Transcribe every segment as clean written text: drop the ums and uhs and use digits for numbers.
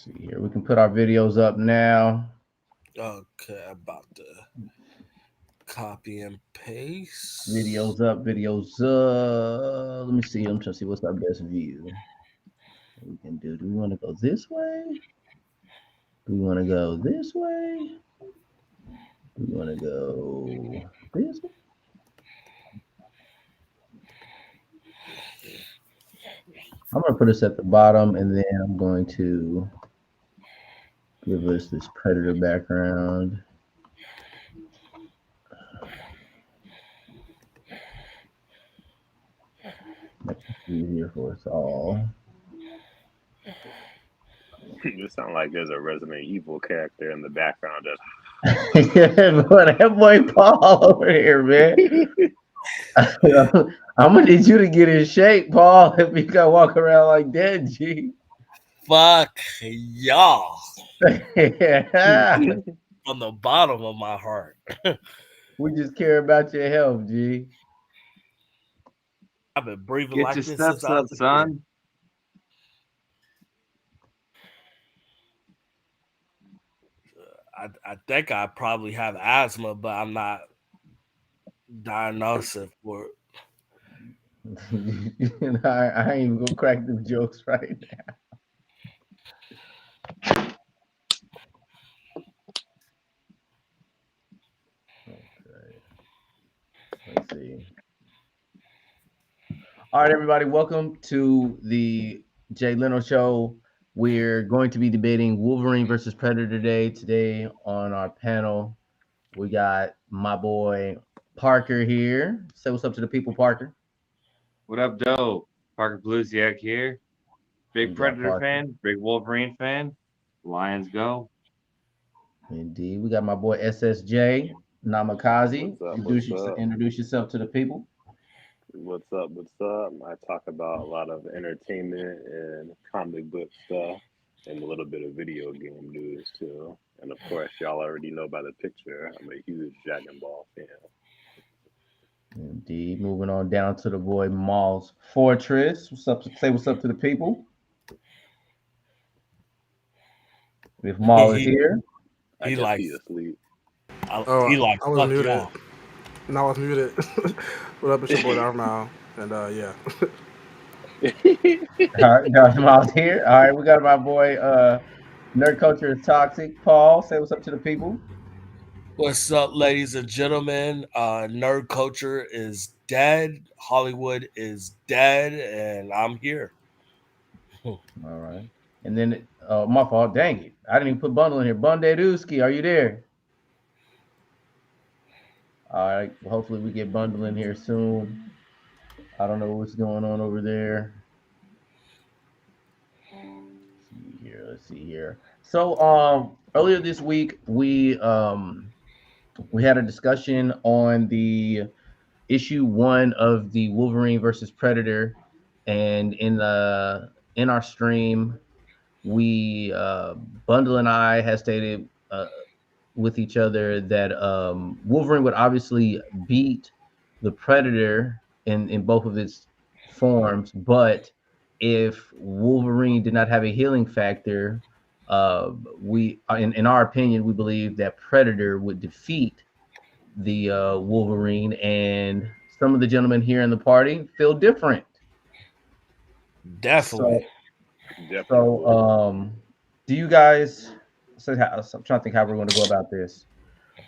See here, we can put our videos up now. Okay, about to copy and paste. Videos up, videos up. Let me see. I'm trying to see what's our best view. We can do. Do we want to go this way? Do we want to go this way? Do we want to go this way? I'm gonna put us at the bottom, and then I'm going to give us this predator background. Make it easier for us all. It sounds like there's a Resident Evil character in the background. Yeah, boy, that boy Paul over here, man. I'm gonna need you to get in shape, Paul. If you gotta walk around like that, G. Fuck y'all Yeah. from the bottom of my heart. We just care about your health, G. I've been breathing Get like your this steps since I up, was a kid. son. I think I probably have asthma, but I'm not diagnosed for it. I ain't even gonna crack them jokes right now. Okay. Let's see. All right, everybody, welcome to the Jay Leno Show. We're going to be debating Wolverine versus Predator today. Today on our panel, we got my boy Parker here. Say what's up to the people, Parker. What up, Doe? Parker Bluesiak here. We Big got Predator Parker. fan, big Wolverine fan. Lions go. Indeed, we got my boy SSJ Namakaze. What's up? Introduce yourself to the people. What's up? What's up? I talk about a lot of entertainment and comic book stuff and a little bit of video game news too. And of course, y'all already know by the picture, I'm a huge Dragon Ball fan. Indeed, moving on down to the boy Maul's Fortress. What's up? Say what's up to the people. If Maul is here, I He guess like he asleep. he like I was fuck muted. y'all. No, I was muted. What up, it's your boy Darmal. And yeah. all right, got Maul's here. All right, we got my boy Nerd Culture is Toxic. Paul, say what's up to the people. What's up, ladies and gentlemen? Nerd culture is dead. Hollywood is dead, and I'm here. All right. And then, my fault. Dang it. I didn't even put Bundle in here. Bundeduski, are you there? All right. Well, hopefully we get Bundle in here soon. I don't know what's going on over there. Let's see here. So, earlier this week, we had a discussion on the issue 1 of the Wolverine versus Predator, and in our stream, we Bundle and I had stated with each other that Wolverine would obviously beat the Predator in both of its forms, but if Wolverine did not have a healing factor, we in our opinion we believe that Predator would defeat the Wolverine, and some of the gentlemen here in the party feel different. Definitely. So, do you guys? So I'm trying to think how we're going to go about this.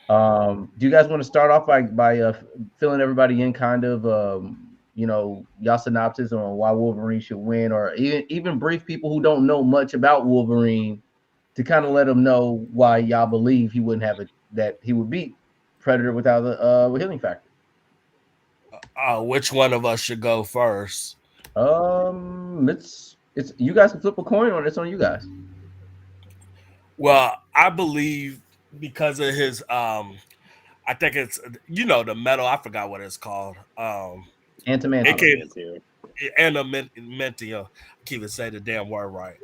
Do you guys want to start off by filling everybody in, kind of, y'all synopsis on why Wolverine should win, or even brief people who don't know much about Wolverine to kind of let them know why y'all believe he wouldn't have that he would beat Predator without a healing factor. Which one of us should go first? It's you guys can flip a coin on it. It's on you guys. Well, I believe because of his I think it's the metal. I forgot what it's called. Antimantium. Antimantium. I can't even say the damn word right.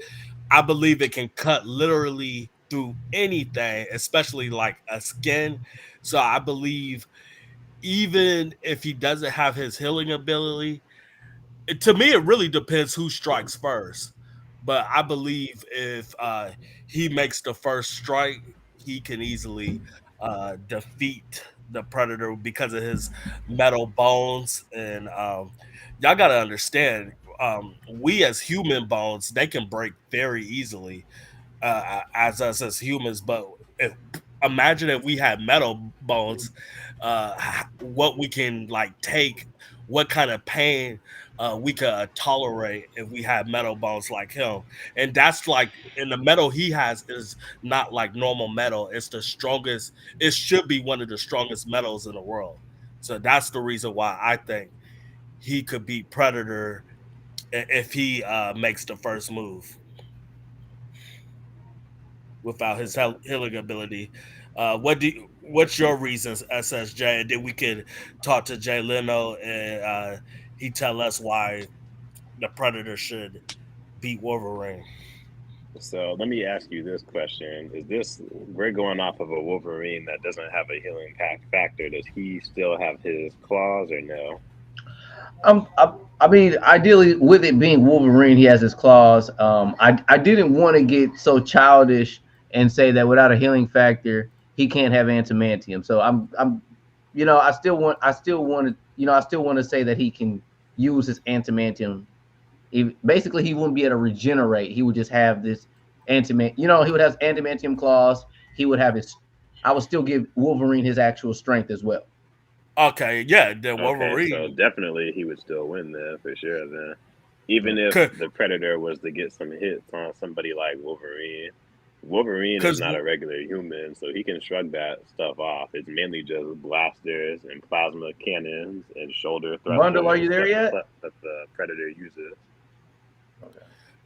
I believe it can cut literally through anything, especially like a skin. So I believe even if he doesn't have his healing ability, to me it really depends who strikes first. But I believe if he makes the first strike, he can easily defeat the Predator because of his metal bones. And y'all gotta understand, we as human bones, they can break very easily as us as humans. But if, imagine if we had metal bones, what we can like take, what kind of pain we could tolerate if we had metal bones like him. And that's like, and the metal he has is not like normal metal. It's the strongest. It should be one of the strongest metals in the world. So that's the reason why I think he could beat Predator if he makes the first move without his healing ability. What's your reasons, SSJ? And then we could talk to Jay Leno and he tell us why the Predator should beat Wolverine. So let me ask you this question: Is this we're going off of a Wolverine that doesn't have a healing factor? Does he still have his claws or no? I mean, ideally, with it being Wolverine, he has his claws. I didn't want to get so childish and say that without a healing factor, he can't have antimantium. So I still want to say that he can use his antimantium. Basically, he wouldn't be able to regenerate. He would just have this antimantium. He would have antimantium claws. He would have his. I would still give Wolverine his actual strength as well. Okay, yeah, then Okay, so Wolverine. definitely he would still win there for sure. Then, even if the Predator was to get some hits on somebody like Wolverine, Wolverine is Because not a regular human, so he can shrug that stuff off. It's mainly just blasters and plasma cannons and shoulder Bundle, are thrusters you there yet? that the Predator uses. Okay.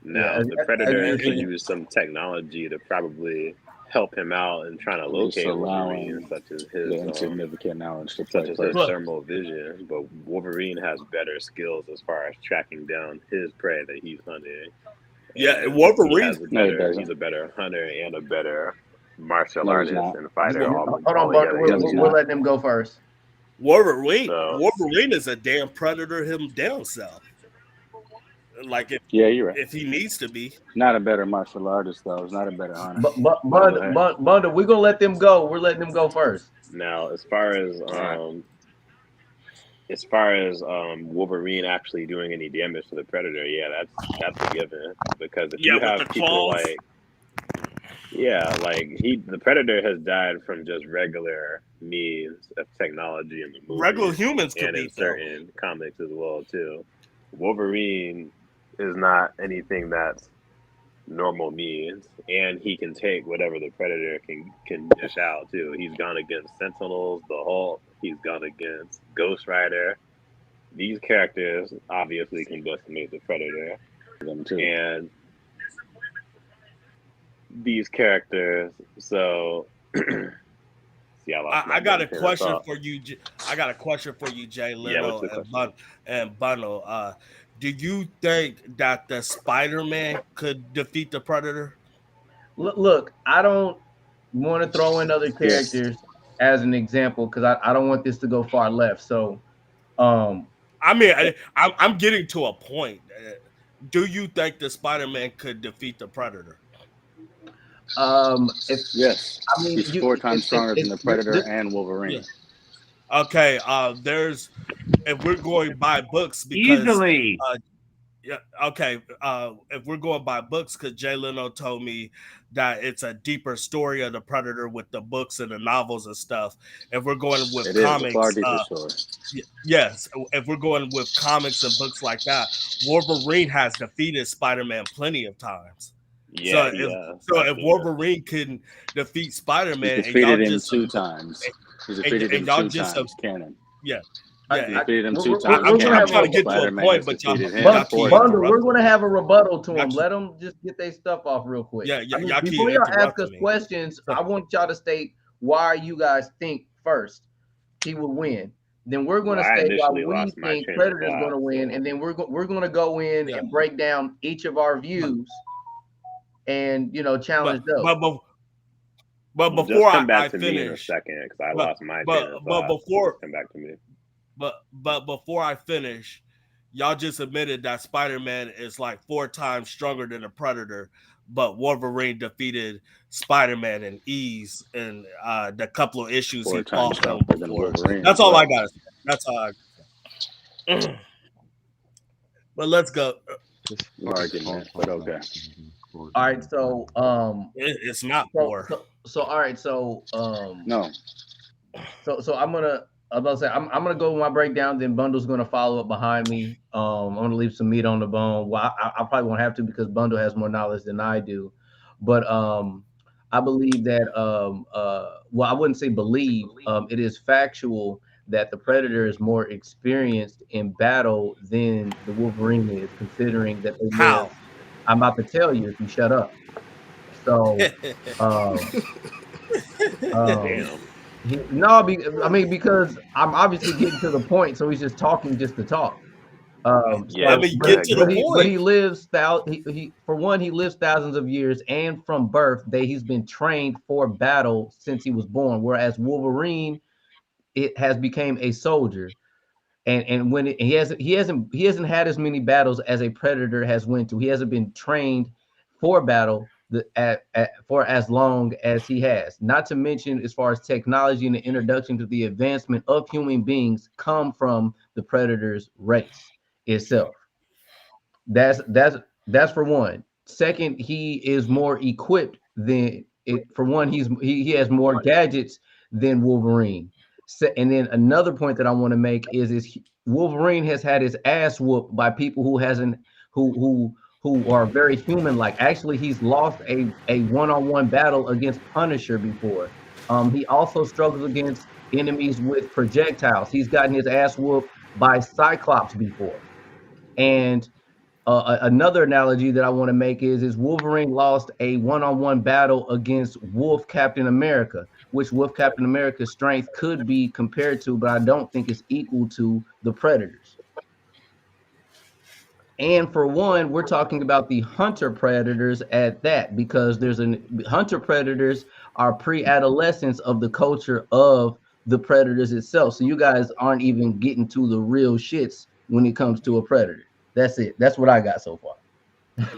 Yeah, Now, the as Predator you were could saying. use some technology to probably help him out in trying to Just locate Wolverine, allowing the insignificant knowledge to such take as his place. thermal vision. But Wolverine has better skills as far as tracking down his prey that he's hunting. yeah, And Wolverine. No, it he's doesn't. a better hunter and a better martial No, he's artist not. and fighter Hold all on, Bundle. together. No, Yes, he's he We're is. not. letting him go first. Wolverine. So Wolverine is a damn predator him down self. Like Yeah, you're right. if he needs to be. Not a better martial artist though. He's not a better hunter. go ahead. Bundle, we're gonna let them go. We're letting them go first. Now, All right. as far as Wolverine actually doing any damage to the Predator, yeah, that's a given. Because if Yeah, you with the have people claws. like, yeah, like the Predator has died from just regular means of technology in the Regular movies humans could and in beat them. certain comics as well too. Wolverine is not anything that's normal means, and he can take whatever the Predator can dish out too. He's gone against Sentinels, the Hulk. He's gone against Ghost Rider. These characters obviously can decimate the Predator, Them too. and these characters. So, see, I lost my I got damn a train of question thought. for you. I got a question for you, Jay Yeah, what's Leno the question? And Bundle. Do you think that the Spider-Man could defeat the Predator? Look, I don't want to throw in other Yes. characters as an example because I don't want this to go far left. So, um, I mean, I'm getting to a point. Do you think the Spider-Man could defeat the Predator? if Yes. I mean He's four times stronger than if the Predator this, and Yeah. Wolverine. Okay. There's if we're going by books because Easily. yeah, okay. If we're going by books, because Jay Leno told me that it's a deeper story of the Predator with the books and the novels and stuff. If we're going with It is a far comics, deeper story. yes. If we're going with comics and books like that, Wolverine has defeated Spider-Man plenty of times. So Yeah, he has. if Absolutely. Wolverine can defeat He's Spider-Man and y'all defeated him just two times. He's defeated and him y'all two just times. Canon. yeah, I, He yeah. I defeated him two we're, times. we're gonna I'm have Canon. trying to a get to a Spider-Man point, has but y'all defeated him keep four bundle. We're times. interrupting gonna me. have a rebuttal to Y'all them. keep, Let them just get their stuff off real quick. yeah, I mean, y'all keep before y'all ask us interrupting me. questions, So, I want y'all to state why you guys think first he would win. Then we're going Well, to I state why initially we lost my think train of Predator is going thought. to win, and So then we're going to go in yeah, and break down each of our but views and but challenge those. but but, but well, just before come back I to me in a finish, second because I but lost my train but of but thought. So before just come back to me. but before I finish, y'all just admitted that Spider-Man is like 4 times stronger than the Predator, but Wolverine defeated Spider-Man in ease in the couple of issues Four he times fought him stronger than before. Wolverine as That's all I well. got. That's all I But let's go. This fucking phone Argument, but calls not okay. being recorded. All right, so It's not so war. so all right, so No, so I'm about to say I'm gonna go with my breakdown. Then Bundle's gonna follow up behind me. I'm gonna leave some meat on the bone. Well, I probably won't have to because Bundle has more knowledge than I do. But I believe that well, I wouldn't say believe. It is factual that the Predator is more experienced in battle than the Wolverine is, considering that they live. How? I'm about to tell you if you shut up. So, um, um, damn. no, I mean because I'm obviously getting to the point, so he's just talking just to talk. I Yeah, So, mean, go get ahead, to go the ahead. but point. he lives he for one he lives thousands of years, and from birth he's been trained for battle since he was born. Whereas Wolverine, it has became a soldier, and when he hasn't had as many battles as a Predator has went to. He hasn't been trained for battle for as long as he has. Not to mention, as far as technology and the introduction to the advancement of human beings, come from the Predator's race itself. That's for one. Second, he is more equipped than it. For one, he has more gadgets than Wolverine. And then another point that I want to make is Wolverine has had his ass whooped by people who hasn't who are very human like. Actually, he's lost a one-on-one battle against Punisher before. He also struggles against enemies with projectiles. He's gotten his ass whooped by Cyclops before. And another analogy that I want to make is Wolverine lost a one-on-one battle against Wolf Captain America, which Wolf Captain America's strength could be compared to, but I don't think it's equal to the Predators. And for one, we're talking about the hunter predators at that, because there's an hunter predators are pre-adolescents of the culture of the predators itself. So you guys aren't even getting to the real shits when it comes to a predator. That's it. That's what I got so far.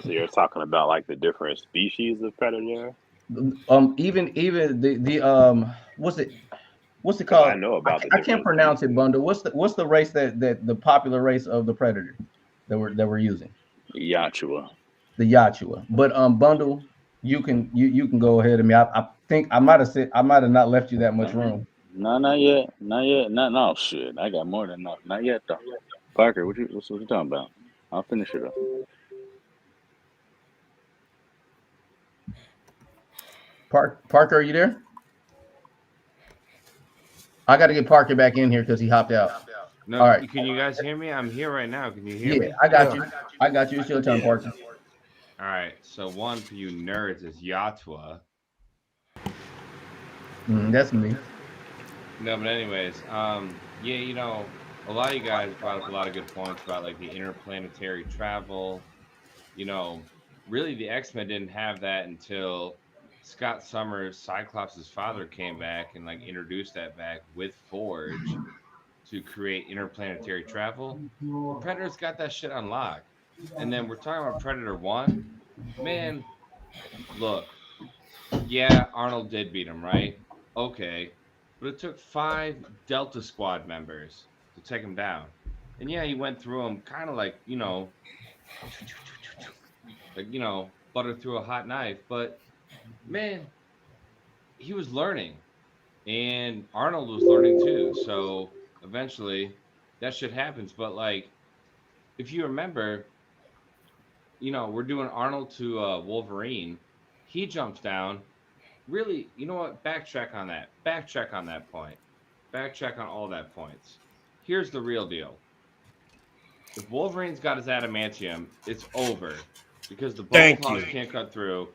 So you're talking about like the different species of predator? Even the what's it Because I called? know about the I can't different pronounce it. species. Bundle. What's the race that the popular race of the predator that we're using? Yachua. The Yachua. But Bundle, you can go ahead of me. I think I might have not left you that much No, room. no, not yet. Not yet. Not no shit. I got more than enough. Not yet though. Parker, what you talking about? I'll finish it up. Parker, are you there? I got to get Parker back in here because he hopped out. No, All right. can you guys hear me? I'm here right now. Can you hear Yeah, me? I got Yeah. you. I got you. It's your turn, Yeah. Parker. All right. So one for you nerds is Yatua. That's me. No, but anyways, yeah, a lot of you guys brought up a lot of good points about like the interplanetary travel. You know, really the X-Men didn't have that until Scott Summers, Cyclops' father, came back and like introduced that back with Forge to create interplanetary travel. The Predator's got that shit unlocked. And then we're talking about Predator 1. Man, look, yeah, Arnold did beat him, right? Okay. But it took 5 Delta Squad members to take him down. And yeah, he went through them kind of like, butter through a hot knife. But man, he was learning. And Arnold was learning too. So eventually that shit happens. But like, if you remember, we're doing Arnold to Wolverine. He jumps down. Really, you know what? Backtrack on that. Backtrack on that point. Backtrack on all that points. Here's the real deal. If Wolverine's got his adamantium, it's over because the bone Thank claws you. can't cut through.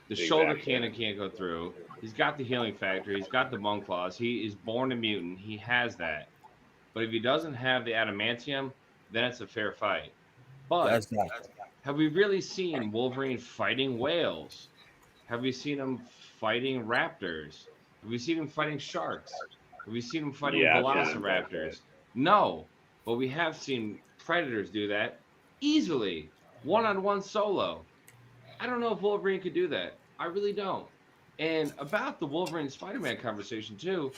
The shoulder Exactly. cannon can't go through. He's got the healing factor. He's got the bone claws. He is born a mutant. He has that. But if he doesn't have the adamantium, then it's a fair fight. But That's not. have we really seen Wolverine fighting whales? Have we seen him fighting raptors? Have we seen him fighting sharks? Have we seen him fighting Yeah, I've seen him fight that. velociraptors? No, but we have seen Predators do that easily, one-on-one solo. I don't know if Wolverine could do that. I really don't. And about the Wolverine Spider-Man conversation too,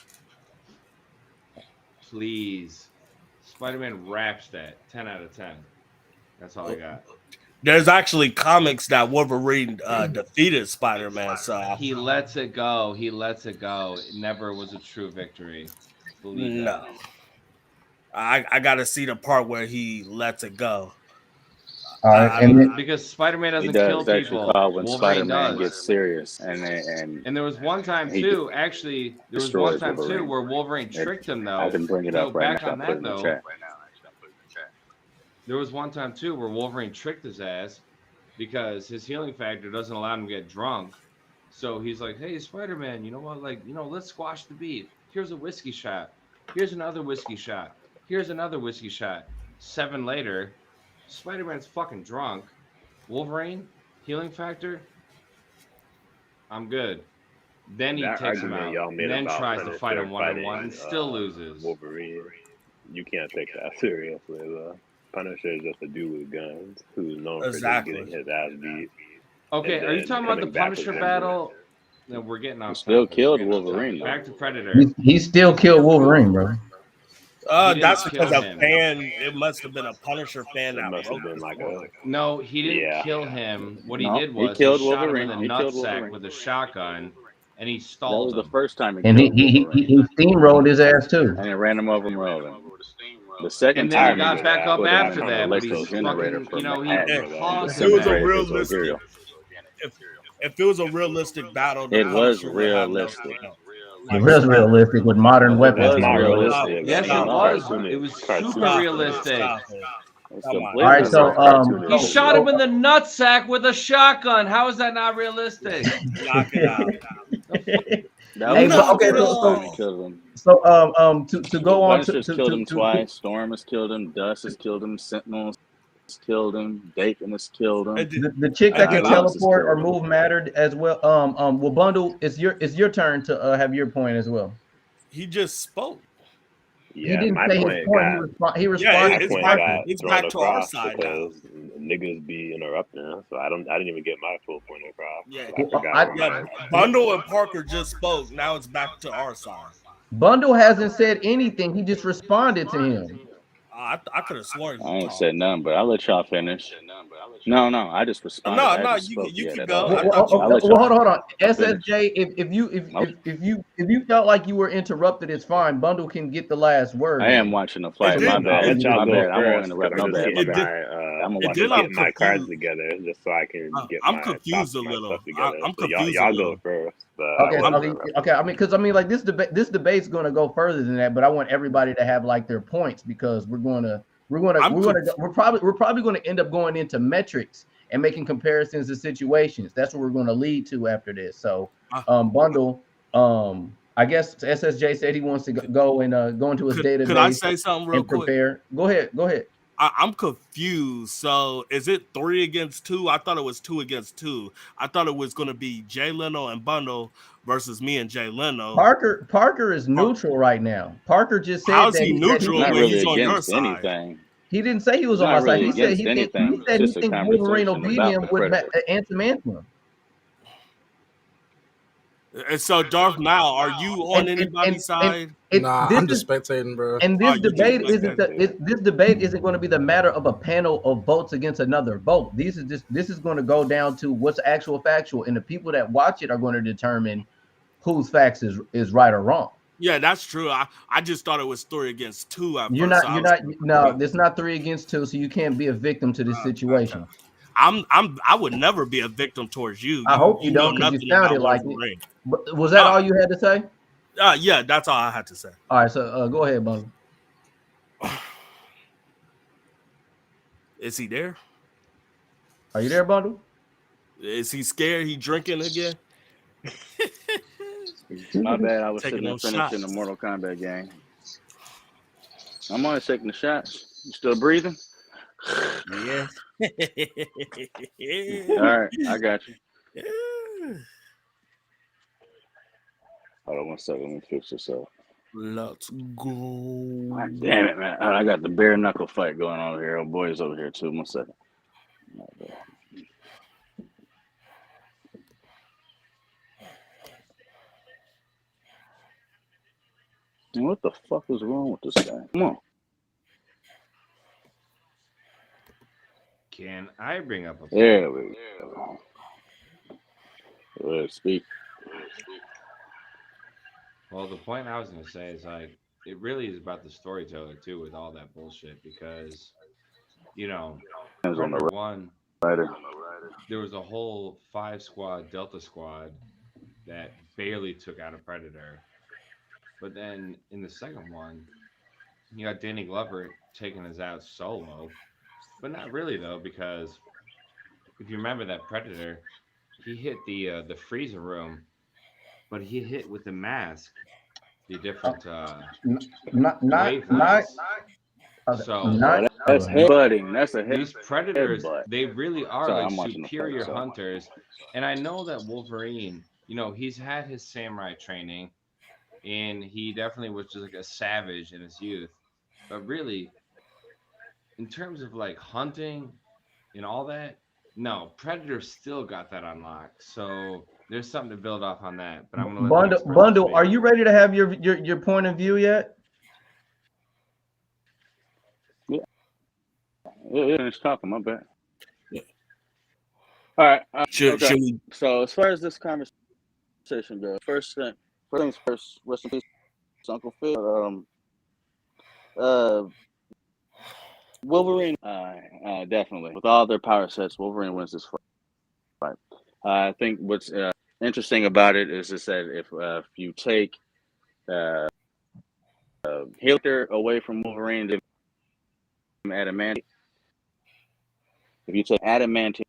please, Spider-Man raps that 10 out of 10. That's all I got. There's actually comics that Wolverine defeated Spider-Man. So He lets it go. He lets it go. It never was a true victory. Believe no, that. I got to see the part where he lets it go. All right, and then, Because Spider-Man He doesn't does. kill It's actually people. called when Wolverine Spider-Man does. gets serious, and there was one time he too. Actually, there was one destroys time too Wolverine. where Wolverine tricked him though. I can bring it No, up right back now. on I'll put it that in the though. chat. There was one time too where Wolverine tricked his ass because his healing factor doesn't allow him to get drunk. So he's like, "Hey, Spider-Man, you know what? Like, let's squash the beef. Here's a whiskey shot. Here's another whiskey shot. Here's another whiskey shot." 7 later, Spider-Man's fucking drunk. Wolverine, healing factor, I'm good. Then he That takes him argument out, y'all made then about tries to fight Punisher him one-on-one fighting and still loses. Wolverine, you can't take that seriously. Though. Punisher is just a dude with guns who's known for just getting his ass beat. Okay, are you talking about the Punisher battle? No, we're getting off. He still topic. killed Wolverine. Back to Predator. he still killed Wolverine, bro. That's kill because a him. fan. It must have been a Punisher fan It that must have broke been the like fourth. No, he didn't Yeah. kill him. What he No, did he was killed shot him Wolverine. in the He killed nutsack Wolverine. with a shotgun, and he That stalled was the him. first time he And killed he Wolverine, steamrolled his ass too. and he ran him over and rolled him. The second And then he time got back up put him after in the that, but he's electric generator fucking, for he Manhattan. paused If it was a Disintegrated his realistic, material. if it was a realistic battle, the It was Punisher would have no realistic. chance. It was realistic with modern It weapons. was not realistic. realistic. Yes, That's it was. cartoonish. It was Cartoonish. super realistic. Stop it. It's Come on. completely All right, so cartoonish. He shot him in the nutsack with a shotgun. How is that not realistic? Knock it out. That Hey, was but the okay, first time he so killed him. to go on Punisher's killed him twice. Storm has killed him. Dust has killed him. Sentinel has killed him. Dakin has killed him. the chick that can Eyewitness has teleport or killed him. move mattered as well. Well, Bundle, it's your turn to have your point as well. He just spoke. Yeah, He didn't my say his point point. got He responded my to point Parker. got It's thrown back to our across side now. because niggas be interrupting. So I didn't even get my full point across. Yeah. I forgot. Yeah, Bundle and Parker just spoke. Now it's back to our side. Bundle hasn't said anything. He just responded to him. I could have sworn. I ain't said nothing, but I'll let y'all finish. No, I just responded. I No, just spoke. you Yeah, can that's go. all. I thought you. Hold on. I'll finish. SSJ, if you felt like you were interrupted, it's fine. Bundle can get the last word. I am watching the fight. It My did- bad. I'll let y'all My go bad. I won't first. interrupt. I'm My just bad. My getting bad. I'm my, gonna It did. watch getting my cards confused. together just so I can get I'm my confused thoughts, a my little. stuff together. I'm So confused a y'all little. go first. Okay. I mean, because like this debate's going to go further than that, but I want everybody to have like their points because we're probably going to end up going into metrics and making comparisons to situations. That's what we're going to lead to after this. So, Bundle, I guess SSJ said he wants to go and go into his database. Could I say something real quick? Prepare. Go ahead. I'm confused. So is it 3 against 2? I thought it was 2 against 2. I thought it was going to be Jay Leno and Bundle versus me and Jay Leno. Parker is neutral right now. Parker just said How's he neutral Not when really he's on your against side? anything. he didn't say he was He's on my not side. really He said against he thinks anything. It's just a Wolverine will conversation beat about him the with Predator. Antimantium. And so, Darth Mal, are you on anybody's side? Nah, I'm just spectating, bro. And this debate just isn't this debate isn't going to be the matter of a panel of votes against another vote. This is going to go down to what's actual factual, and the people that watch it are going to determine whose facts is right or wrong. Yeah, that's true. I just thought it was 3 against 2 at You're first. no, it's not 3 against 2, so you can't be a victim to this situation. Okay. I would never be a victim towards you. I hope you don't, because you sounded like it. But was that all you had to say? Yeah, that's all I had to say. All right, so go ahead, Bundle. Is he there? Are you there, Bundle? Is he scared? He drinking again? My bad. I was Taking sitting there those finishing shots. the Mortal Kombat game. I'm only taking the shots. You still breathing? Yeah. All right, I got you. Hold on one second. Let me fix this up. Let's go. God damn it, man! I got the bare knuckle fight going on over here. Oh, boys over here too. 1 second. What the fuck is wrong with this guy? Come on. Can I bring up a point? There we go. Let's speak. Well, the point I was going to say is like, it really is about the storyteller too, with all that bullshit, because, you know, Hands on the Predator 1, rider. there was a whole 5-squad Delta squad that barely took out a Predator. But then in the second one, you got Danny Glover taking us out solo. But not really though, because if you remember that Predator, he hit the freezer room, but he hit with the mask the different Not wavelengths. okay, So not. That's headbutting. That's a these predators, headbutt. they really are Sorry, like I'm watching the fight, superior so. hunters. And I know that Wolverine, you know, he's had his samurai training, and he definitely was just like a savage in his youth. But really, in terms of like hunting and all that, no, Predator still got that unlocked. So there's something to build off on that. But I'm gonna let the next person Bundle, speak. are you ready to have your point of view yet? Yeah, finish talking. My bad. Yeah. All right. Should we? So as far as this conversation goes, first things first. Rest in peace, Uncle Phil. Wolverine. Definitely with all their power sets, Wolverine wins this fight. I think what's interesting about it is that if you take Hitler away from Wolverine, give him adamantium. If you take adamantium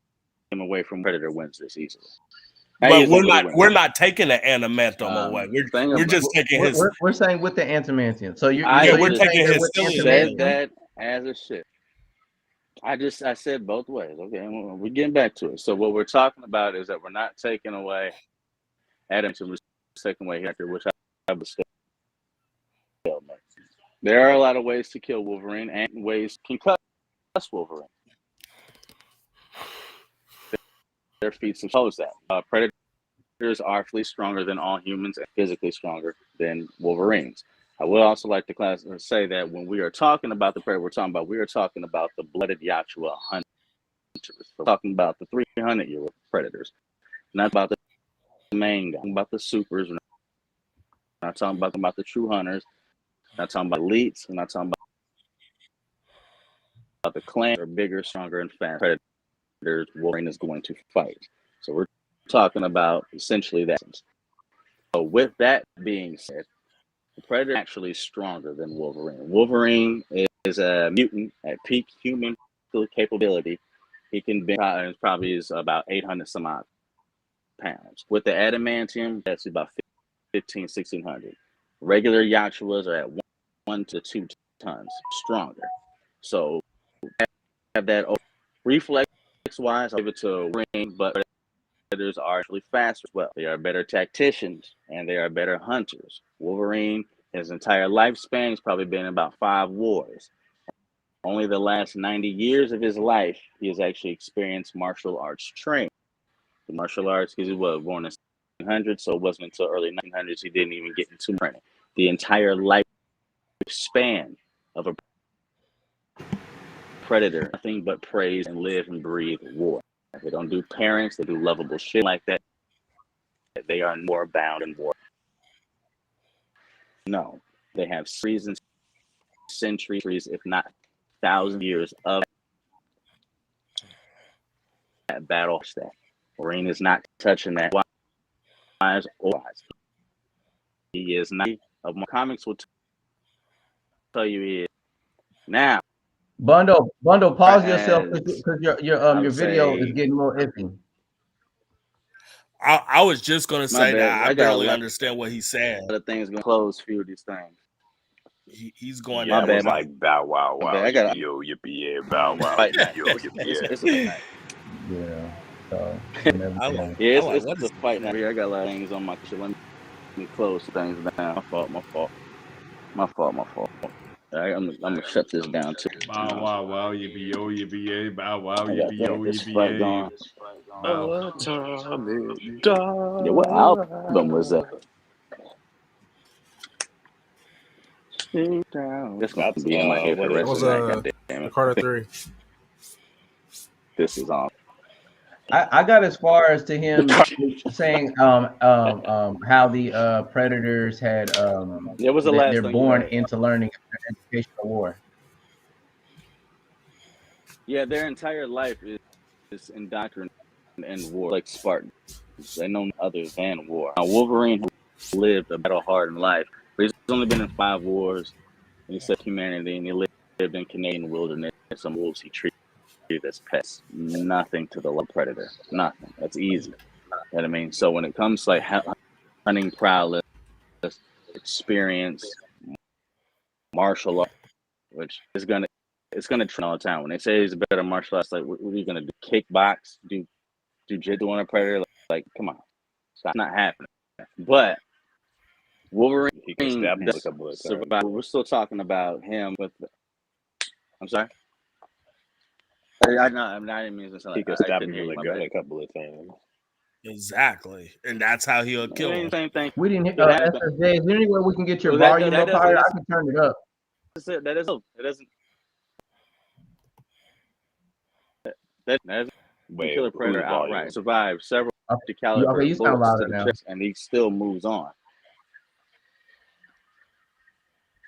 away from Predator, wins this easily. But we're not taking the adamantium away. We're just taking his. We're saying with the adamantium. So we're taking his said that as a shit. I said both ways. Okay, we're getting back to it. So what we're talking about is that we're not taking away adamantium, we're taking away Hitler, which I would say. There are a lot of ways to kill Wolverine and ways can cut Wolverine. Their feats expose that. Predators are physically stronger than all humans and physically stronger than Wolverines. I would also like to say that when we are talking about the Predator, we are talking about the blooded Yachuwa hunters. We're talking about the 300-year-old Predators, not about the main guy, about the supers. We're not talking about the true hunters. We're not talking about elites. We're not talking about the clan or bigger, stronger, and faster Predators Wolverine is going to fight. So we're talking about essentially that. So with that being said, the Predator is actually stronger than Wolverine. Wolverine is a mutant at peak human capability. He can be probably is about 800 some odd pounds. With the adamantium, that's about 1,600. Regular Yachuas are at 1 to 2 tons stronger. So have that reflex wise, I'll give it to Wolverine, but Predators are actually faster as well. They are better tacticians and they are better hunters. Wolverine, his entire lifespan, has probably been about 5 wars. Only the last 90 years of his life, he has actually experienced martial arts training. The martial arts, because he was born in 1900, so it wasn't until early 1900s he didn't even get into training. The entire lifespan of a Predator, nothing but praise and live and breathe war. They don't do parents, they do lovable shit like that. They are more bound in war. No, they have seasons, centuries, if not 1,000 years of that battle. That Wolverine is not touching that wise or wise. He is not. Of my comics will tell you he is now. Bundle, pause yourself because your video is getting more iffy. I was just gonna say that I barely understand what he's saying. The things gonna close a few of these things. He's going. Yeah, My bad. It was like bow wow wow. I got yo yippee yeah bow wow. Fight night. Yo yippee yeah. It's a fight night. Yeah. So it's a fight night. I got a lot of things on my shit. Let me close things down. My fault. My fault. All right, I'm gonna shut this down too. Bow wow wow yippee yo yippee yay. Bow wow I got yippee yo this yippee Sprite yay. going. Bow. Atomic Yeah, what album was that? That's gonna That's be in my head for what the is That rest was of the night. God damn the it! Carter 3. This is on. I got as far as to him saying how the predators had What was the last they're thing you born heard? into learning educational war. Yeah, their entire life is indoctrinated in war, like Spartans. They know other than war. Now, Wolverine lived a battle-hardened life, but he's only been in 5 wars, and he saved humanity, and he lived in Canadian wilderness. Some wolves he treated as pets. Nothing to the predator. Nothing. That's easy. You know what I mean? So when it comes to like hunting prowess, experience, martial art, which is gonna train all the time. When they say he's a better martial artist, like what are you gonna do? Kickbox? Do jiu-jitsu on a predator? Like come on, that's not happening. But Wolverine, he can stab him with a couple of times. we're still talking about him with. I'm sorry. I didn't mean to sound He like can I stab couldn't him hear in you. the My gut bad. a couple of times. Exactly, and that's how he'll It kill ain't him. the same thing. We didn't hit But that SSJ. Is there any way we can get your well, that volume up doesn't higher? I can turn it up. that doesn't Wait, kill a predator whose outright. volume? Survive several Okay, caliber you sound bullets to louder the now. chest, and he still moves on.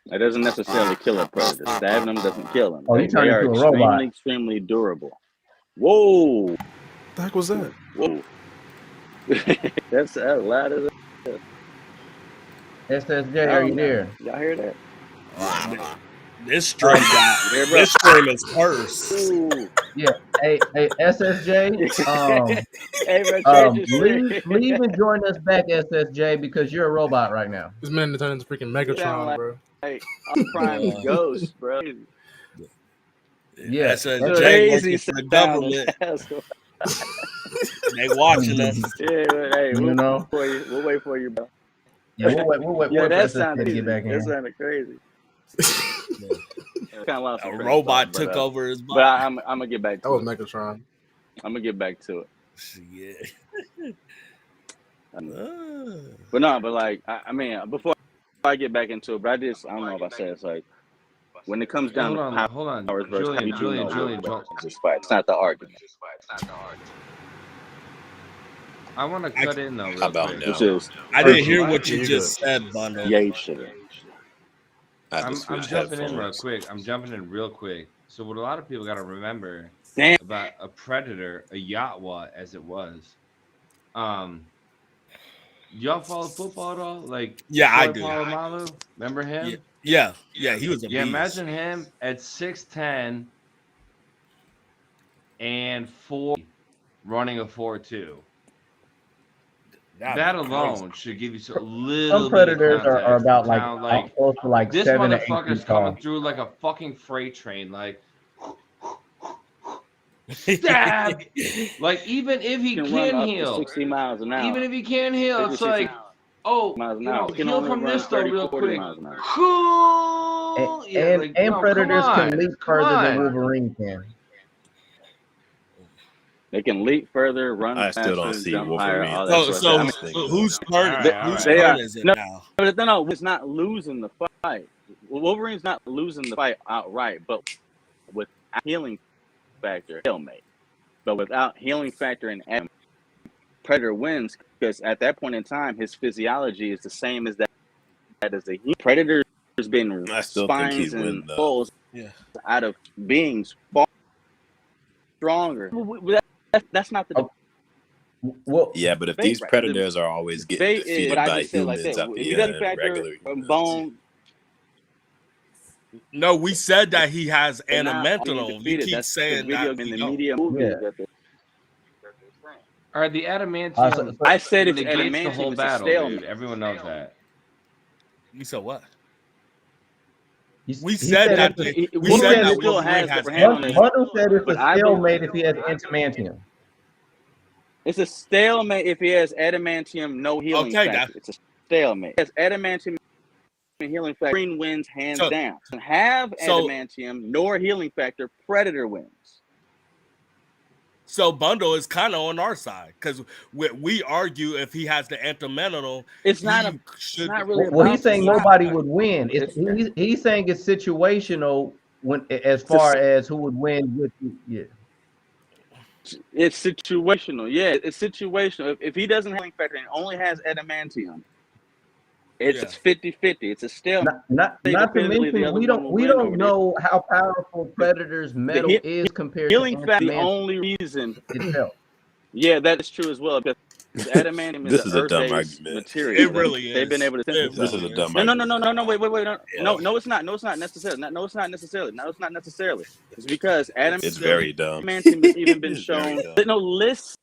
That doesn't necessarily kill a predator. Stabbing them doesn't kill them. Oh, you They turned are into a robot. extremely durable. Whoa! What the heck was that? Whoa! That's loud as hell. SSJ, are you there? Y'all hear that? This stream Yeah, bro. this stream is cursed. Ooh. Yeah. Hey, SSJ. Hey, bro, change your Leave and join us back, SSJ, because you're a robot right now. This man turned into freaking You sound Megatron, bro. like Prime Ghost, bro. Yeah. SSJ Crazy working for the sounding. government. They watching us. Yeah, but hey, You know? we'll wait for you, bro. Yeah, we'll wait Yeah, for that SSJ sounded to crazy. get back That in. sounded crazy. Kind of lost A some robot thought, took over his but body. I'm gonna get back That to was it. Megatron. I'm gonna get back to it. Yeah. But no, but like I mean, before I get back into it, but I don't know if I said it's like when it comes down to Hold on. powers versus Julian. it's not the argument. I want to cut in though. How about quick. now? Which is I didn't hear What? what you You just good. said, Bundle. yay sugar. I had to I'm switch jumping in real headphones. quick. So what a lot of people got to remember Damn. about a predator, a Yatwa as it was. Y'all follow football at all? Like Yeah, I Troy do. Polamalu? Remember him? Yeah, he was a Yeah, beast. imagine him at 6'10" and 4 running a 4.2. That alone should give you a little Some predators bit of are context. about like close to like This 7 to 8 motherfucker's feet coming tall. through like a fucking freight train, like stab. Like even if he Can can run up to heal, 60 miles an hour. even if he can heal, it's like, oh, miles an you know, hour. He can heal only from run this though, 30, real 40 quick. miles an hour. Cool. Yeah, like, And no, predators come can on. leap Come further than on. Wolverine can. They can leap further, run I still don't faster, see jump higher, Wolverine. all that sort of stuff. So whose turn? All right. Whose They turn are is it no, now? but no, it's not losing the fight. Wolverine's not losing the fight outright, but with healing factor, stalemate. But without healing factor and Predator wins because at that point in time, his physiology is the same as that as the Predator's been I still think he spines and win though. skulls out of beings far stronger. That's not the Well, Yeah, but if debate these right. predators are always getting Debate is defeated what I by just said like humans that. out If he here doesn't and factor regular humans, bone, No, we said that he has they're not being animental. You defeated. keep That's the saying video that in we the don't. media movies Yeah. that they're All right, the adamantium. I said it's negates adamantium. the whole It's a battle, stalemate. dude. Everyone knows that. You said what? he We said said that. it's a- We he said said that it- still Wolverine has the has upper hand on animental. his- Bundle said it's But a I stalemate if he has adamantium. It's a stalemate if he has adamantium, no healing Okay, factor. It's a stalemate. If he has adamantium healing factor, Wolverine wins hands So- down. Doesn't have adamantium nor healing factor, Predator wins. So Bundle is kind of on our side because we argue if he has the antimental, It's he not should. not really Well, about he's saying the nobody side. would win. He's saying it's situational when as a far as who would win with yeah. It's situational. Yeah, it's situational. If he doesn't have healing factor and only has adamantium, it's 50-50. It's a stalemate. Not to Definitively, the mention other we one will win don't over there. know how powerful Predator's metal is compared to Healing factor, the adamantium only reason. itself. Yeah, that is true as well. Because adamantium This is is an a dumb earth-based argument. material. It really is. They've been able to synthesize. This is a dumb No, argument. wait. No, it's not. No, it's not necessarily. No, it's not necessarily. It's because It's very dumb. adamantium has even been It's very shown. dumb. No, listen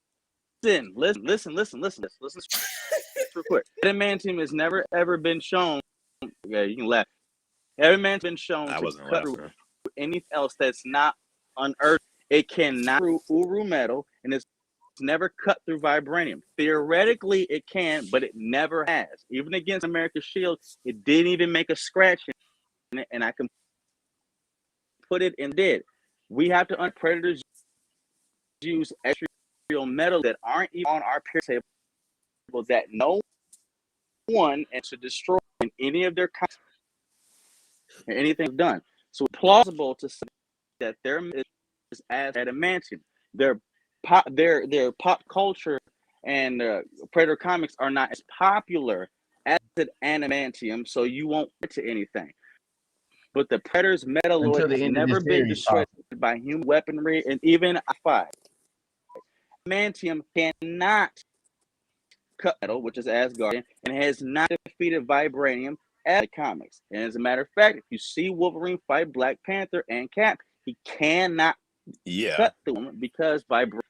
real quick. Adamantium has never ever been shown. Yeah, you can laugh. Adamantium's been shown I to wasn't cut laughing. through anything else that's not unearthed. It cannot through Uru metal, and it's never cut through vibranium. Theoretically, it can, but it never has. Even against America's Shield, it didn't even make a scratch in it, and I can put it in did. We have to Predators use extra metal that aren't even on our period table that no one and to destroy in any of their anything done. So it's plausible to say that their is as adamantium. Their pop culture and Predator comics are not as popular as adamantium, so you won't get to anything. But the Predator's metalloid has never been destroyed by human weaponry, and even I5. Adamantium cannot cut metal, which is Asgardian, and has not defeated vibranium as the comics. And as a matter of fact, if you see Wolverine fight Black Panther and Cap, he cannot cut through them because vibranium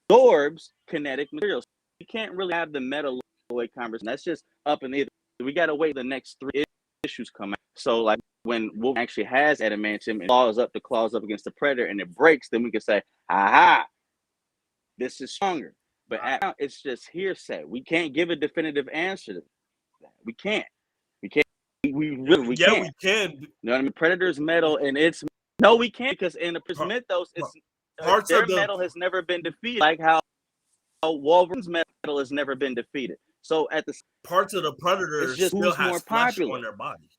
absorbs kinetic materials. You can't really have the metalloid conversation. That's just up in the air. We got to wait the next 3 issues come out. So like when Wolverine actually has adamantium and claws up against the Predator and it breaks, then we can say, aha, this is stronger. But now it's just hearsay. We can't give a definitive answer to that. We can't. We really can't. We can. You know what I mean? Predator's metal and it's no, we can't because in the Mythos, it's their metal has never been defeated. Like how Wolverine's metal has never been defeated. So at the parts of the Predator just still has more flesh popular on their body.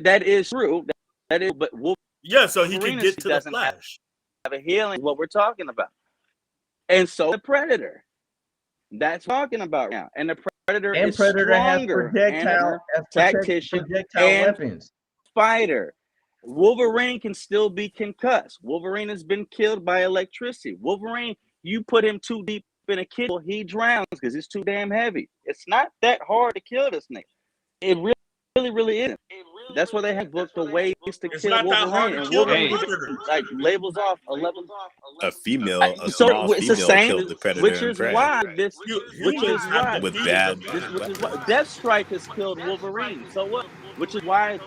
That is true. That is, but Wolverine, so he can get to the flesh. Have a healing. What we're talking about, and so the Predator. That's talking about now, and the Predator is stronger, tactician, and weapons. Fighter. Wolverine can still be concussed. Wolverine has been killed by electricity. Wolverine, you put him too deep in a kennel, he drowns because he's too damn heavy. It's not that hard to kill this nigga. It really isn't. That's why they have booked the ways to kill Wolverine. And Wolverine like labels off 11. A small female killed the Predator, which is why with bad. Deathstrike has killed Wolverine. So what? Which is why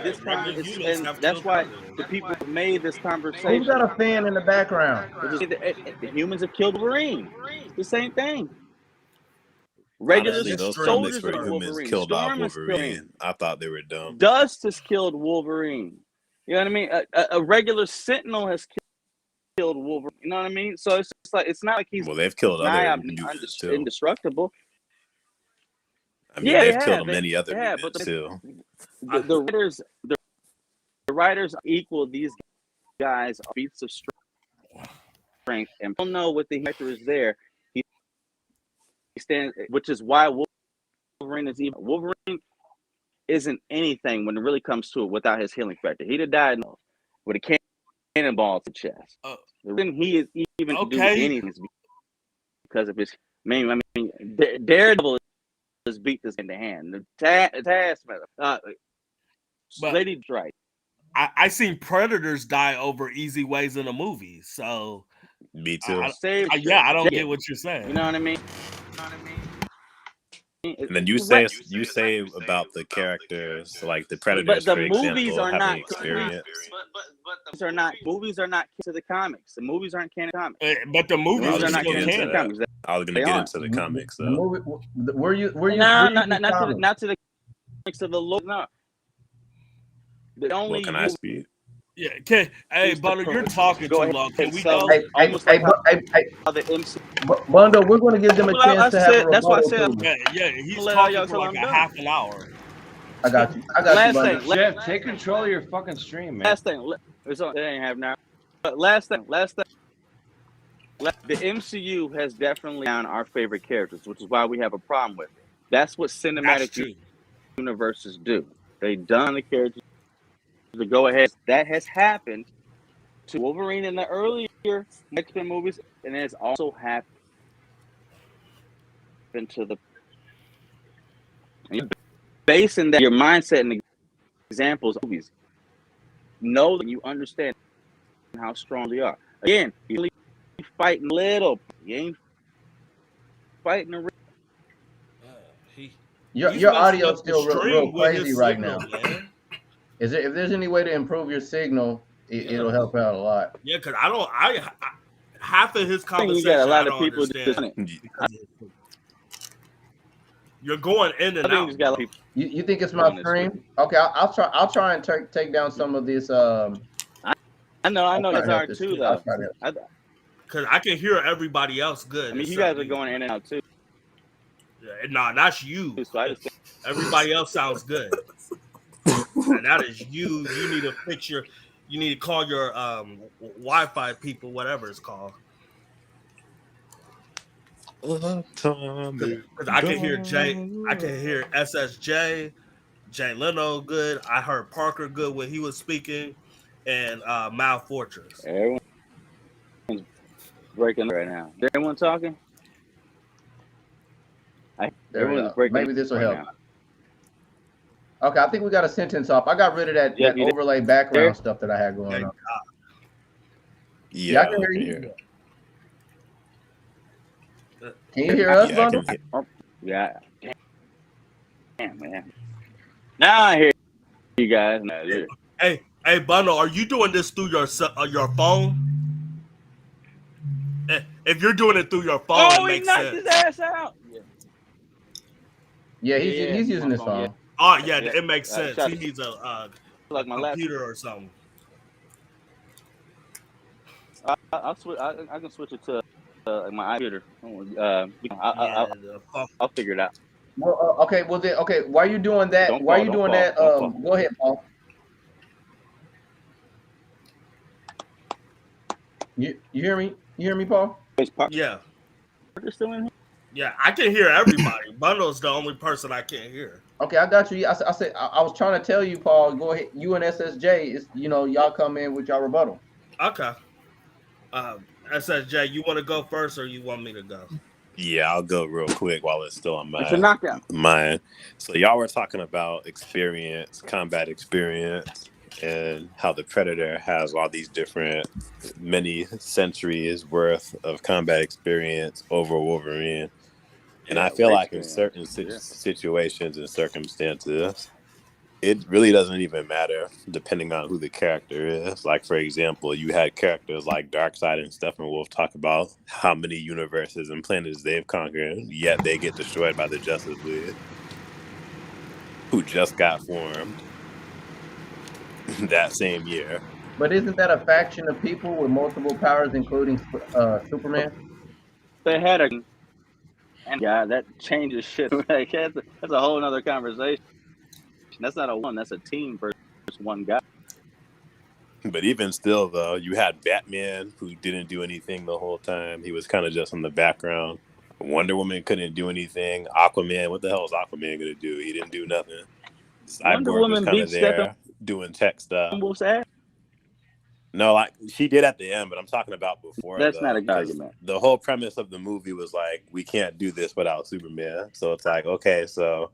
this and that's why the people who made this conversation. Who's got a fan in the background? The humans have killed Wolverine. It's the same thing. Regular Honestly, those comics where humans killed off Wolverine. I thought they were dumb. Dust has killed Wolverine. You know what I mean? A regular Sentinel has killed Wolverine. You know what I mean? So it's just like it's not like he's they've killed other humans too. Indestructible. I mean, they've killed many other humans too. The writers equal these guys feats of strength, and don't know what the factor is there. He stands, which is why Wolverine is even. Wolverine isn't anything when it really comes to it without his healing factor. He'd have died with a cannonball to the chest. Then he is even do anything because of his. I mean, Daredevil is beat this in the hand. The Taskmaster, Lady Drake. I seen Predators die over easy ways in the movie, so me too. I don't get what you're saying. You know what I mean? And then you say about the characters, like the Predators, the for movies example, are having not experience. movies are not to the comics. The movies aren't canon comics. But the I movies Movies was are are gonna not still get into canon canon. comics. that. I was gonna They get aren't. into the comics, The though. movie, were you No, reading the not comics? to the comics of the Lord. No, the Well, only can I speak? Yeah. Hey, Butter, you're talking go too ahead long. Can and we sell go? it almost like how the MC. Bundo, we're going to give them a chance to have a That's why I rebuttal said too. Yeah. He's let all talking y'all for till like I'm a done. half an hour. I got you, Last Bundo. thing, Jeff, take control of your fucking stream, man. last thing. It's on. It ain't have now. But last thing. The MCU has definitely found our favorite characters, which is why we have a problem with it. That's what That's cinematic true. universes do. They done the characters to go ahead. That has happened to Wolverine in the earlier X-Men movies, and it's also happened to the. Basing that your mindset and examples of movies, know that you understand how strong they are. Again, you only fighting little. You ain't fighting the. He's Your messing audio up is the still real stream with crazy his right signal, now. man. Is there, if there's any way to improve your signal, it'll help out a lot. Yeah, because I half of his You conversation got a lot I of don't people just understand because you're going in and I think out. just got a lot of people You think it's my doing this. stream? Okay, I'll try and take down some of this. I know I'll try it's to help hard this too, kid. I'll though. try to. Because I can hear everybody else good. I mean, you except guys are me. going in and out too. Yeah, nah, that's you. So I just think Everybody else sounds good. And that is you. You need to fix your. You need to call your Wi-Fi people, whatever it's called. Because I can hear I can hear SSJ, Jay Leno good. I heard Parker good when he was speaking, and Mal Fortress. everyone's breaking up right now. Is everyone talking? There we Everyone's go. breaking Maybe this will right help. now. Okay, I think we got a sentence off. I got rid of that, Yeah, that overlay background there? stuff that I had going on. Yeah, I can hear you. hear. Can you hear us, Yeah, I Bundle? can hear. Yeah. Damn, man. Now I hear you guys. Hey, Bundle, are you doing this through your phone? If you're doing it through your phone, it Oh, he makes knocked sense. his ass out. Yeah, he's using his phone. Yeah. Oh yeah, it makes sense. shut He it. needs a Like my computer or something. I'll switch. I can switch it to my computer. I'll figure it out. Well, okay. Well, then, okay. While you doing that, Don't fall. go ahead, Paul. You hear me? You hear me, Paul? Yeah. Parker still in here? Yeah, I can hear everybody. Bundle's the only person I can't hear. Okay, I got you. I said I was trying to tell you, Paul. Go ahead. You and SSJ is y'all come in with y'all rebuttal. Okay. SSJ, you want to go first, or you want me to go? Yeah, I'll go real quick while it's still on It's a knockout. mine. So y'all were talking about experience, combat experience, and how the Predator has all these different, many centuries worth of combat experience over Wolverine. And I feel like in certain situations and circumstances, it really doesn't even matter depending on who the character is. Like, for example, you had characters like Darkseid and Steppenwolf talk about how many universes and planets they've conquered, yet they get destroyed by the Justice League, who just got formed that same year. But isn't that a faction of people with multiple powers, including Superman? They had a that changes shit. Like, that's a whole other conversation. That's not a one. That's a team versus one guy. But even still, though, you had Batman, who didn't do anything the whole time. He was kind of just in the background. Wonder Woman couldn't do anything. Aquaman, what the hell is Aquaman going to do? He didn't do nothing. Cyborg was kind of there doing tech stuff. No, like she did at the end, but I'm talking about before. That's not a good argument. The whole premise of the movie was like, we can't do this without Superman. So it's like, okay, so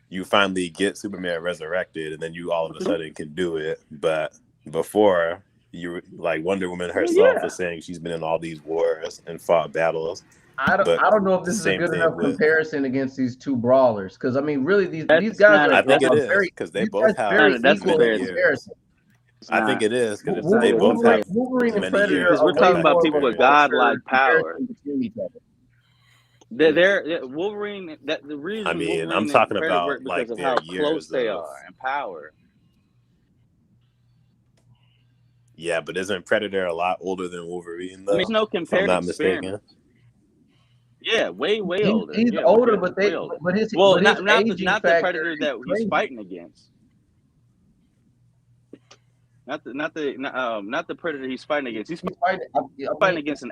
you finally get Superman resurrected, and then you all of a sudden can do it. But before, you like Wonder Woman herself was saying she's been in all these wars and fought battles, But I don't know if this is a same good thing enough with. comparison against these two brawlers, because I mean, really, these That's guys not. I think it are is very because they these both guys have very That's equal many in fair. years. comparison. It's I think not. it is because Not they really both fair. have Wolverine and many Predator Because years are we're of way talking about combat more of people a with experience. godlike closer power. comparison between each other. They're Wolverine. That the I reason mean, I'm Wolverine and talking Predator work about because like of their how close years they of. are in power. Yeah, but isn't Predator a lot older than Wolverine I mean, though? there's no If I'm compared not mistaken. experiment. Yeah, way older. He's Yeah, older, way older. but Well, his aging not the factor Predator is that he's crazy. fighting against. Not the Predator he's fighting against. He's fighting against an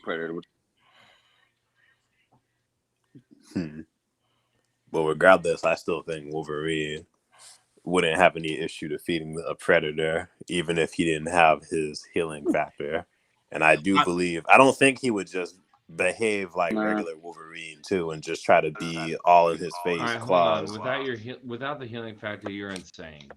Predator. But regardless, I still think Wolverine wouldn't have any issue defeating a Predator, even if he didn't have his healing factor. And I do believe, I don't think he would just behave like regular Wolverine too, and just try to be all in his face. All right, hold on. Without the healing factor, you're insane.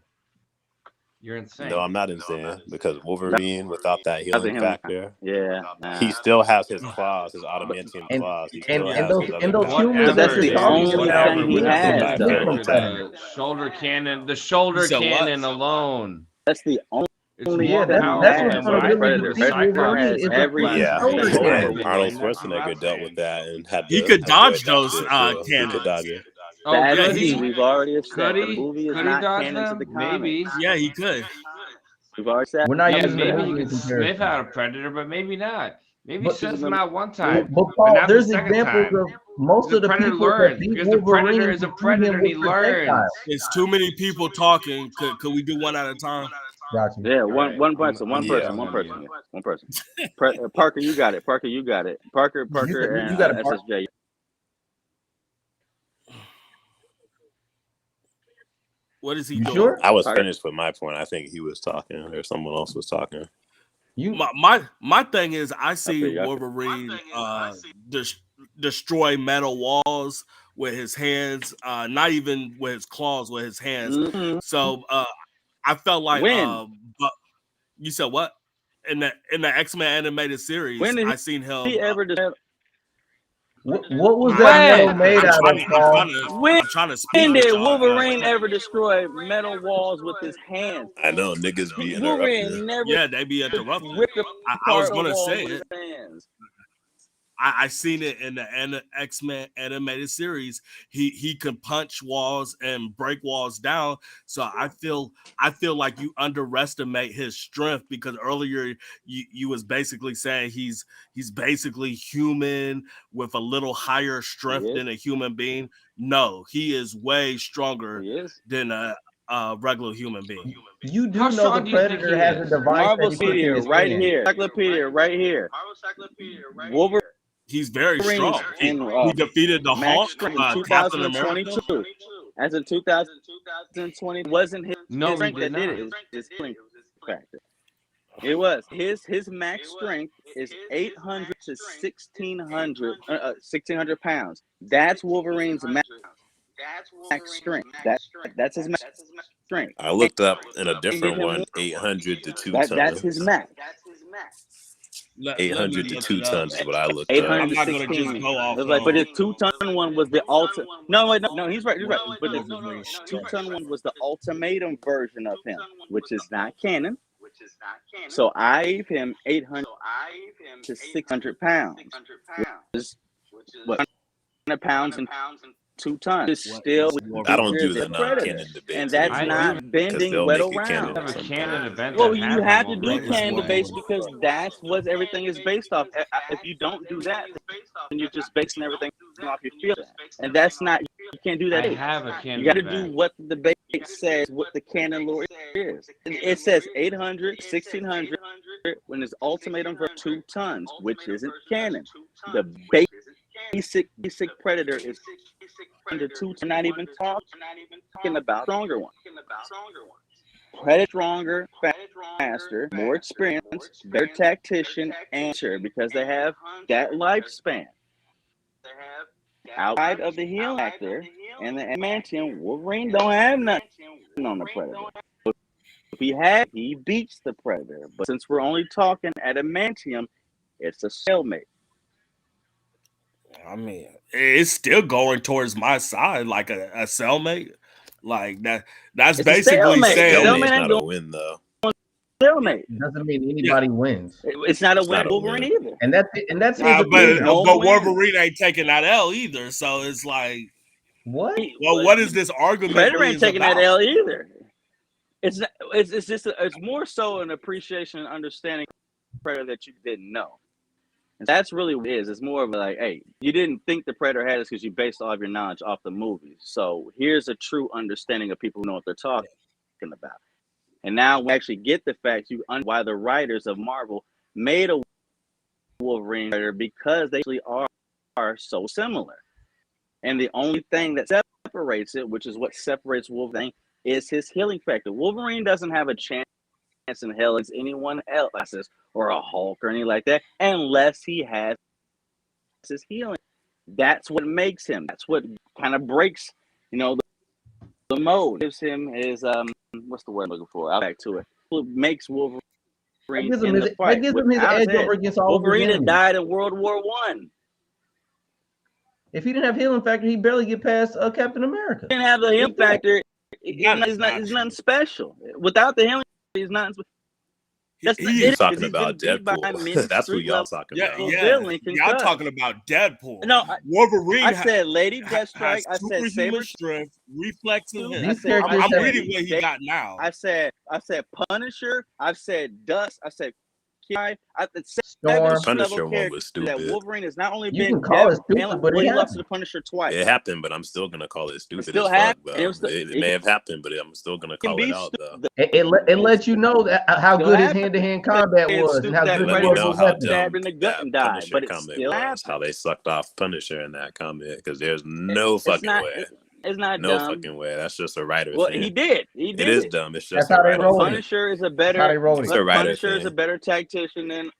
You're insane. No, I'm not insane because Wolverine, without that healing factor, Yeah, he still has his claws, his adamantium claws. He still has his other and those claws. humans that you're talking about, thing he has, though. The shoulder cannon, alone. That's the only. It's Yeah, more that's powerful what's than gonna what I really think defeat Wolverine is the freaking Yeah, shoulder and cannon. Arnold Schwarzenegger dealt with that and had to He could dodge avoid that those shit, too. He could cannons. dodge it. Oh, That could is, he? we've already Could established the he? movie is Could he not dodge canon to them? the Maybe. comics. Yeah, he could. We've already established. We're not Yeah, using the maybe he movie in could sniff comparison. out a Predator, but maybe not. Maybe But- sniff him out one time, But but Paul, not the there's second examples time. of most The of the Predator people that learns beat because the Wolverine Predator is a beat him predator and with he learns. projectiles. There's too many people talking. Could we do one at a time? Gotcha. Yeah, Right. one person. Parker, you got it. Parker, You and got it, Parker. SSJ. What is he You doing? sure? I was finished with my point. I think he was talking or someone else was talking. My thing is, I see Wolverine destroy metal walls with his hands, not even with his claws, with his hands. Mm-hmm. So I felt like but you said what? In the X-Men animated series, I seen him. What was that metal made out of, Paul? I'm trying to speak. When did Wolverine ever destroy metal walls with his hands? I know niggas be Wolverine interrupting. never. Yeah, they be interrupting. Ripped I was gonna walls say with it. his hands. I seen it in the X-Men animated series. He can punch walls and break walls down. So I feel like you underestimate his strength because earlier you was basically saying he's basically human with a little higher strength than a human being. No, he is way stronger than a regular human being. You do know the Predator has a device Marvel that he puts in his right hand. here. Encyclopedia right here. Wolverine. He's very strong. He defeated the Hulk, Captain America. As of 2020, wasn't his strength that did it. It was his healing factor. It was his max strength is 800 to 1600 pounds. That's Wolverine's max strength. That's his max strength. I looked up in a different one, 800 to 2 tons. That's his max. 800 to 2 tons is what I looked up. 816. But his 2-ton one was the ultimate. No, he's right. But the 2-ton one was the ultimatum version of him, which is not canon. So I gave him 800 to 600 pounds. Which is what 100 pounds and 2 tons is still. I don't do the non-canon debate, and that's not bending wet around. Well, you have to do canon debates because that's what everything is based off. If you don't do that, then you're just basing everything off your feelings, and that's not. You can't do that. You got to do what the debate says, what the canon lore is. It says 800, 1600 when his ultimatum for 2 tons, which isn't canon. The basic Predator is under 2 tons. Not even talking about stronger one. Predator stronger, faster, more experienced, better tactician, and sure because they have that lifespan. Outside of the healing factor and the adamantium, Wolverine don't have nothing on the Predator. If he beats the Predator. But since we're only talking adamantium, it's a stalemate. I mean, it's still going towards my side, like a cellmate. Like that. That's It's a basically stalemate. saying Stalemate Stalemate's ain't not a going win though. stalemate. It doesn't mean anybody wins. It's not a It's win not for a Wolverine win. either. And that's his but opinion. no but win. Wolverine ain't taking that L either. So it's like, What? well, what is this argument? Predator really ain't is taking about? that L either. It's not, it's just it's more so an appreciation and understanding of Predator that you didn't know. And that's really what it is. It's more of like, hey, you didn't think the Predator had this because you based all of your knowledge off the movies. So here's a true understanding of people who know what they're talking about. And now we actually get the fact why the writers of Marvel made a Wolverine Predator, because they actually are so similar. And the only thing that separates it, which is what separates Wolverine, is his healing factor. Wolverine doesn't have a chance in hell as anyone else or a Hulk or anything like that, unless he has his healing. That's what makes him. That's what kind of breaks, the mode. Gives him his what's the word I'm looking for? I'll back to it. What makes Wolverine in the fight? That gives him his edge over against all Wolverine of his had enemies. died in World War One. If he didn't have healing factor, he'd barely get past Captain America. Didn't have the healing factor. He's nothing special. Without the healing, he's nothing. He's talking about Deadpool. That's what y'all talking about. Y'all talking about Deadpool. No, Wolverine. I said Lady Deathstrike. I said superhuman strength, reflexes. I'm reading what he got now. I said Punisher. I said Dust. I said Kiai. The Punisher one was stupid. That Wolverine has not only You been can call it stupid, but he it lost to happened. the Punisher twice. It happened, but I'm still gonna call it stupid. It still as fuck, happened. though. It may have happened, but I'm still gonna call it out though. It lets you know that how good his hand-to-hand combat was, and how good let he me know was. how dumb that Punisher comic was. How they sucked off Punisher in that comic, because there's no fucking way. It's not no dumb. fucking way. That's just a writer thing. He did. It is dumb. It's just That's a writer thing. Punisher is a better. Punisher is a better tactician than.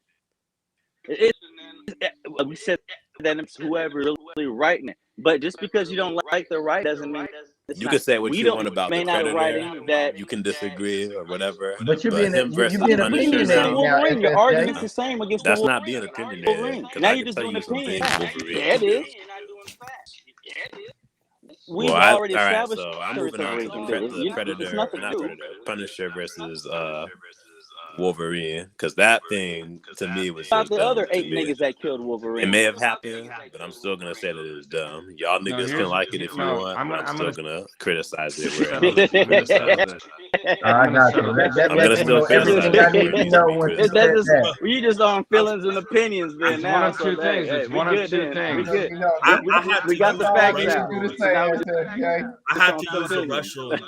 We said that it's whoever really writing it, but just because you don't like the writer doesn't mean you can say what you want about the Predator. You can disagree or whatever. But you're being him versus being Punisher now. Your argument's the same against that's Wolverine. not being opinionated. Now I you're can just tell doing you some opinion. things Wolverine. Yeah, it is. We've already established. So I'm moving on to the Punisher versus Wolverine, because that thing to me was about the other 8 niggas that killed Wolverine. It may have happened, but I'm still gonna say that it was dumb. Y'all niggas can like it if you want. I'm still gonna criticize it. I got you. I'm gonna still criticize it. We just on feelings and opinions then. It's now, one of two things. It's one of two things. We good. We got the facts out. I had to use the restroom.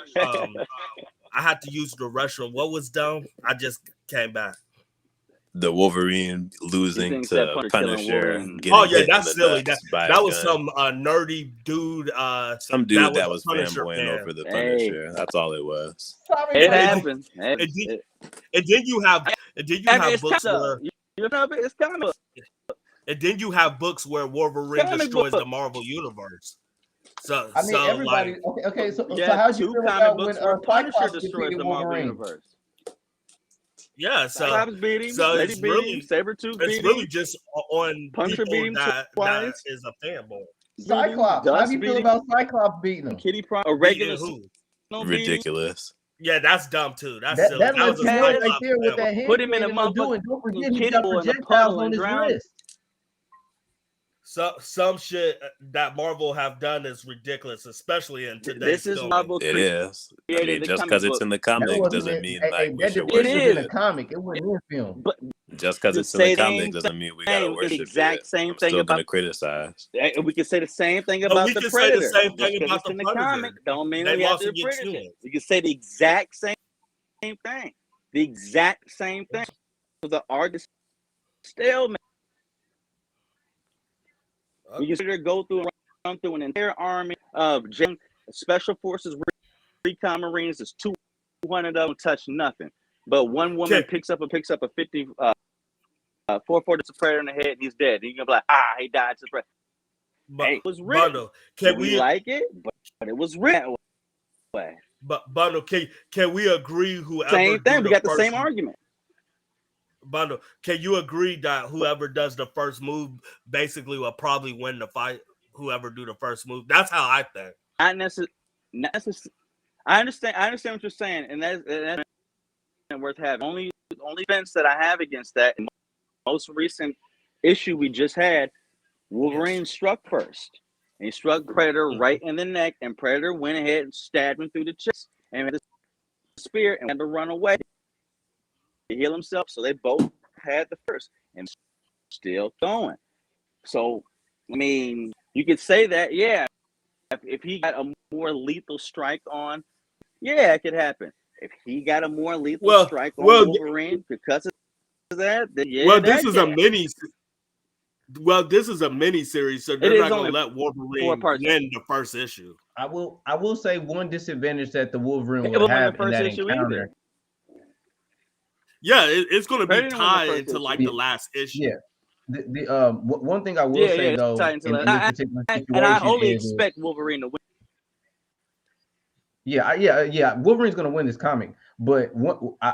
I had to use the restroom. What was dumb? I just came back. The Wolverine losing to Punisher. Oh yeah, that's silly. That was some nerdy dude. Some dude that was fanboying over the Punisher. That's all it was. It happened. And then you have books where it's kind of. And then you have books where Wolverine destroys the Marvel universe. So I mean, everybody. Like, okay. So how'd you feel about when Punisher destroys the Marvel universe? Yeah, so Cyclops beat him. So it's really Sabretooth beat him. It's really just on Punisher people that is a fanboy. Cyclops. How do you feel about Cyclops beating him? Kitty Pryde, a regular who? Ridiculous. Yeah, that's dumb too. That's silly. That was right there with that hand. Put him in a motherfucking don't forget he got projectiles on his wrist. So some shit that Marvel have done is ridiculous, especially in today's This is Marvel. It is. I mean, just because it's in the comic doesn't mean like we should worship it. In the comic, it wasn't in film. But just because it's in the comic doesn't mean we gotta worship it. Exact same thing still about gonna criticize. We can say the same thing about the Predator. Say the same thing about the comic. Don't mean we have to Predator. We can say the exact same thing. The exact same thing. So the artist stalemate. We can go through an entire army of special forces, recon Marines. There's 200 of them touch nothing, but one woman picks up a 50 440 Predator in the head, and he's dead. And you're gonna be like, he died to Predator. Hey, it was written. Can we like it? But it was written that way. But Bundle, can we agree? Whoever same thing. We got the same argument. Bundle, can you agree that whoever does the first move basically will probably win the fight? Whoever do the first move. That's how I think. Not necessarily. I understand what you're saying, and that's worth having. Only defense that I have against that, in the most recent issue we just had, Wolverine struck first. And he struck Predator right in the neck, and Predator went ahead and stabbed him through the chest and with the spear and had to run away to heal himself. So they both had the first and still going. So, I mean, you could say that, yeah, if he got a more lethal strike on, yeah, it could happen. If he got a more lethal strike on Wolverine because of that, then yeah. Well, this is a mini. Well, this is a mini series, so they're not going to let Wolverine win the first issue. I will say one disadvantage that the Wolverine will have in that encounter. Yeah, it's going to be tied into like the last issue. Yeah. The one thing I will say though in this particular situation, and I only expect Wolverine to win. Yeah. Wolverine's going to win this comic, but one thing I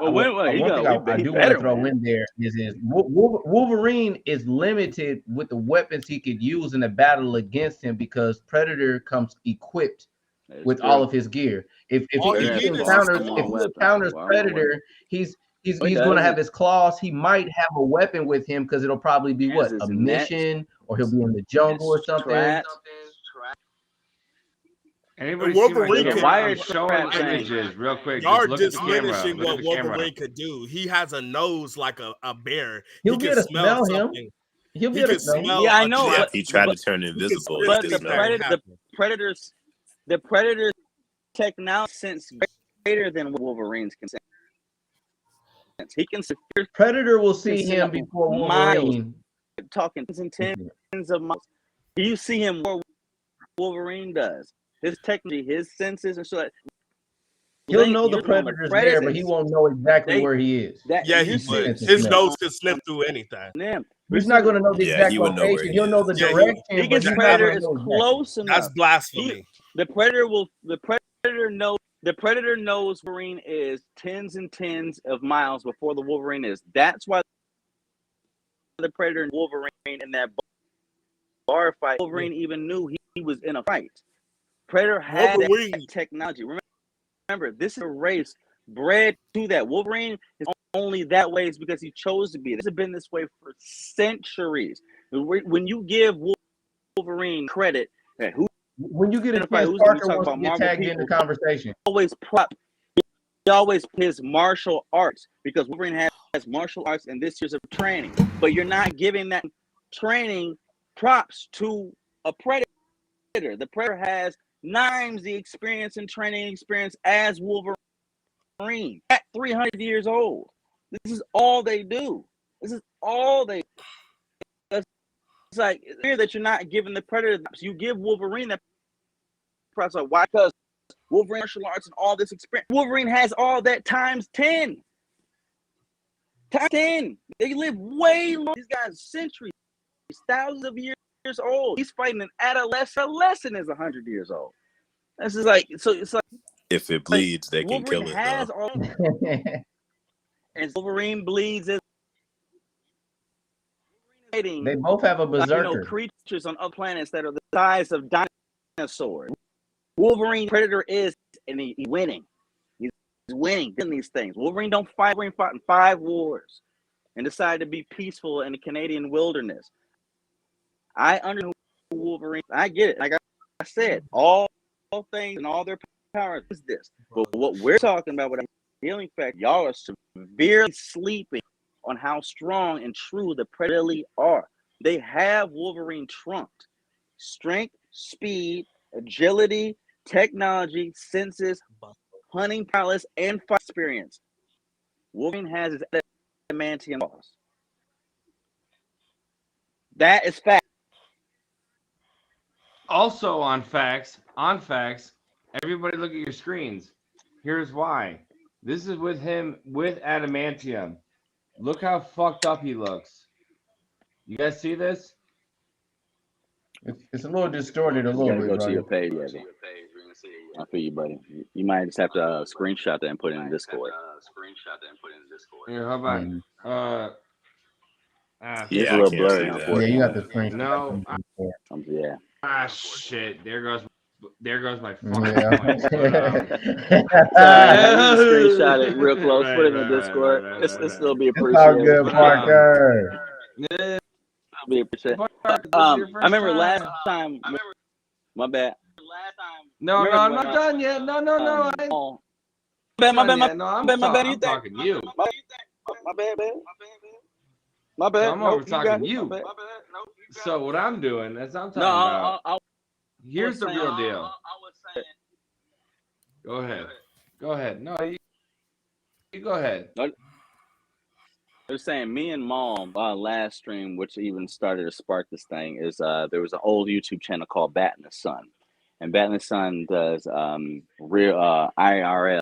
do want to throw in there is Wolverine is limited with the weapons he could use in a battle against him because Predator comes equipped with all of his gear. If he encounters Predator, he's going to have his claws. He might have a weapon with him because it'll probably be a mission, or he'll be in the jungle or something. Anybody see my showing images real quick? Y'all just diminishing what Wolverine could do. He has a nose like a bear. He'll be able to smell him. He'll be able to smell. Yeah, I know. Yeah, he tried to turn invisible. But the Predator's technology sense greater than Wolverine's can sense. He can. Predator will see him before Wolverine. Talking tens of miles. You see him more. Wolverine does. His technology, his senses, and so he'll know the Predator's there, but he won't know exactly where he is. His nose can sniff through anything. He's not going to know the exact location. He'll know the direction. He gets Predator is close enough. That's blasphemy. The Predator knows Wolverine is tens and tens of miles before the Wolverine is. That's why the Predator and Wolverine in that bar fight, Wolverine even knew he was in a fight. Predator had that technology. Remember, this is a race bred to that. Wolverine is only that way is because he chose to be. This has been this way for centuries. When you give Wolverine credit, when you get in a fight, Parker wants to get tagged in the conversation. Always his martial arts because Wolverine has martial arts and this year's of training. But you're not giving that training props to a Predator. The Predator has 9 times the experience and training experience as Wolverine at 300 years old. This is all they do. It's like clear that you're not giving the Predator. You give Wolverine that props. Like, why? Because Wolverine martial arts and all this experience. Wolverine has all that times 10. Times 10. They live way longer. These guys centuries, thousands of years old. He's fighting an adolescent. Adolescent is 100 years old. This is like so. It's like if it bleeds, they can Wolverine kill it. Has all, and Wolverine bleeds. They both have a berserker. Creatures on other planets that are the size of dinosaurs. Wolverine Predator is, and he's winning. He's winning in these things. Wolverine don't fight. Wolverine fought in 5 wars, and decided to be peaceful in the Canadian wilderness. I understand Wolverine. I get it. Like I said, all things and all their powers is this. But what we're talking about with a healing fact, y'all are severely sleeping on how strong and true the Predator really are. They have Wolverine trumped. Strength, speed, agility, technology, senses, hunting prowess, and fight experience. Wolverine has his adamantium laws. That is fact. Also on facts, everybody look at your screens. Here's why. This is with him with adamantium. Look how fucked up he looks. You guys see this? It's a little distorted a little bit. Go to your page, I feel you, buddy. You might just have to screenshot that and put it in Discord. Here, how about It's Yeah, a I little can't see blurry, that. Yeah, you got the unfortunately. screenshot. no. Yeah. Shit. There goes my fucking Yeah. points. But, Sorry, I need to screenshot it real close. Put it in the right. Discord. It'll still be It's all appreciated. good, Parker. It'll be appreciated. Parker, this is your I first remember last time. time. My bad. No, Remember I'm when, not done yet. No, I ain't my done bad. yet. No, I'm You think? talking to you. My bad, man. My So bad. I'm over Nope, you got talking it. you. My bad. So what I'm doing is I'm talking No, about. Here's the real deal. Go ahead. No, you go ahead. They're saying me and Mom last stream, which even started to spark this thing, is there was an old YouTube channel called Bat in the Sun, and Bat in the Sun does real IRL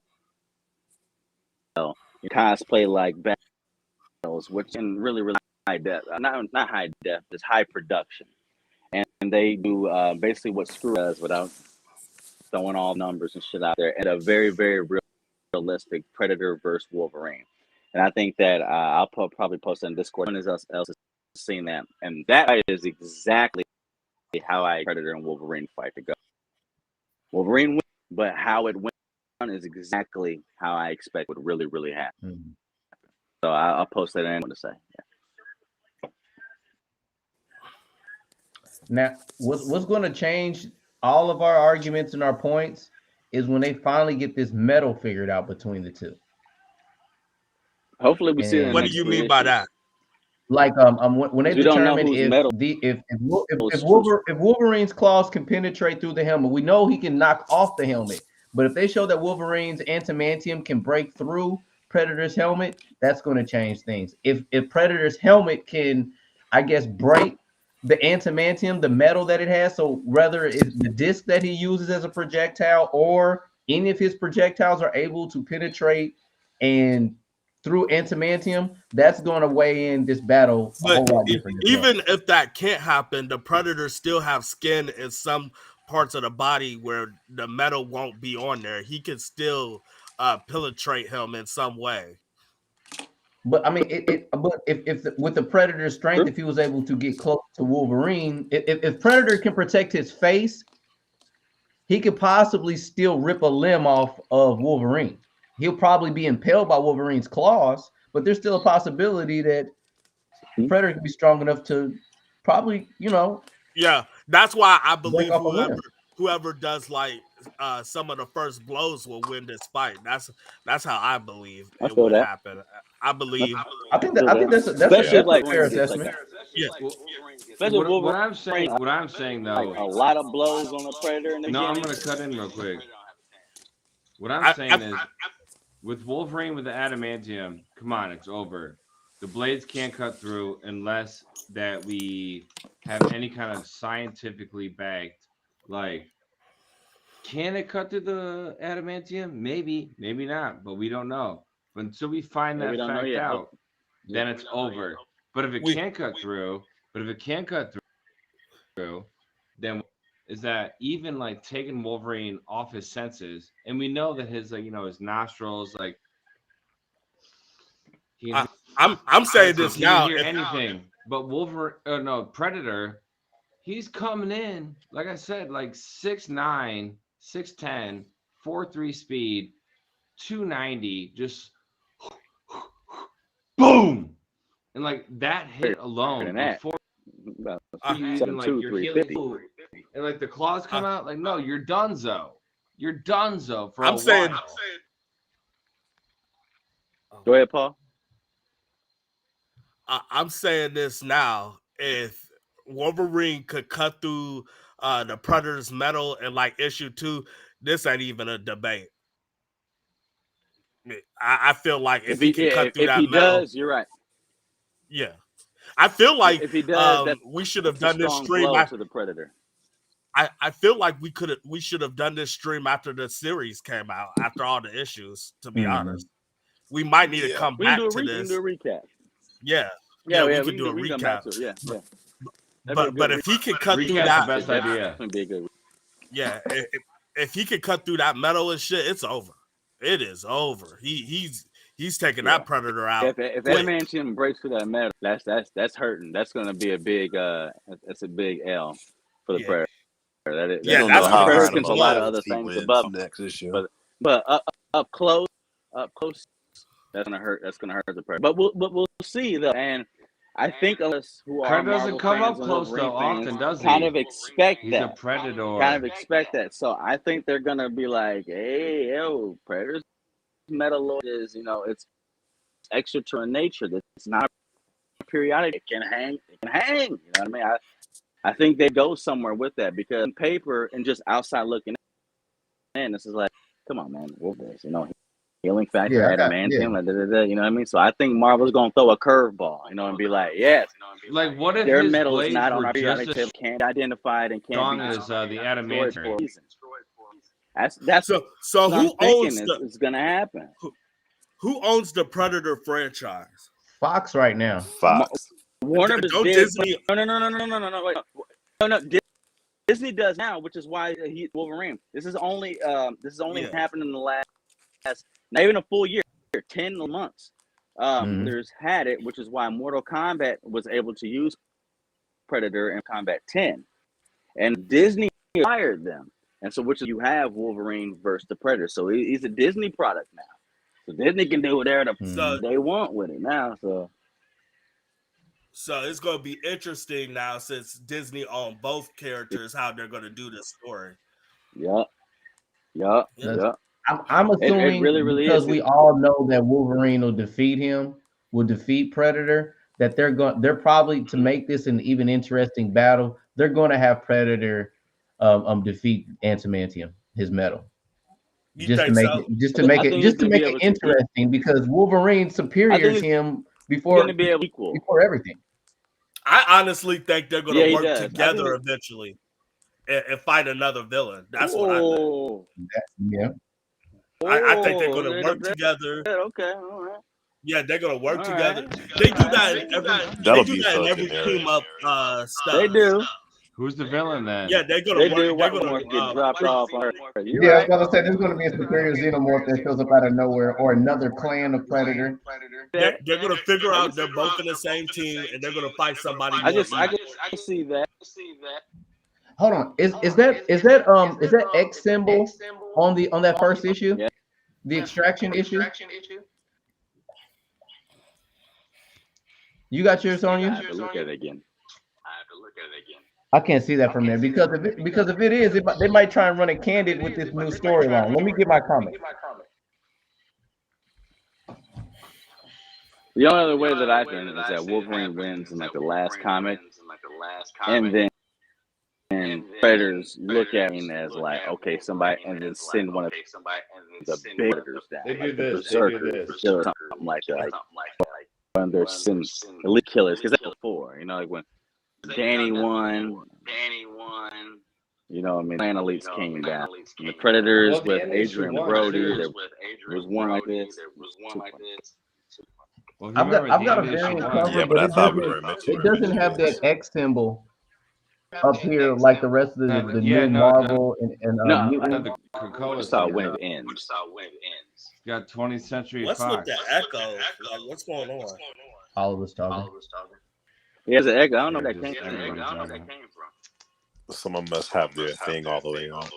cosplay like battles, which in really high def, not high def, it's high production, and they do basically what Screw does without throwing all numbers and shit out there, and a very realistic Predator versus Wolverine. And I think that I'll probably post it in Discord. No one else has seen that, and that is exactly how I Predator and Wolverine fight to go. Wolverine wins, but how it went is exactly how I expect would really happen. Mhm. So I'll post that in to say. Yeah. Now, what's going to change all of our arguments and our points is when they finally get this metal figured out between the two. Hopefully we see it in the What do next you 3 mean by issues. that? Like when they We don't know determine whose if metal if Wolverine's claws can penetrate through the helmet, we know he can knock off the helmet. But if they show that Wolverine's adamantium can break through Predator's helmet, that's going to change things. If Predator's helmet can, I guess, break the adamantium, the metal that it has, so whether it's the disc that he uses as a projectile or any of his projectiles are able to penetrate and through adamantium, that's going to weigh in this battle a whole But lot different. even if that can't happen, the Predators still have skin in some parts of the body where the metal won't be on there. He can still penetrate him in some way. But I mean, but if with the Predator's strength, if he was able to get close to Wolverine, if Predator can protect his face, he could possibly still rip a limb off of Wolverine. He'll probably be impaled by Wolverine's claws, but there's still a possibility that Predator could be strong enough to probably, Yeah, that's why I break believe off a limb. whoever does like some of the first blows will win this fight. That's how I believe I it feel would that. happen. I believe. I think that's Especially a like fair Wolverine gets assessment. Yeah. Especially What Wolverine, I'm saying like though. a lot of blows on the Predator in the No, I'm beginning. gonna cut in real quick. What I'm saying is, with Wolverine with the adamantium, come on, it's over. The blades can't cut through unless that we have any kind of scientifically backed, like, can it cut through the adamantium? Maybe not, but we don't know. But until we find that fact out, then it's over. But if it can't cut through, then is that even like taking Wolverine off his senses, and we know that his his nostrils like I'm saying this he now. can hear anything. But Predator, he's coming in, like I said, like 6'9", 6'10", 4.3 speed, 290, just boom, and like that hit alone before you even like you're healing, and like the claws come out, like no, you're donezo for a while. Go ahead, Paul. I'm saying this now. If Wolverine could cut through the Predator's metal in like issue 2, this ain't even a debate. I feel like if he could cut through that metal, does, you're right. Yeah, I feel like if he does, we should have done this strong stream blow to the Predator. I feel like we should have done this stream after the series came out, after all the issues. To be honest, we might need to come back to this. We can do a recap. Yeah, we can do a recap. Yeah. But if he can cut through that, the best idea. Yeah, if he can cut through that metal and shit, it's over. It is over. He's He's taking Yeah. that Predator out. If quick. adamantium breaks through that metal, that's hurting. That's going to be a big that's a big L for the Yeah. Predator. That Yeah, don't that's know gonna how Predator push hard him of can a do a lot of below. other he things wins above, next issue. but up close, that's gonna hurt. That's gonna hurt the Predator. But we'll see though, and I think us who are Predator doesn't Marvel come fans up and close Wolverine though fans often, does kind he? of expect He's a that. predator. Kind of expect that. So I think they're gonna be like, hey, yo, Predator's metal is, it's extra to nature. That it's not periodic. It can hang. It can hang. You know what I mean? I think they go somewhere with that because on paper and just outside looking in, this is like, come on, man, Wolverine, healing factor, adamantium, you know what I mean? So I think Marvel's gonna throw a curveball, and be like, yes, Like, what if their his metal is blades not on were our just periodic as table, can't be identified, and can't strong be as the destroyed for a adamantium? reason. That's So what I'm who owns thinking is gonna happen. who owns the Predator franchise? Fox right now. Fox. Warner just Don't did. Disney? No, wait. No. Disney does now, which is why he's Wolverine. This is only Yeah. happened in the last not even a full year, 10 months. There's had it, which is why Mortal Kombat was able to use Predator in Combat 10, and Disney acquired them, and so which you have Wolverine versus the Predator. So he's a Disney product now. So Disney can do whatever they want with it now. So it's going to be interesting now since Disney owned both characters, how they're going to do this story. Yup. I'm assuming It really because is. we all know that Wolverine will defeat Predator, that they're probably, to make this an even interesting battle, they're going to have Predator defeat Adamantium, his metal. You Just to think make so? it interesting, because Wolverine superiors him before going to be able to equal. before everything. I honestly think they're going to work does. together eventually and fight another villain. That's what I think. Yeah. I think they're going to work together. Okay, all right. Yeah, they're going to work All together. right. They do that in every. That'll They do be that so in every generic. team up stuff. They do. Who's the villain then? Yeah, they're going They to do. work. They're White going get to. dropped off. Yeah, I was about to say there's going to be a superior xenomorph that shows up out of nowhere, or another clan of Predator. They're going to figure out they're both in the same team and they're going to fight somebody. I can see that. Hold on, is that X symbol on that first issue? Yeah. The extraction issue? You got yours on you? I have to look at it again. I can't see that from there because if it is, they might try and run it candid with this new storyline. Let me get my comment. The only other way that I think is that Wolverine wins in like the last comic, and then Predators look at him as like, okay, somebody, and then send one of the big Predators down, They do like the this. Berserkers, or something like that. When they're elite killers, because that's before, like when Danny won. Clan elites came down. And the Predators with Adrian Brody, there was one like this. Well, I've got a variant cover, Yeah, but I thought we were it doesn't have that X symbol up here like the rest of the new Marvel and Mutant. The Coca-Cola saw when it ends. Got 20th Century What's Fox. with the echo? Like, what's going on? All of us talking. He has an egg. I don't know where that came from. Someone must have their thing all the way on.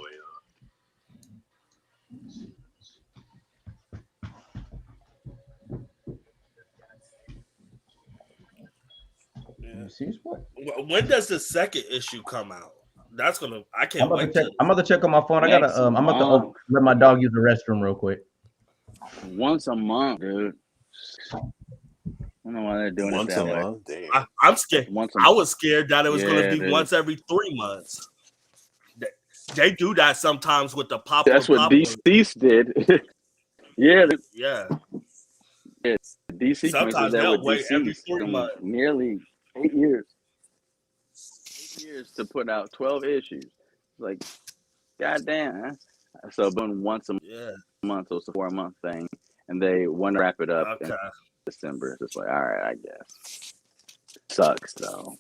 When does the second issue come out? That's gonna. I can't wait. I'm about to check on my phone. I gotta. I'm about to let my dog use the restroom real quick. Once a month, dude. I don't know why they're doing Once it that a way. month. Damn. I'm scared. I was scared that it was going to be dude. once every 3 months. They do that sometimes with the pop. That's what DC did. Yeah. DC sometimes that they'll with wait DC every 3 months. Nearly 8 years. 8 years to put out 12 issues. Like, goddamn. Huh? So doing once a month, so it's a 4-month thing, and they want to wrap it up in December. It's just like, all right, I guess. Sucks though.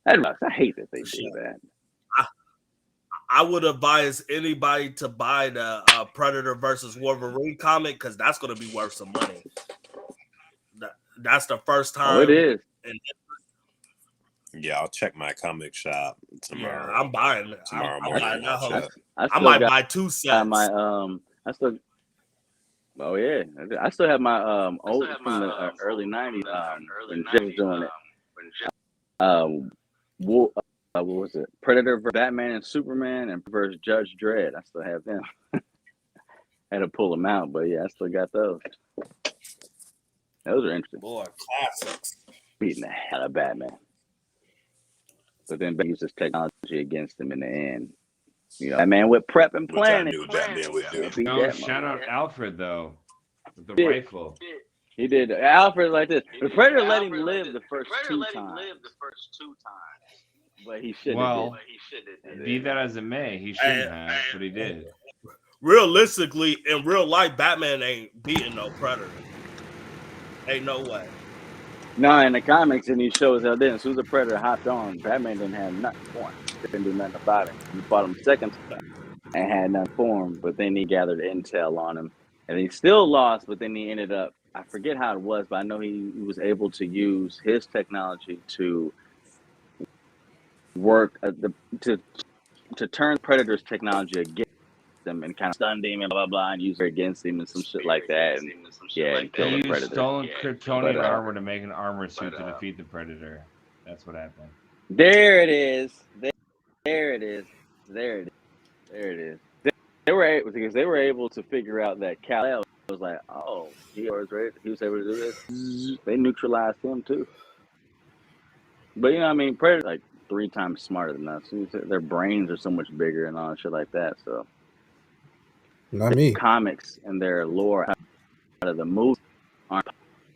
I hate that they do that. I would advise anybody to buy the Predator versus Wolverine comic because that's going to be worth some money. That's the first time. Oh, it is. And Yeah, I'll check my comic shop tomorrow. yeah, I'm buying it. Tomorrow I'm morning. buying that whole. I might buy 2 sets. my I still. Oh yeah, I still have my old from the early '90s when Jay was doing it. What was it? Predator versus Batman and Superman and versus Judge Dredd. I still have them. Had to pull them out, but yeah, I still got those. Those are interesting. Boy, classics. Beating the hell out of Batman. But then Batman uses technology against him in the end. You know, Batman with prep and planning. Which I knew Batman would do. No, shout out Alfred though, with the rifle. He did. Alfred like this. The Predator let him live the first two times. But he shouldn't have. Be that as it may, he shouldn't have, but he did. Realistically, in real life, Batman ain't beating no Predator. Ain't no way. No, in the comics, and he shows how then as soon as the Predator hopped on, Batman didn't have nothing for him. Didn't do nothing about him. He fought him second time and had nothing for him, but then he gathered intel on him. And he still lost, but then he ended up, I forget how it was, but I know he was able to use his technology to work to turn Predator's technology against them and kind of stun him and blah, blah, blah, and use it against him and some shit like that. And yeah, and kill He the used Predator. stolen Kryptonian armor to make an armor suit to defeat the Predator. That's what happened. There it is. There it is. They were able to figure out that Kal-El was like, oh, he was able to do this. They neutralized him too. But you know, I mean, Predator like 3 times smarter than us. Their brains are so much bigger and all that shit like that. So, not me. Comics and their lore out of the movies aren't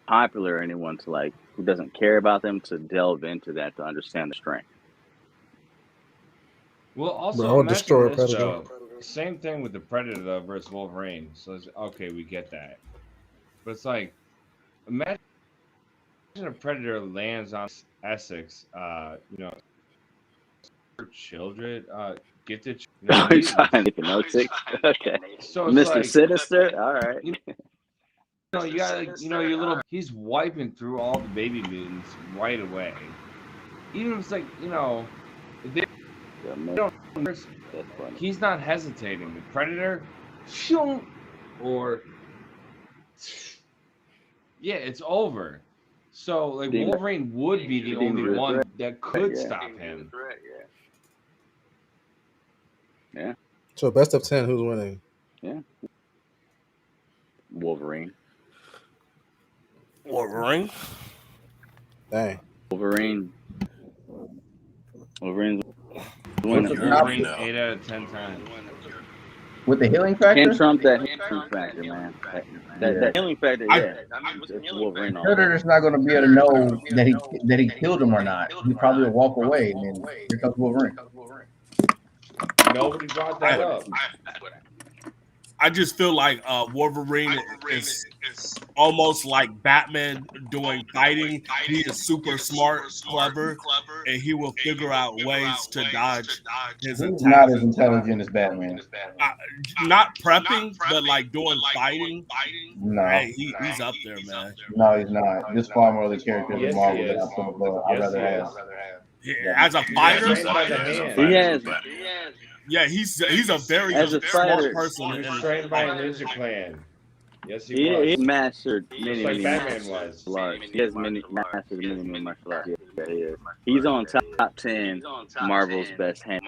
popular. Anyone to like who doesn't care about them to delve into that to understand the strength. Well, also, Bro, imagine destroy this, Predator. though. Same thing with the Predator though versus Wolverine. So it's, okay, we get that, but it's like imagine a Predator lands on Essex, you know, children, gifted. You know, He's trying to make a note. Okay, so it's Mr. like, Sinister. All right. You know, you got, you know, your little. He's wiping through all the baby mutants right away. Even if it's like, you know, if they don't. He's not hesitating. The Predator, or yeah, it's over. So like Wolverine would be the only one that could stop him. Yeah. So best of 10, who's winning? Yeah. Wolverine. Dang. Wolverine's winning. Wolverine 8 out of 10 times. With the healing factor? Can't trump that healing factor, man. That healing factor, yeah. It's Wolverine on Predator's not going to be able to know that he killed him or not. He probably will walk away, and then here comes Wolverine. Nobody brought that up. I just feel like Wolverine is almost like Batman doing fighting. He is super smart, clever, and he will figure out ways to dodge his He's attacks. not as intelligent as Batman. Not prepping, but like doing fighting. No. Hey, he's up there, man. No, he's not. There's far more other characters in Marvel he that is. I put above. I'd rather have. Yeah, as a fighter, He has. yeah, he's a very As a smart fighter, person. He was trained by a ninja clan. Yes, he was. He mastered many, Just like many Batman was. martial arts. He has mastered many martial arts. Yeah, he is. He's on top 10 Marvel's best hand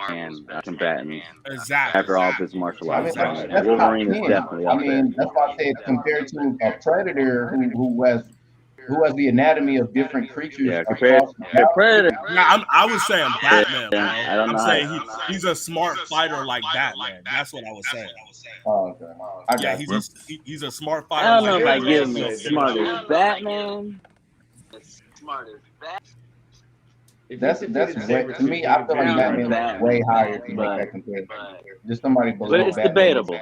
combatants. Exactly. After all of his martial I mean, arts. that's Wolverine top is 10. definitely I up there. mean, that's why I said compared to a Predator who has the anatomy of different creatures. Yeah, compared to Predator. Yeah, I was saying Batman, bro. I don't I'm know. saying he's a smart fighter like Batman. That's what I was saying. Oh, okay. I Yeah, got he's a smart fighter. I don't know if I like give him Batman. as smart as Batman. That's way, to me. I feel like Batman is way higher if you make that comparison. Just somebody below But it's Batman. debatable.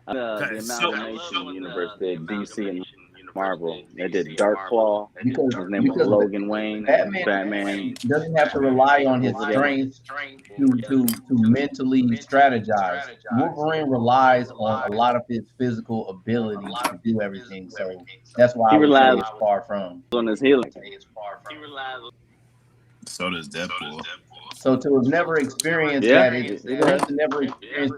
The Okay, so- amalgamation universe that DC and Marvel. They did Dark Claw. because His name was Logan Wayne. Batman doesn't have to rely on his strength to mentally strategize. Wolverine relies on a lot of his physical ability to do everything. So that's why He I would say relies it's far from. on his healing. So does Deadpool. So to have never experienced Yeah, that, he for him does. to never experience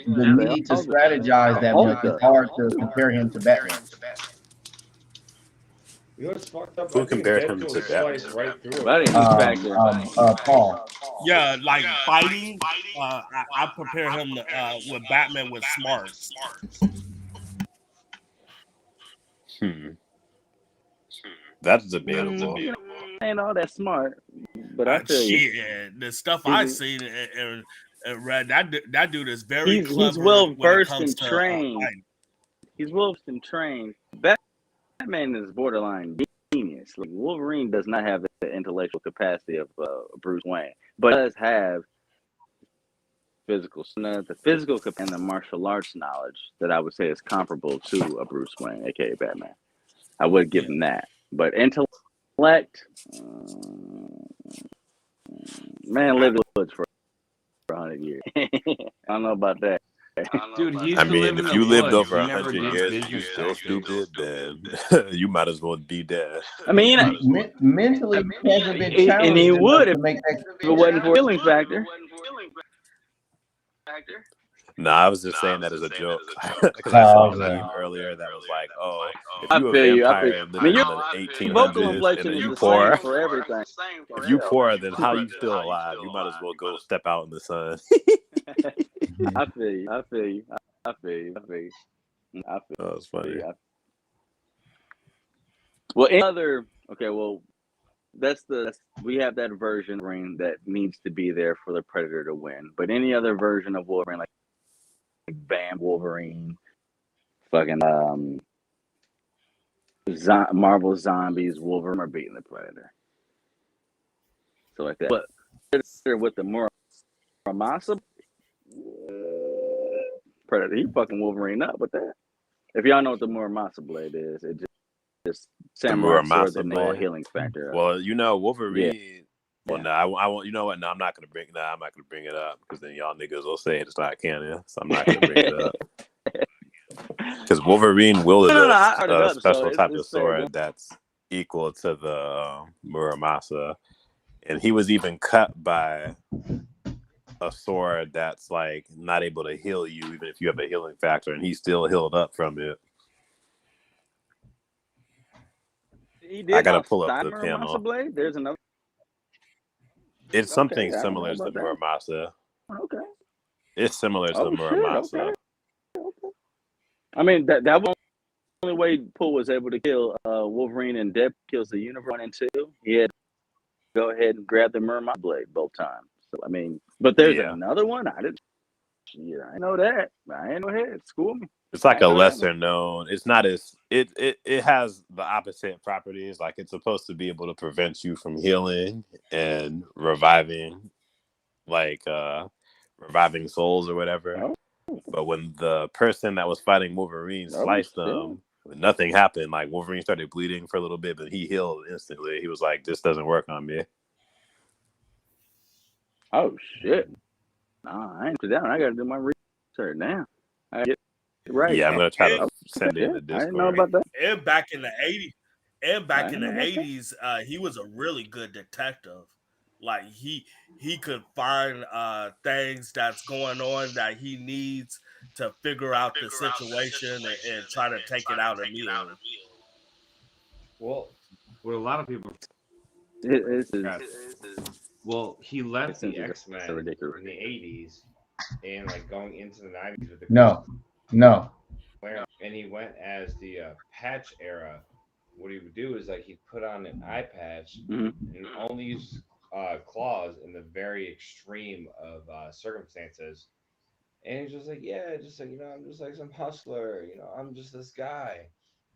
the They need to all do. strategize The that Hulk much, it's does. hard to compare him to Batman. You know what's fucked up? Who I think compared him to Deadpool Batman? sliced right through But I it. think he's back there. Paul. Yeah, like fighting. I compare him to, with Batman with smarts. That's debatable. Ain't all that smart, but I feel you. Shit, the stuff I've seen and read, that dude is very He's clever well when it versed comes and to trained. fighting. He's well versed and trained. Batman is borderline genius. Like, Wolverine does not have the intellectual capacity of Bruce Wayne, but does have the physical and the martial arts knowledge that I would say is comparable to a Bruce Wayne, aka Batman. I would give him that, but intellect, man, lived in the woods for 100 years. I don't know about that. Dude, he used I to mean, live in if the you lived woods. over He never 100 did years and you business still ventures. stupid, then you might as well be dead. I mean, Mentally, he hasn't been challenged and he enough would to if make that. it wasn't for healing factor. Nah, I was just saying that as a joke because I saw a meme earlier that was like, "Oh, if I you a feel you. vampire I living mean, in the your vocal 1800s inflection and is you the poor, same for everything. if you poor, then how you still alive? You might as well go step out in the sun." I feel you. I feel you. I feel you. I feel you. I feel That was funny. you. Well, any other okay. Well, we have that version of Wolverine that needs to be there for the Predator to win. But any other version of Wolverine, like Bam Wolverine, fucking Marvel Zombies, Wolverine are beating the Predator. So like that. But with the Muramasa Predator, he fucking Wolverine up with that. If y'all know what the Muramasa blade is, it just The samurai sword Muramasa that makes all blade. healing factor. Well, you know, Wolverine. Yeah. Well, no, I won't. You know what? No, I'm not gonna bring. No, I'm not gonna bring it up because then y'all niggas will say it's not canon. So I'm not gonna bring it up. Because Wolverine wielded a special type of sword that's equal to the Muramasa, and he was even cut by a sword that's like not able to heal you, even if you have a healing factor, and he still healed up from it. I gotta pull up the panel. Blade? There's another. It's something similar to the Muramasa. Okay. It's similar to the Muramasa. Okay. I mean, that was the only way Poole was able to kill Wolverine and Deadpool kills the Universe 1 and 2. He had to go ahead and grab the Muramasa blade both times. So I mean, but there's another one. I didn't know that. I ain't know head. School me. It's like a lesser known. It's not as it has the opposite properties. Like it's supposed to be able to prevent you from healing and reviving, like reviving souls or whatever. Oh. But when the person that was fighting Wolverine sliced them, nothing happened. Like Wolverine started bleeding for a little bit, but he healed instantly. He was like, "This doesn't work on me." Oh shit! Nah, I ain't down. I gotta do my research now. I get it right. Yeah, I'm gonna try to send it in the Discord. I didn't know about that. And back in the 80s, he was a really good detective. Like he could find things that's going on that he needs to figure out the situation and try to take it out immediately. Well, what a lot of people well, he left the X-Men in the 80s and like going into the 90s with the No. And he went as the patch era. What he would do is like he'd put on an eye patch and only use claws in the very extreme of circumstances. And he's just like, I'm just like some hustler, I'm just this guy.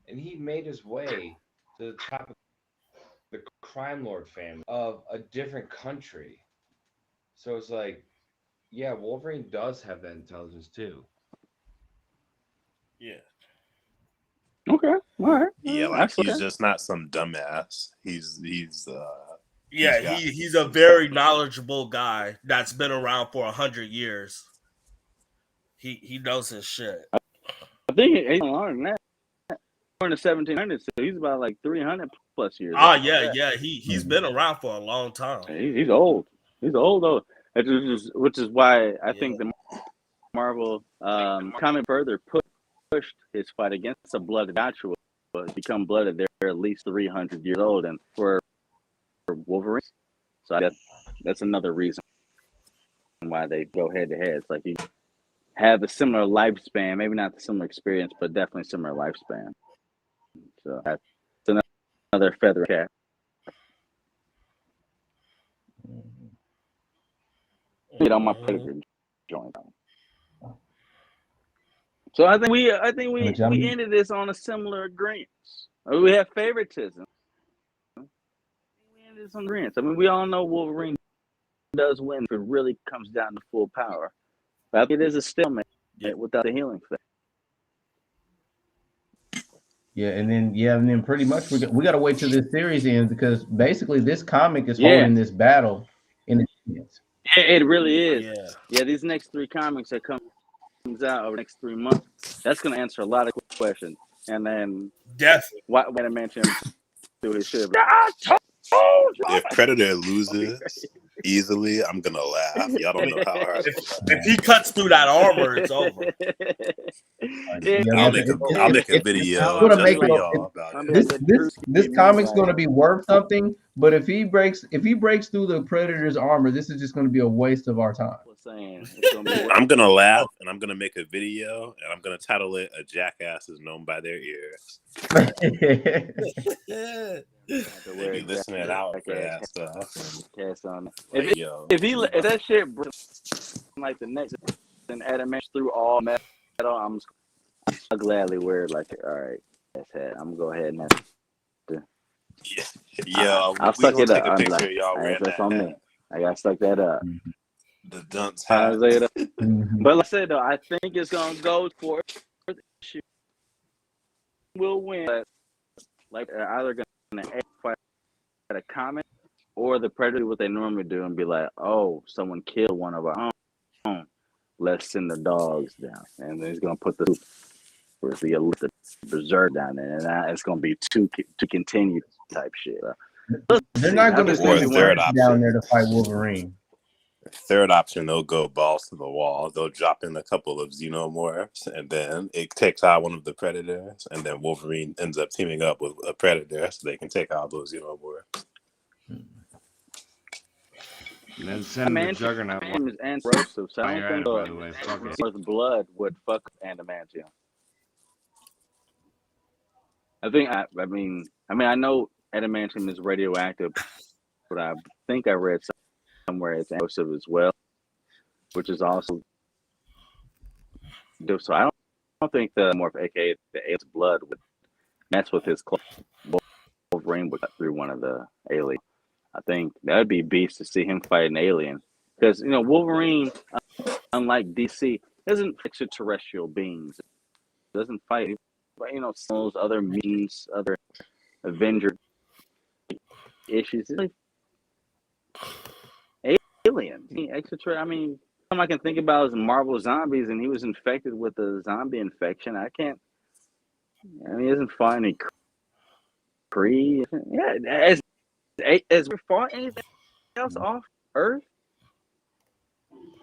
And he made his way to the top of the crime lord family of a different country. So it's like, yeah, Wolverine does have that intelligence too. Yeah. Okay. All right. Yeah, I like see he's that. just not some dumbass. He's Yeah, got he's a very knowledgeable guy that's been around for 100 years. He knows his shit. I think he's longer than that. Born in the 1700s, so he's about like 300 plus years Oh old. yeah. He's been around for a long time. He's old. He's old though. Which is why I think the Marvel comic further pushed his fight against a blooded Joshua become blooded. They're at least 300 years old, and for Wolverine, so that's another reason why they go head to head. It's like you have a similar lifespan, maybe not the similar experience, but definitely similar lifespan. So that's another feather cap. Get on my Predator joint. So I think we ended this on a similar agreement. We have favoritism. We ended this on agreement. I mean, we all know Wolverine does win if it really comes down to full power. But it is a stalemate without the healing effect. Yeah, and then pretty much we got to wait till this series ends because basically this comic is holding this battle in its hands. It really is. Yeah, these next 3 comics that comes out over the next 3 months, that's going to answer a lot of questions. And then definitely, why I mention do his shit. If Predator loses easily, I'm gonna laugh. Y'all don't know how hard. If he cuts through that armor, it's over. I'll make a video just for y'all about it. This comic's going to be worth something, but if he breaks through the Predator's armor, this is just going to be a waste of our time. I'm gonna laugh and I'm gonna make a video and I'm gonna title it "A Jackass is Known by Their Ears." Be listening out for that stuff. If that shit like the next and adamant through all metal, I'll gladly wear it. Like, all right, that's it. I'm gonna go ahead and I'll suck it up. I'm like, that's on me. I gotta suck that up. The dunce hat. But like I said though, I think it's gonna go for will win. Like either gonna fight at a comic or the Predator what they normally do and be like, oh, someone killed one of our own. Let's send the dogs down, and then he's gonna put the berserk down there, and it's gonna be to continue type shit. They're not gonna send down there to fight Wolverine. Third option, they'll go balls to the wall. They'll drop in a couple of xenomorphs, and then it takes out one of the Predators, and then Wolverine ends up teaming up with a Predator so they can take out those xenomorphs. And then send the Juggernaut. Is anti-corrosive, so I don't think with blood would fuck adamantium. I know adamantium is radioactive, but I think I read somewhere it's corrosive as well, which is also so I don't think the morph, aka the alien's blood, would mess with his Wolverine would cut through one of the aliens. I think that would be beast to see him fight an alien because Wolverine, unlike DC, isn't extraterrestrial beings. Doesn't fight, but those other mutants, other Avenger issues. It's like alien, I mean, all I can think about is Marvel Zombies, and he was infected with a zombie infection. He isn't fighting Kree. Yeah, has we fought anything else off Earth?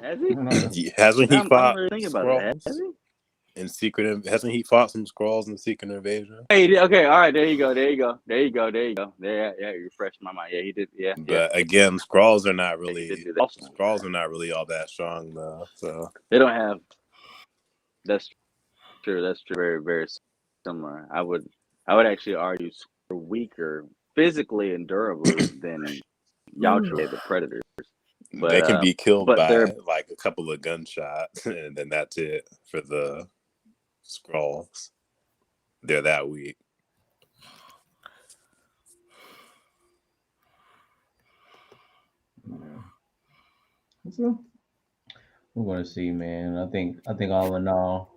Has he? Hasn't he fought Skrulls? In Secret? Hasn't he fought some Skrulls in Secret Invasion? Hey, okay, all right, there you go. Yeah, you refreshed my mind. Yeah, he did. Yeah. But again, Skrulls are not really all that strong though. So they don't have. That's true. That's true. Very, very similar. I would actually argue weaker physically and durably than Yautja the Predators. But, they can be killed by like a couple of gunshots, and then that's it for the Skrulls. They're that weak. So we're going to see, man. I think all in all,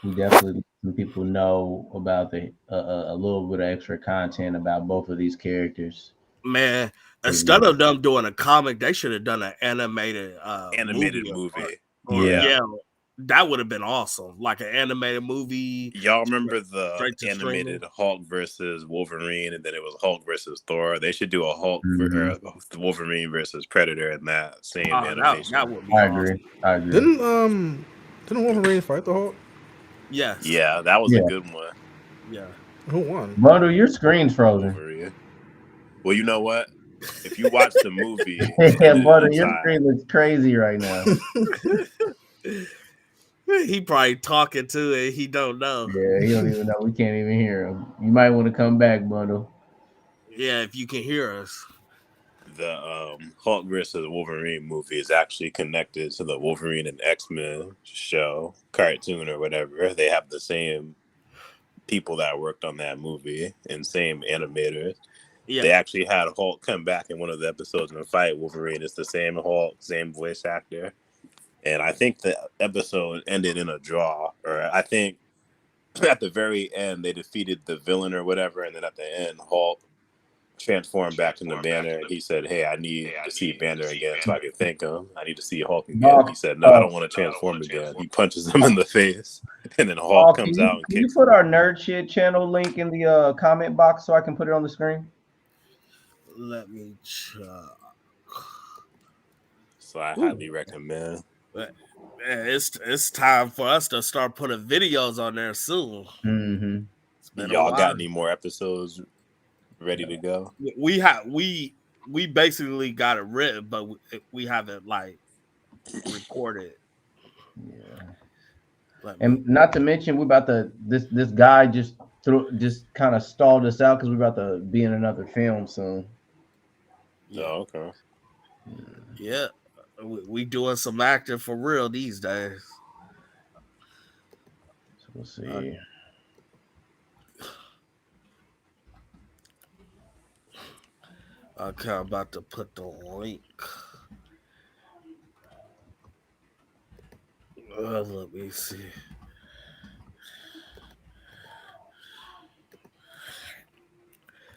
we definitely some people know about the a little bit of extra content about both of these characters. Man, Maybe. instead of them doing a comic, they should have done an animated Animated movie movie. or Yeah. yeah, that would have been awesome. Like an animated movie Y'all remember the straight to streaming. animated Hulk versus Wolverine, and then it was Hulk versus Thor? They should do a Mhm. Wolverine versus Predator in that same Oh, that animation. would be I awesome. agree. I agree. Didn't Wolverine fight the Hulk? Yes. Yeah, that was a Yeah. good one. Yeah. Who won? Bundle, your screen's frozen. Wolverine. Well, you know what? If you watch the movie, it Yeah, ended Bundle, in a your tie. screen looks crazy right now. He probably talking to it. He don't know. Yeah, he don't even know. We can't even hear him. You might want to come back, Bundle. Yeah, if you can hear us. The Hulk versus Wolverine movie is actually connected to the Wolverine and X-Men show, cartoon, or whatever. They have the same people that worked on that movie and same animators. Yeah. They actually had Hulk come back in one of the episodes and fight Wolverine. It's the same Hulk, same voice actor. And I think the episode ended in a draw, or I think at the very end they defeated the villain or whatever, and then at the end Hulk transformed back into Banner, and he said, "Hey, I need to see Banner again so I can thank him. I need to see Hulk again." He said, "No, I don't want to transform again." He punches him in the face, and then Hulk Can comes you, out and can you kicks put him. our nerd shit channel link in the comment box so I can put it on the screen? Let me check. So I highly recommend. It's time for us to start putting videos on there soon. Mm-hmm. It's been a Y'all while. got any more episodes ready to go? We basically got it written, but we haven't like recorded. Yeah. And not to mention, we about to this guy just kind of stalled us out because we're about to be in another film soon. Yeah. Oh, okay. Yeah, we doing some acting for real these days. So we'll see. Okay, I'm about to put the link. Let me see.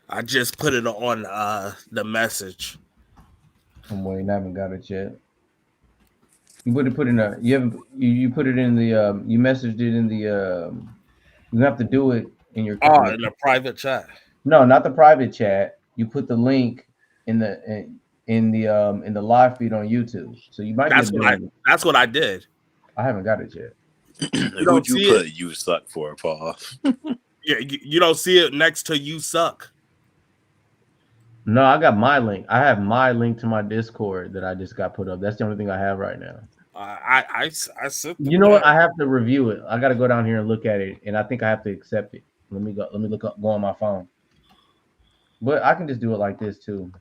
I just put it on the message. I'm waiting. I haven't got it yet. You put in a you haven't you put it in the you messaged it in the you have to do it in your in the private chat. No, not the private chat. You put the link in the live feed on YouTube. So you might That's be what that's what I did. I haven't got it yet. Who'd you put it? You suck for, Paul? Yeah, you don't see it next to you suck. No, I got my link. I have my link to my Discord that I just got put up. That's the only thing I have right now. I sent. You know what? I have to review it. I got to go down here and look at it, and I think I have to accept it. Let me go. Let me go on my phone. But I can just do it like this too.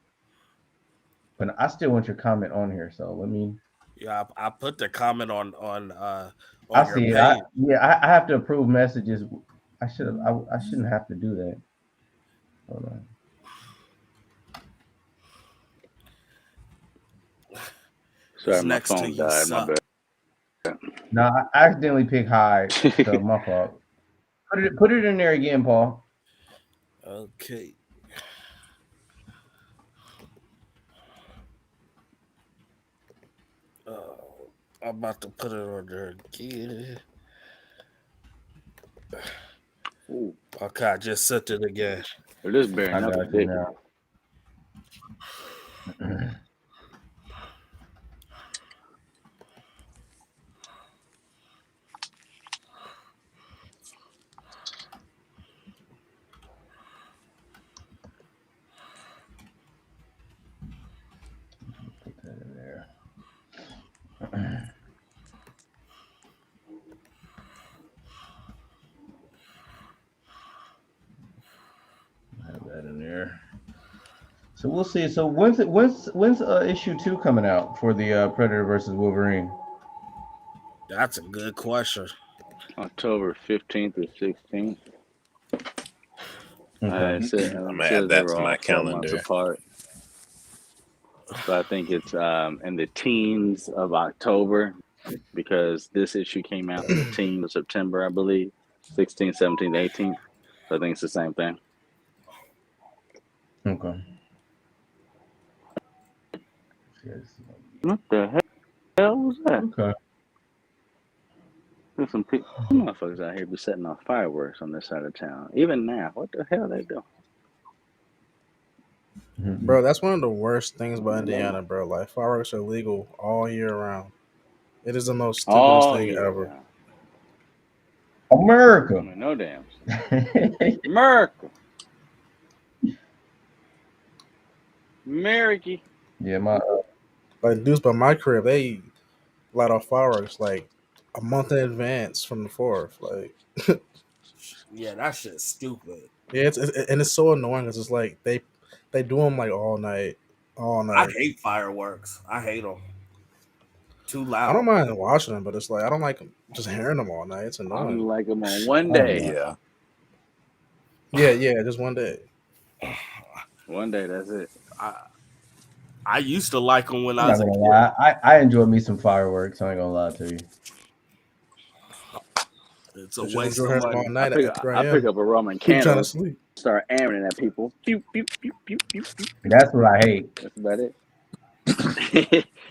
But I still want your comment on here, so let me. Yeah, I put the comment on I see it. I have to approve messages. I shouldn't have to do that. Hold on. Sorry, my phone died. My bad. No, I accidentally picked hide, so my fault. Put it in there again, Paul. Okay. I'm about to put it on there again. Ooh. Okay, I just sent it again. It is bearing up a bit. Put that in there. Have that in there. So we'll see. So when's issue 2 coming out for the Predator versus Wolverine? That's a good question. October 15th or 16th. Okay. I'm gonna add that to my calendar. Apart. So I think it's in the teens of October because this issue came out in the teens of September, I believe. 16th, 17th, 18th. So I think it's the same thing. Okay. What the hell was that? Okay. There's some motherfuckers out here be setting off fireworks on this side of town. Even now, what the hell they doing? Mhm. Bro, that's one of the worst things about Indiana, bro. Like fireworks are legal all year round. It is the most stupidest Oh thing yeah, ever. I America. mean, no damn. America. America. Yeah, my Like dudes by my crib, they light off fireworks like a month in advance from the fourth. Like, Yeah, that shit's stupid. yeah, and it's so annoying because it's like they do them like all I night. hate fireworks. I hate them. Too I don't loud. mind watching them, but it's like I don't like just hearing them all night. It's I only annoying. like them on one I don't day. know. Yeah. Yeah, just one day. One day, that's it. I used to like them when I'm I not was a gonna kid. lie. I enjoy me some fireworks. I ain't gonna lie to you. It's a But you don't waste enjoy of hearing them all money. night at 3 I pick a.m. up a Roman People trying candle to and sleep. start aiming at people. Pew, pew, pew, pew, pew, pew, pew. That's what I hate. That's about it.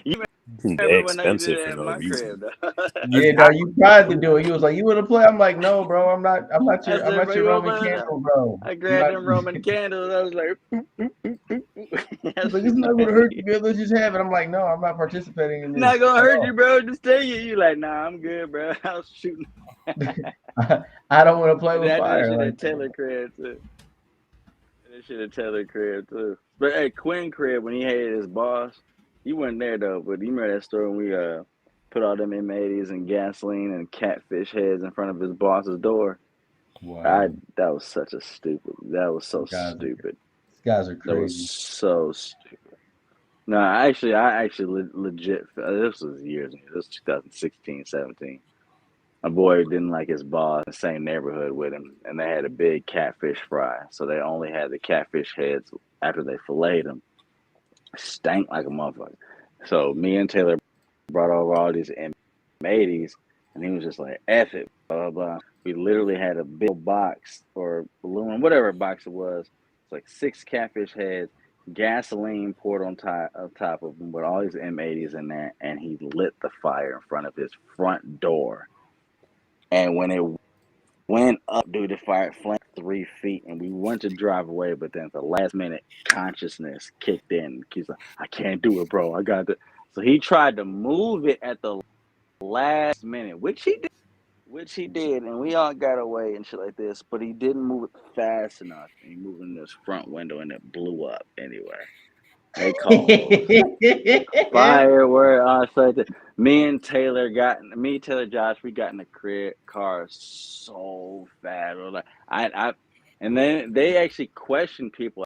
You They're remember when I used to do expensive that for in no my reason. crib, though? Yeah, no, you tried to do it. You was like, you want to play? I'm like, no, bro. I'm not. I'm not I your. I'm said, not bro, your you want Roman to play with that? candle, bro. I I'm grabbed not. them Roman candles. I was like, He's that's like, it's not gonna hurt you, good. Let's just have it. I'm like, no, I'm not participating in not this gonna at hurt you, all. bro. Just tell you. You like, nah, I'm good, bro. I was shooting. I don't want to play And with I did that fire shit like at that. Taylor crib too. That shit at Taylor crib too. But at Quinn crib when he hated his boss, you weren't there though. But you remember that story when we put all them M80s and gasoline and catfish heads in front of his boss's door? Wow, That was such a stupid. That was so these stupid. guys are That was crazy. so stupid. No, I actually legit. This was years ago. This was 2016, 17. My boy didn't like his boss in the same neighborhood with him, and they had a big catfish fry. So they only had the catfish heads after they filleted them. Stank like a motherfucker. So me and Taylor brought over all these M80s, and he was just like, F it, blah, blah, blah. We literally had a big box or balloon, whatever box it was. It's like 6 catfish heads, gasoline poured on top of them with all these M80s in there, and he lit the fire in front of his front door. And when it went up, dude, the fire flamed 3 feet, and we went to drive away, but then at the last minute, consciousness kicked in. He's like, I can't do it, bro. I got to. So he tried to move it at the last minute, which he did, and we all got away and shit like this, but he didn't move it fast enough. And he moved in this front window, and it blew up anyway. They called firework on Sunday. Taylor, Josh, we got in the car so fast. We're like, and then they actually questioned people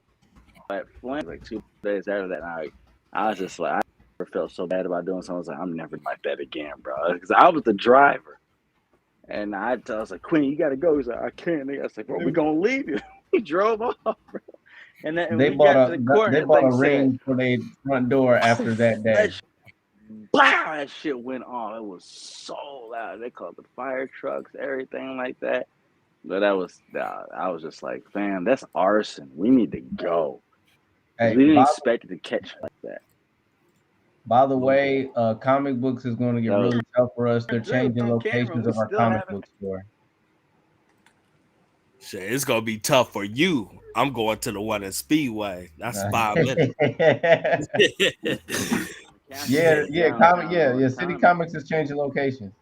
at Flint like 2 days after that. And I was just like, I never felt so bad about doing something. I was like, I'm never like that again, bro. Because I was the driver. And I was like, Queen, you got to go. He's like, I can't. I was like, bro, we're going to leave you. He drove off, bro. And then They we bought got to a the court they and bought they a said, ring for their front door after that day. that shit went off. It was so loud. They called the fire trucks, everything like that. But I was just like, fam, that's arson. We need to go. Because Hey, we didn't expect it to catch like that. by the way, comic books is going to get That was really tough for us. They're true changing on camera. locations We of our still comic haven't. book store. Shit, it's gonna be tough for you. I'm going to the one in Speedway. That's 5 minutes. Yeah. City Comics is changing locations.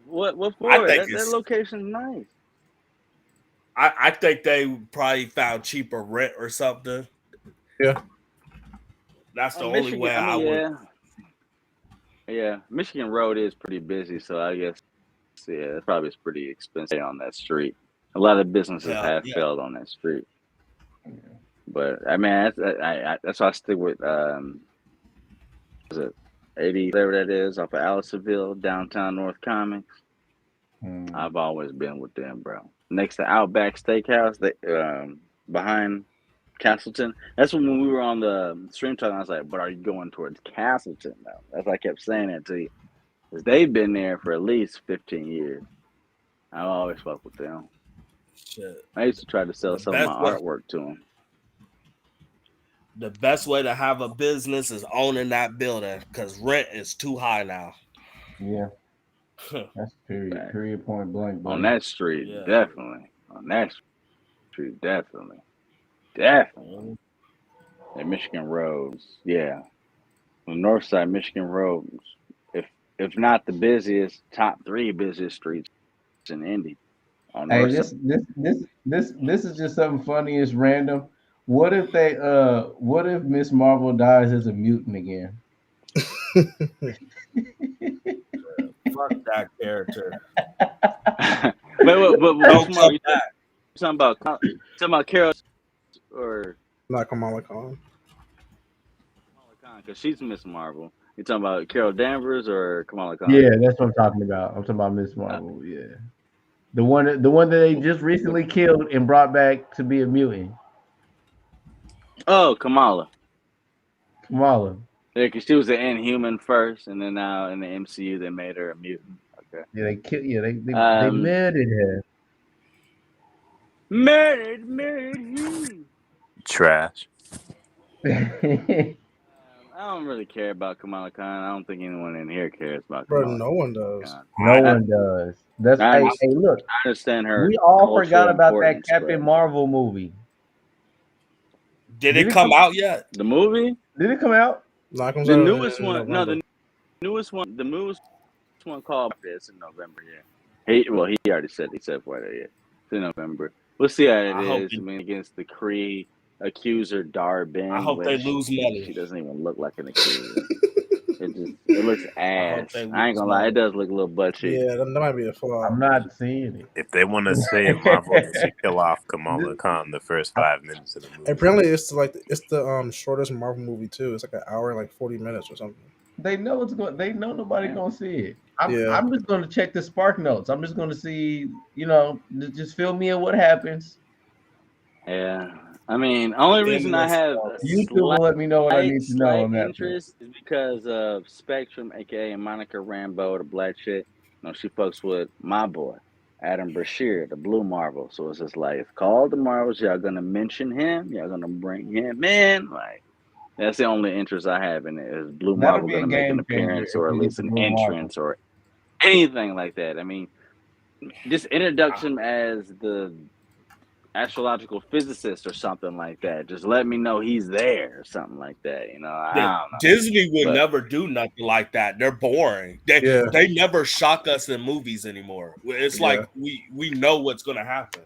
What I for? think That it's. location's nice. I think they probably found cheaper rent or something. Yeah. That's the only Michigan, way I I mean, would. yeah. Michigan Road is pretty busy, so I guess it probably is pretty expensive on that street. A lot of businesses Hell have yeah. failed on that street. But I mean, that's why I stick with is it 80 whatever that is off of Allisonville, downtown North Comics. I've always been with them, bro. Next to Outback Steakhouse, behind Castleton. That's when we were on the stream talking. I was like, "But are you going towards Castleton?" Though that's why I kept saying that to you. 'Cause they've been there for at least 15 years. I always fuck with them. Shit. I used to try to sell The some of my best way, artwork to them. the best way to have a business is owning that building because rent is too high now. Yeah, that's period. Fact. Period. Point blank. On Buddy. that street, Yeah. definitely. On that street, definitely. Definitely. And Michigan roads, yeah. The north side Michigan roads, if not the busiest, top 3 busiest streets in Indy. On Hey, north side. this is just something funny. It's random. What if Miss Marvel dies as a mutant again? Fuck that character. but Don't which come one back. talking about Carol or Not Kamala Khan. Kamala Khan? Because she's Miss Marvel. You talking about Carol Danvers or Kamala Khan? Yeah, that's what I'm talking about. I'm talking about Miss Marvel. Yeah, the one that they just recently killed and brought back to be a mutant. Oh, Kamala. Kamala. Yeah, because she was an Inhuman first, and then now in the MCU they made her a mutant. Okay. Yeah, they killed. Yeah, they murdered her. Murdered him. Trash. I don't really care about Kamala Khan. I don't think anyone in here cares about Bro, Kamala no one does. Khan. No one does. That's I hey, look. I understand her. We all cultural forgot about that importance, Captain but- Marvel movie. Did it come out yet? The movie? Did it come out? No, it comes The out newest in one. No, November. the newest one called this in November. Yeah. He already said for it. Yeah, it's in November. We'll see how it I hope is. I mean, against the Kree accuser Darben. I hope they lose money. She doesn't even look like an accuser. it looks ass. they I ain't gonna lie, it does look a little butt cheek. Yeah, that might be a flaw. I'm not seeing it. If they want to save Marvel, they should kill off Kamala Khan the first 5 minutes of the movie. Apparently, it's the shortest Marvel movie too. It's like an hour and like 40 minutes or something. They know it's going. They know nobody's gonna see it. Yeah. I'm just gonna check the Spark Notes. I'm just gonna see. Just fill me in what happens. Yeah. I mean, only reason I have a YouTube will let me know what I need to know slight on that. interest is because of Spectrum, aka Monica Rambeau, the black chick. She fucks with my boy, Adam Brashear, the Blue Marvel. So it's just like, it's called the Marvels. Y'all gonna mention him? Y'all gonna bring him in? Like, that's the only interest I have in it. Is Blue That'll Marvel be a gonna make an game changer appearance if or at we get least the an Blue Marvel. entrance or anything like that? I mean, just introduction as the astrological physicist or something like that. Just let me know he's there or something like that. I don't know. Disney would But- never do nothing like that. They're boring. They never shock us in movies anymore. It's like we know what's gonna happen.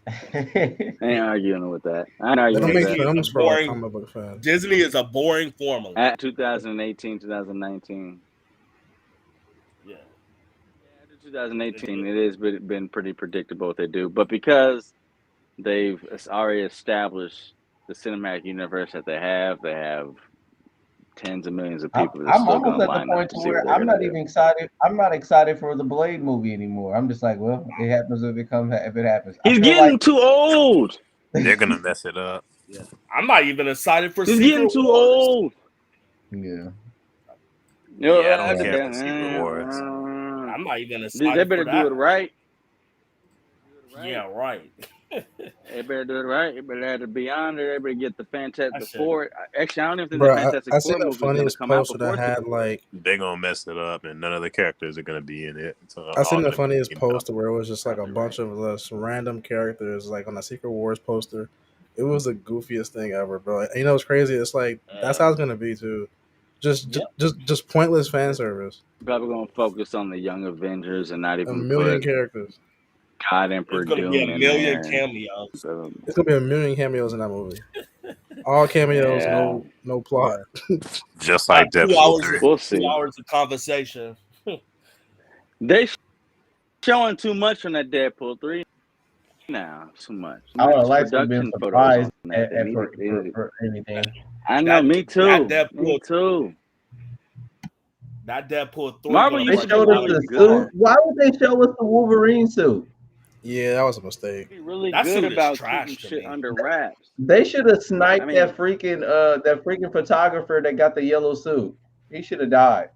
I ain't arguing with that. I ain't They arguing don't with make that. films for boring- comic book fans. Disney is a boring formula. At 2018, 2019. Yeah. After 2018, it has been pretty predictable what they do. But because they've already established the cinematic universe that they have tens of millions of people that's I'm still almost going to at the line up point to to see what where they're I'm going not to even do. excited. I'm not excited for the Blade movie anymore. I'm just like, well, it happens if it happens. I He's feel getting like too old. They're gonna mess it up. I'm not even excited for He's Secret getting too Wars. old. Yeah. No, Yeah, I don't care for Secret Wars. I'm not even They excited better for do that. it right. Yeah, right. They better do it right. They better have it beyond it. They better get the Fantastic That shit. Four. Actually, I don't even think Bro, the Fantastic I Four seen the movie is going to funniest come out poster before that had Secret Wars. like They're gonna mess it up, and none of the characters are gonna be in it. So I seen all the gonna funniest be poster where it was just like a bunch of just random characters like on a Secret Wars poster. It was the goofiest thing ever, bro. And you know what's crazy? It's like that's how it's gonna be too. Just pointless fan service. Probably going to focus on the Young Avengers and not A even million put characters. God Emperor It's gonna Doom be a in million there. cameos. So, It's gonna be a million cameos in that movie. All cameos, Yeah. no plot. just like Like 2 Deadpool hours, 3. we'll 2 see. hours of conversation. They showing too much on that Deadpool 3 now. Too much. I would Much like to have been production photos surprised on that. They for anything. I know, That- me too. that Me Deadpool- too. That Deadpool 3. Marvel gonna They used bring to showed be us out really the a- good. suit. Why would they show us the Wolverine suit? Yeah, that was a mistake. Be really That good suit is about trash keeping to shit me. under wraps. They should have sniped I mean- that freaking photographer that got the yellow suit. He should have died.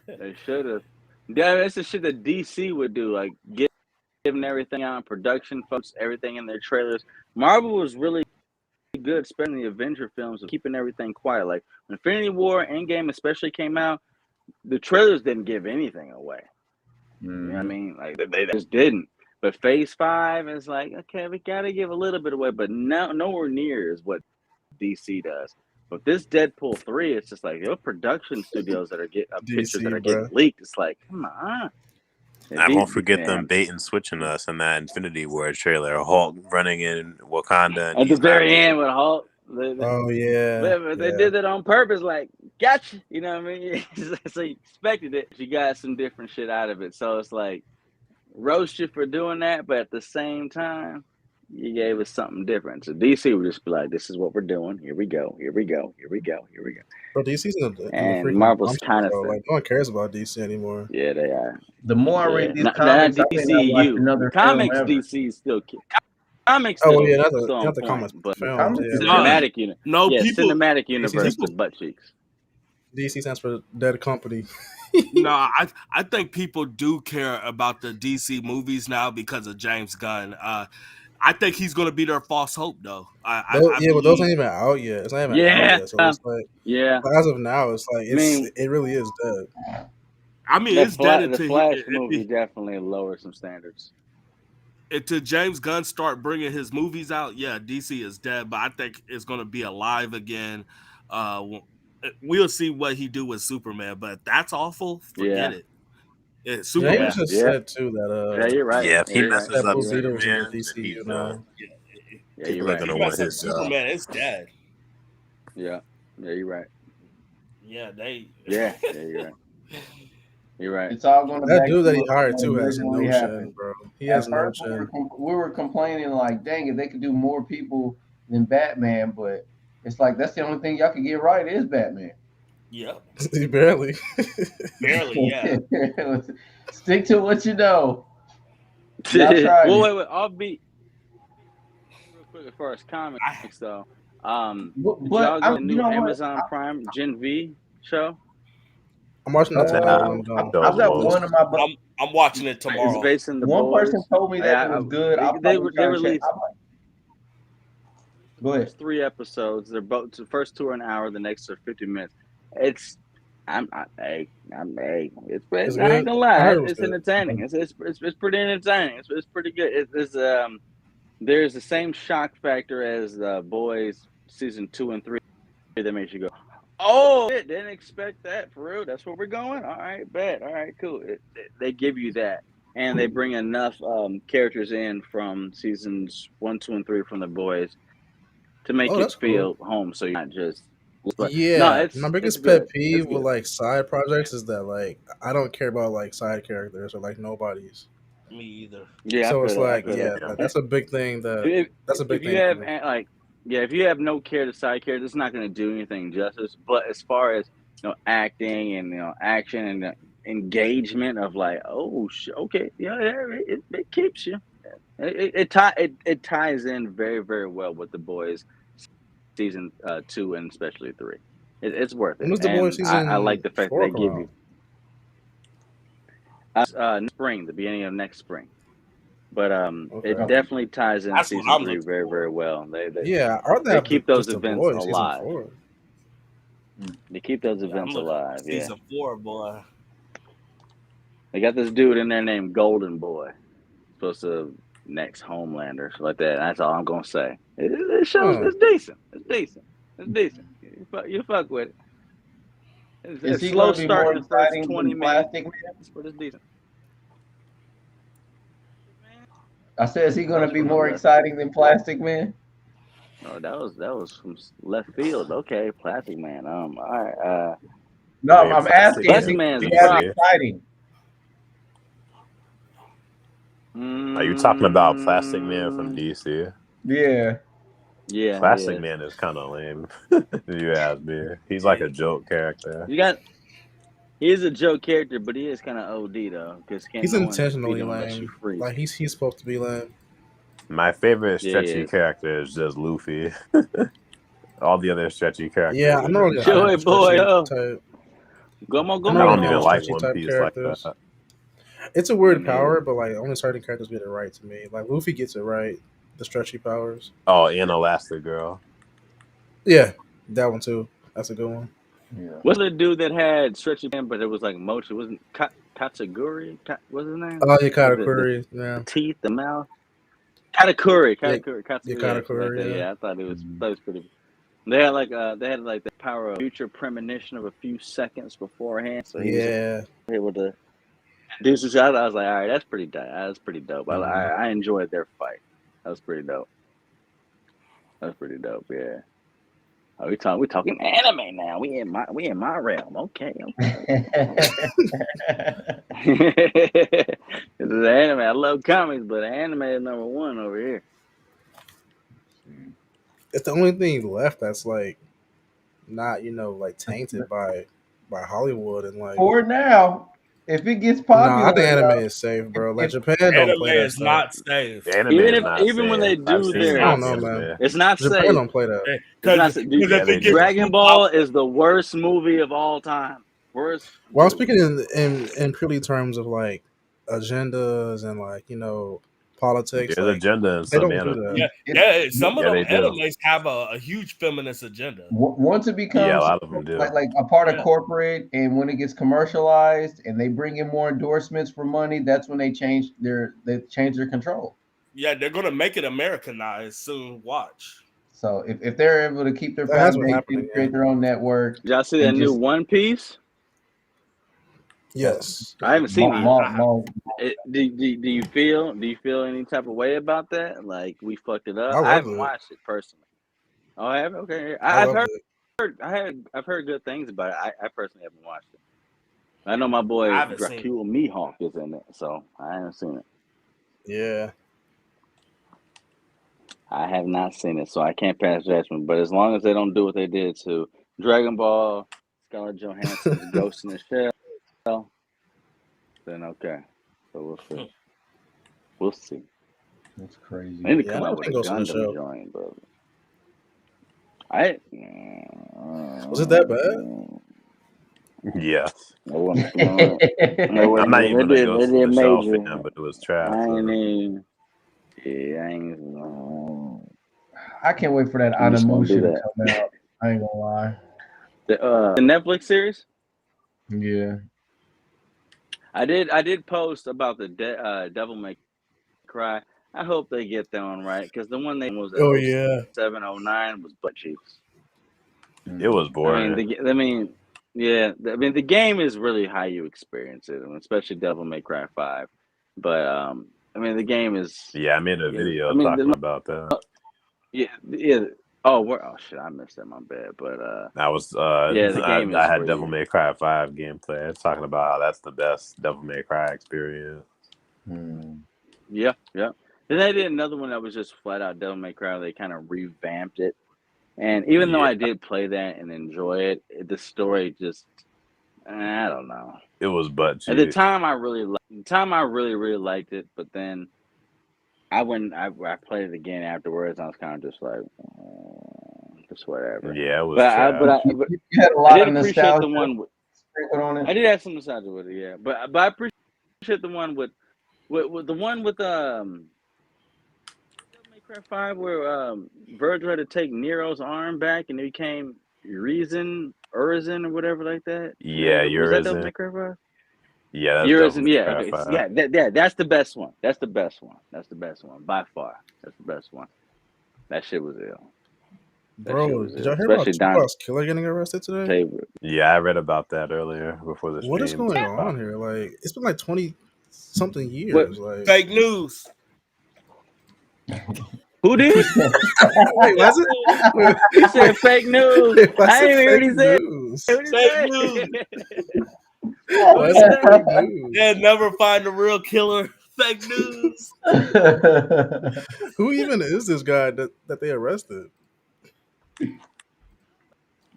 They should have. Yeah, that's the shit that DC would do, like giving everything out in production, folks, everything in their trailers. Marvel was really good, especially the Avenger films, of keeping everything quiet. Like when Infinity War, Endgame especially came out, the trailers didn't give anything away. You know what I mean? Like they just didn't. But Phase 5 is like, okay, we gotta give a little bit away, but nowhere near is what DC does. But this Deadpool 3, it's just like your production studios that are getting pictures that DC, are bro. getting leaked. It's like, come on. I won't forget them bait and switching us in that Infinity War trailer. Hulk running in Wakanda, and At the he's not very end with Hulk. Oh yeah, They did that on purpose, like, gotcha. You know what I mean? So you expected it. You got some different shit out of it. So it's like, roast you for doing that, but at the same time, you gave us something different. So DC would just be like, this is what we're doing. Here we go. Here we go. Here we go. Here we go. bro. DC's in the And freaking Marvel's dumpster, kind of bro. thing. Like no one cares about DC anymore. Yeah, they are. The more I Yeah. read these Not comics, I think I watched DCU. another Comics film ever. DC still comics Oh still yeah, still not on the point, comics, but films. Comics Yeah, is bro. cinematic unit. No, Yeah, people. cinematic universe, people the butt cheeks. DC stands for Dead Company. No, I think people do care about the DC movies now because of James Gunn. I think he's going to be their false hope, though. I But those believe. ain't even out yet. It's not even out Yeah, yet. So it's like, yeah. but as of now, it's like I mean, it really is dead. I mean, the it's dead the until Flash movie definitely lowered some standards. until James Gunn start bringing his movies out. Yeah, DC is dead, but I think it's going to be alive again. We'll see what he do with Superman, but that's awful. Forget Yeah, it. James Superman. just yeah. said too Yeah, that you're right. Yeah, if Yeah, he you're right. messes up Deadpool You're right. Zero's in the Superman, then DCU he's now. Yeah, people you're are right. gonna He want mess up his job. Superman, it's dead. Yeah, yeah, you're right. Yeah, they. Yeah, yeah, you're right. You're right. It's all going That back dude to that he hired what too has originally no happened. chin, bro. He At has no first, chin. we were complaining like, dang, if they could do more people than Batman, but it's like that's the only thing y'all can get right is Batman. Yep. Barely. Barely, yeah. Stick to what you know. Y'all tried Well, it. wait. I'll be real quick as far as comics though. Did y'all But go to the you new know what? Amazon Prime Gen V show? I'm watching the title Nah, when I'm done. I've got one of my. I'm watching it It's tomorrow. based in the One person boys. told me that it was good. I'll probably They try and check. released Go ahead. 3 episodes. They're both the first 2 are an hour, the next are 50 minutes. It's hey, it's It's I ain't good. gonna I lie, heard it was it's good. entertaining. It's pretty entertaining. It's pretty good. There's the same shock factor as the Boys season 2 and 3 that makes you go, oh, shit, didn't expect that for real. That's where we're going. All right, bet. All right, cool. They give you that, and they bring enough characters in from seasons 1, 2, and 3 from the Boys to make Oh, you that's feel cool. home. So you're not just. But no, Yeah, my it's biggest good. pet peeve It's with good. like side projects is that like I don't care about like side characters or like nobodies. Me either. Yeah, So I it's feel that. I like feel yeah, that. that's a big thing. That's a big If you thing have for me. like, yeah, if you have no care to side characters, it's not going to do anything justice. But as far as acting and action and engagement of like, oh, okay, yeah, it keeps you. It ties in very very well with the Boys season 2 and especially 3. It's worth When it, was the boy and I like season the fact that 4 they come give out? you spring, the beginning of next spring. But Okay. it definitely ties in That's what season I'm 3 looking very for. very well. Yeah, I would They have keep those just the events boy season alive. 4. They keep those Yeah, I'm events looking for alive. Yeah, season 4, boy. they got this dude in there named Golden Boy, supposed to next Homelander, so like that. That's all I'm gonna say. It shows Huh. it's decent. It's decent. It's decent. You fuck with it. It's Is a he slow going to be start more in the first exciting 20 than minutes, Plastic Man? but it's decent. I said, is he going to That's be from the more left. exciting than Plastic Man? Oh, that was from left field. Okay, Plastic Man. All right. No, I mean, I'm Plastic asking, is Plastic he Man Man's going to a be as problem. DC. exciting? Are you talking about Plastic Man from DC? Yeah. Yeah, Plastic yeah. Man is kind of lame. If you ask me, he's like a joke character. He's a joke character, but he is kind of OD though, because can't He's no one beat intentionally him unless you lame. freeze. Like he's supposed to be lame. My favorite Yeah, he stretchy is. character is just Luffy. All the other stretchy characters Yeah, are I'm not really a just Joey fan of bad. boy, stretchy oh. type. Gomo, I'm I not Gomo, a don't fan even of Gomo. like stretchy One type Piece like characters. that. It's a Me weird neither. power, but like only certain characters get it right to me. Like Luffy gets it right. The stretchy powers. Oh, and Elastigirl. Yeah, that one too. That's a good one. Yeah. What's the dude that had stretchy hand, but it was like mochi? Wasn't Katsuguri? What's his name? Oh, you With Katakuri. Yeah. the teeth, the mouth. Katakuri, Yeah, Katsuguri, yeah, something like that. Katakuri. Yeah, I thought it Mhm. was pretty. They had like the power of future premonition of a few seconds beforehand, so he was Yeah. able to do some shit. I was like, all right, that's pretty dope. That's pretty dope. Mhm. I enjoyed their fight. That was pretty dope. That was pretty dope. Yeah. Oh, we talking anime now. We in my realm. Okay. This is anime. I love comics, but anime is number one over here. It's the only thing left that's like not like tainted by Hollywood and like. For now, if it gets Nah, I popular think anime enough, is safe, bro. Like if Japan don't play Anime that is stuff. not safe. Anime is not Even when safe. they I've do seen It's I their, don't not know, safe. man. anime. it's not Japan safe. don't play that. It's not Because safe. if Dude, Yeah, it they gets do. Dragon too Ball popular, is the worst movie of all time. Worst, Well, I'm dude. speaking in purely terms of like agendas and like politics. There's Like agenda in they some don't do anime. that. yeah, some of Yeah, them they do. animes have a huge feminist agenda. once it Yeah, a becomes lot of them do. like a part of Yeah, corporate, and when it gets commercialized and they bring in more endorsements for money, that's when they change their control. yeah, they're gonna make it Americanized soon. Watch. So if they're able to keep their That has been happening. foundation, Yeah. create their own network, Did y'all see that and new just One Piece? Yes. I haven't seen it yet. I have. Do you feel any type of way about that? Like we fucked it I up? I loved haven't it. watched it personally. Oh, I haven't. Okay, I I've loved it. I've heard good things about it. I personally haven't watched it. I know my boy I haven't seen it. Dracula Mihawk is in it, so I haven't seen it. Yeah. I have not seen it, so I can't pass judgment. But as long as they don't do what they did to Dragon Ball, Scarlett Johansson's Ghost in the Shell, then okay. So we'll see. We'll see. that's They need crazy. to Yeah, I come out never with seen a Ghost in the Gundam Shell. joint, but I Was it that bad? Yes. I wasn't feeling it. I'm not even a They Ghost in did the Shell major. fan, but it was trash. I ain't So. even. Yeah, I ain't. I can't wait for that I'm just gonna do Animation to that. come out. I ain't gonna lie. The Netflix series. Yeah. I did post about the Devil May Cry. I hope they get that one right because the one they was at Oh yeah. 07, 09 was butt cheeks. It was I boring. yeah. The game is really how you experience it, and especially Devil May Cry 5. But the game is. Yeah, I made a is video talking about that. yeah. Oh shit! I missed that. My bad. But I was yeah, the game I is had Devil really. May Cry 5 gameplay. It's talking about how that's the best Devil May Cry experience. Hmm. Yeah. Then they did another one that was just flat out Devil May Cry. They kind of revamped it, and even though Yeah, I did play that and enjoy it, the story just I don't know. it was butt At the cheek. time, I really liked it, but then I played it again afterwards, and I was kind of just like, just whatever. Yeah, it was But trash. You had a I lot did of appreciate nostalgia the one. sprinkled on I it. did have some nostalgia with it, yeah. But I appreciate the one with the one with Devil May Cry 5 where Virgil had to take Nero's arm back and it became Urizen or whatever like that. Yeah, Was that Devil Urizen. May Cry 5? Yeah, that's Devil Urizen, May yeah, Cry okay, 5. yeah, that's the best one. That's the best one by far. That's the best one. That shit was ill. That shit Bro, was did ill, y'all hear about especially Dante. Tupac's killer getting arrested today? Yeah, I read about that earlier before the What is stream. going on here? Like, it's been like 20 something What? years. Like, Fake news. Who did? wait, was it? Wait, He said fake news. wait, why is I it didn't even hear what fake he said. news? What did he Fake say? news. Why What is did he it fake say? news? They'll never find the real killer. Fake news. Who even is this guy that they arrested?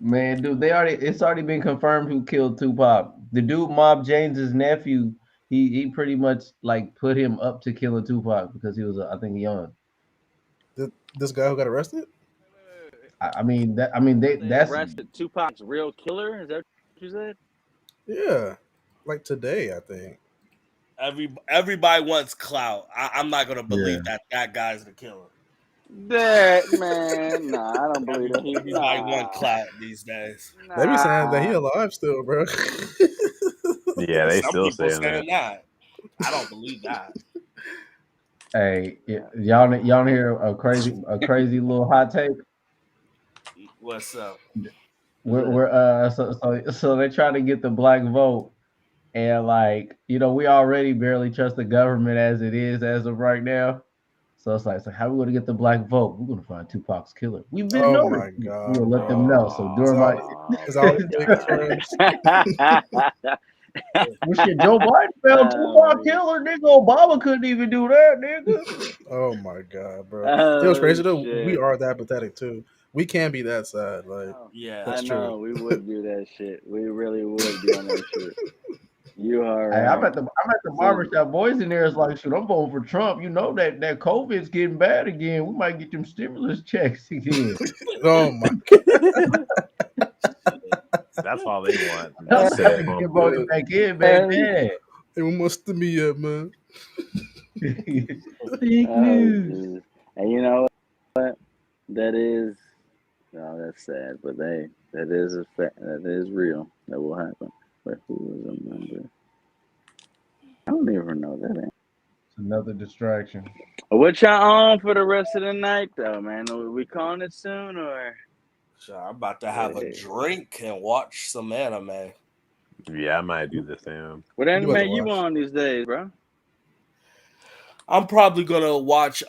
Man, dude, it's already been confirmed who killed Tupac. The dude Mob James's nephew, he pretty much like put him up to killing Tupac because he was I think young. This guy who got arrested? I mean So they that's arrested Tupac's real killer? Is that what you said? Yeah, like today, I think. Everybody wants clout. I'm not gonna Yeah. believe that guy's the killer. That man, nah, I don't believe that. He Everybody want nah, clout these days. They be saying that he nah. alive still, bro. Yeah, they Some still people saying that. saying that. I don't believe that. Hey, y'all hear a crazy little hot take? What's up? We're so they try to get the black vote, and like we already barely trust the government as it is as of right now. So it's like, so how we gonna get the black vote? We're gonna find Tupac's killer. We've been Oh noticed. my We're gonna god, let them bro! know. So Is during that my all, Oh is that all my you think, god. friends? well, shit, Joe Biden found Tupac Oh, killer, nigga. Obama couldn't even do that, nigga. Oh my god, bro! It was oh crazy though. We shit. are that pathetic too. We can be that sad. Like Oh, Yeah. I that's true. know we would do that shit. We really would be on that shit. You are Hey, right. I'm at the So barbershop. Boys in there is like, shoot, I'm voting for Trump. You know that COVID's getting bad again. We might get them stimulus checks again. Oh my That's all they want. I'm To uh, sit at trying to home. get voted back in, back then. It must to me up, man. Fake oh news. Jesus. And you know what? That is no, that's sad, but that is a fact. That is real. That will happen. But who is a member? I don't even know that. It's another distraction. What y'all on for the rest of the night, though, man? Are we calling it soon, or So I'm about to have a what drink and watch some anime. Yeah, I might do the same. what What you about anime to you watch? on these days, bro? I'm probably gonna watch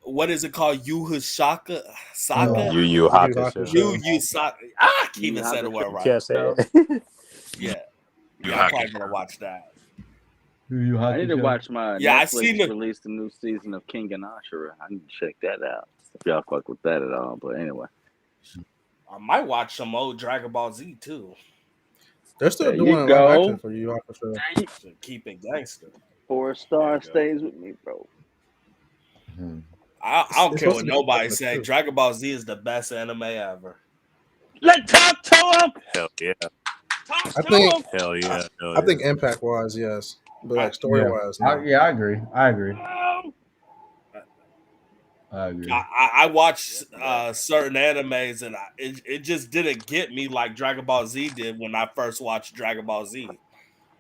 what is it called? Yu Shaka Saka? Yu Yu Yu Yu Hakusho. Yu Hakusho. Yu Saka. I can't You even say the Hakusho? word You right. can't say it. Yeah. You Yeah, I'm hack it. probably gonna watch that. Who you I need to Hakusho? watch my Yeah, I seen Netflix the released a new season of King and Ashura. I need to check that out. If y'all fuck with that at all, but anyway, I might watch some old Dragon Ball Z too. They're still there you doing a live action go. for Yu Yu Hakusho. There you, So keep it gangster. 4 star There you go. stays with me, bro. Hmm. I don't It's care supposed what to be on nobody Netflix say. too. Dragon Ball Z is the best anime ever. Let's talk to him. Hell yeah. Talk I to think him. Hell yeah. Hell I yeah. think impact wise, yes, but I like story wise, no. I agree. I agree. Um, I agree. I watched Yeah. certain animes and it just didn't get me like Dragon Ball Z did when I first watched Dragon Ball Z.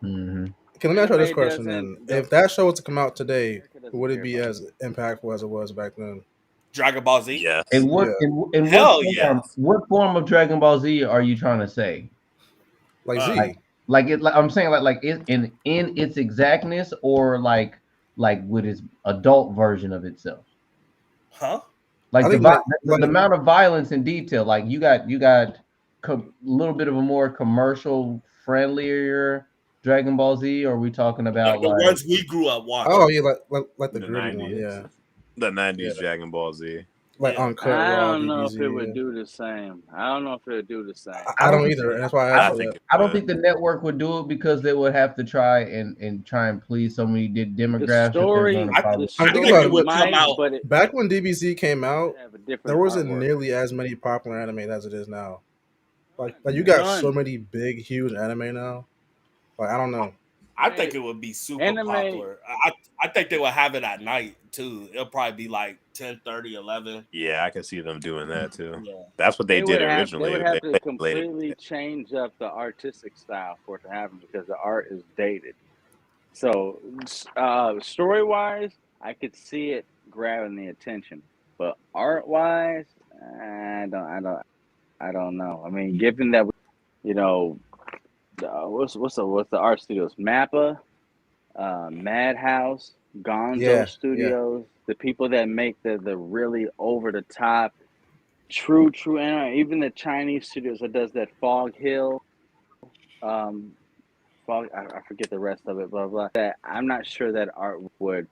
Hmm. Okay, let me ask you this anime question then: doesn't. if that show was to come out today, America doesn't would it care be about as impactful as it was back then? Dragon Ball Z? Yes. Yeah, In Hell yeah. what form of Dragon Ball Z are you trying to say? like Uh, Like Z. I'm saying in its exactness, or like with its adult version of itself. huh? I Like think like the like amount of violence and detail. Like you got a little bit of a more commercial friendlier Dragon Ball Z, or are we talking about The like ones we grew up oh watching. yeah, like the The gritty one, 90s. yeah, The yeah, 90s Dragon Ball Z. like Yeah. uncut I raw don't know if it DBZ. would Yeah. do the same. I don't know if it would do the same. I I don't don't think either, and that's why I I asked I you don't think that. it I don't would. think the network would do it because they would have to try and please so many The demographics that they're going story, to the probably. I mean, I think think about story it it. would come might, out. but it Back when DBZ came would out, have a there different wasn't artwork. nearly as many popular anime as it is now. Like you got so None. many big, huge anime now. Like I don't know. I think Man, it would be super anime, popular. I think they would have it at night too. It'll probably be like 10:30, 11. Yeah, I can see them doing that too. Yeah. That's what they did they would originally. have They to played completely change up the artistic style for it to happen because the art is dated. So, story wise, I could see it grabbing the attention, but art wise, I don't know. I mean, given that you know, what's the art studios? Mappa, Madhouse, Gonzo Yeah, yeah, Studios, the people that make the really over the top, true anime. Even the Chinese studios that does that Fog Hill, um, I forget the rest of it, blah blah. That I'm not sure that art would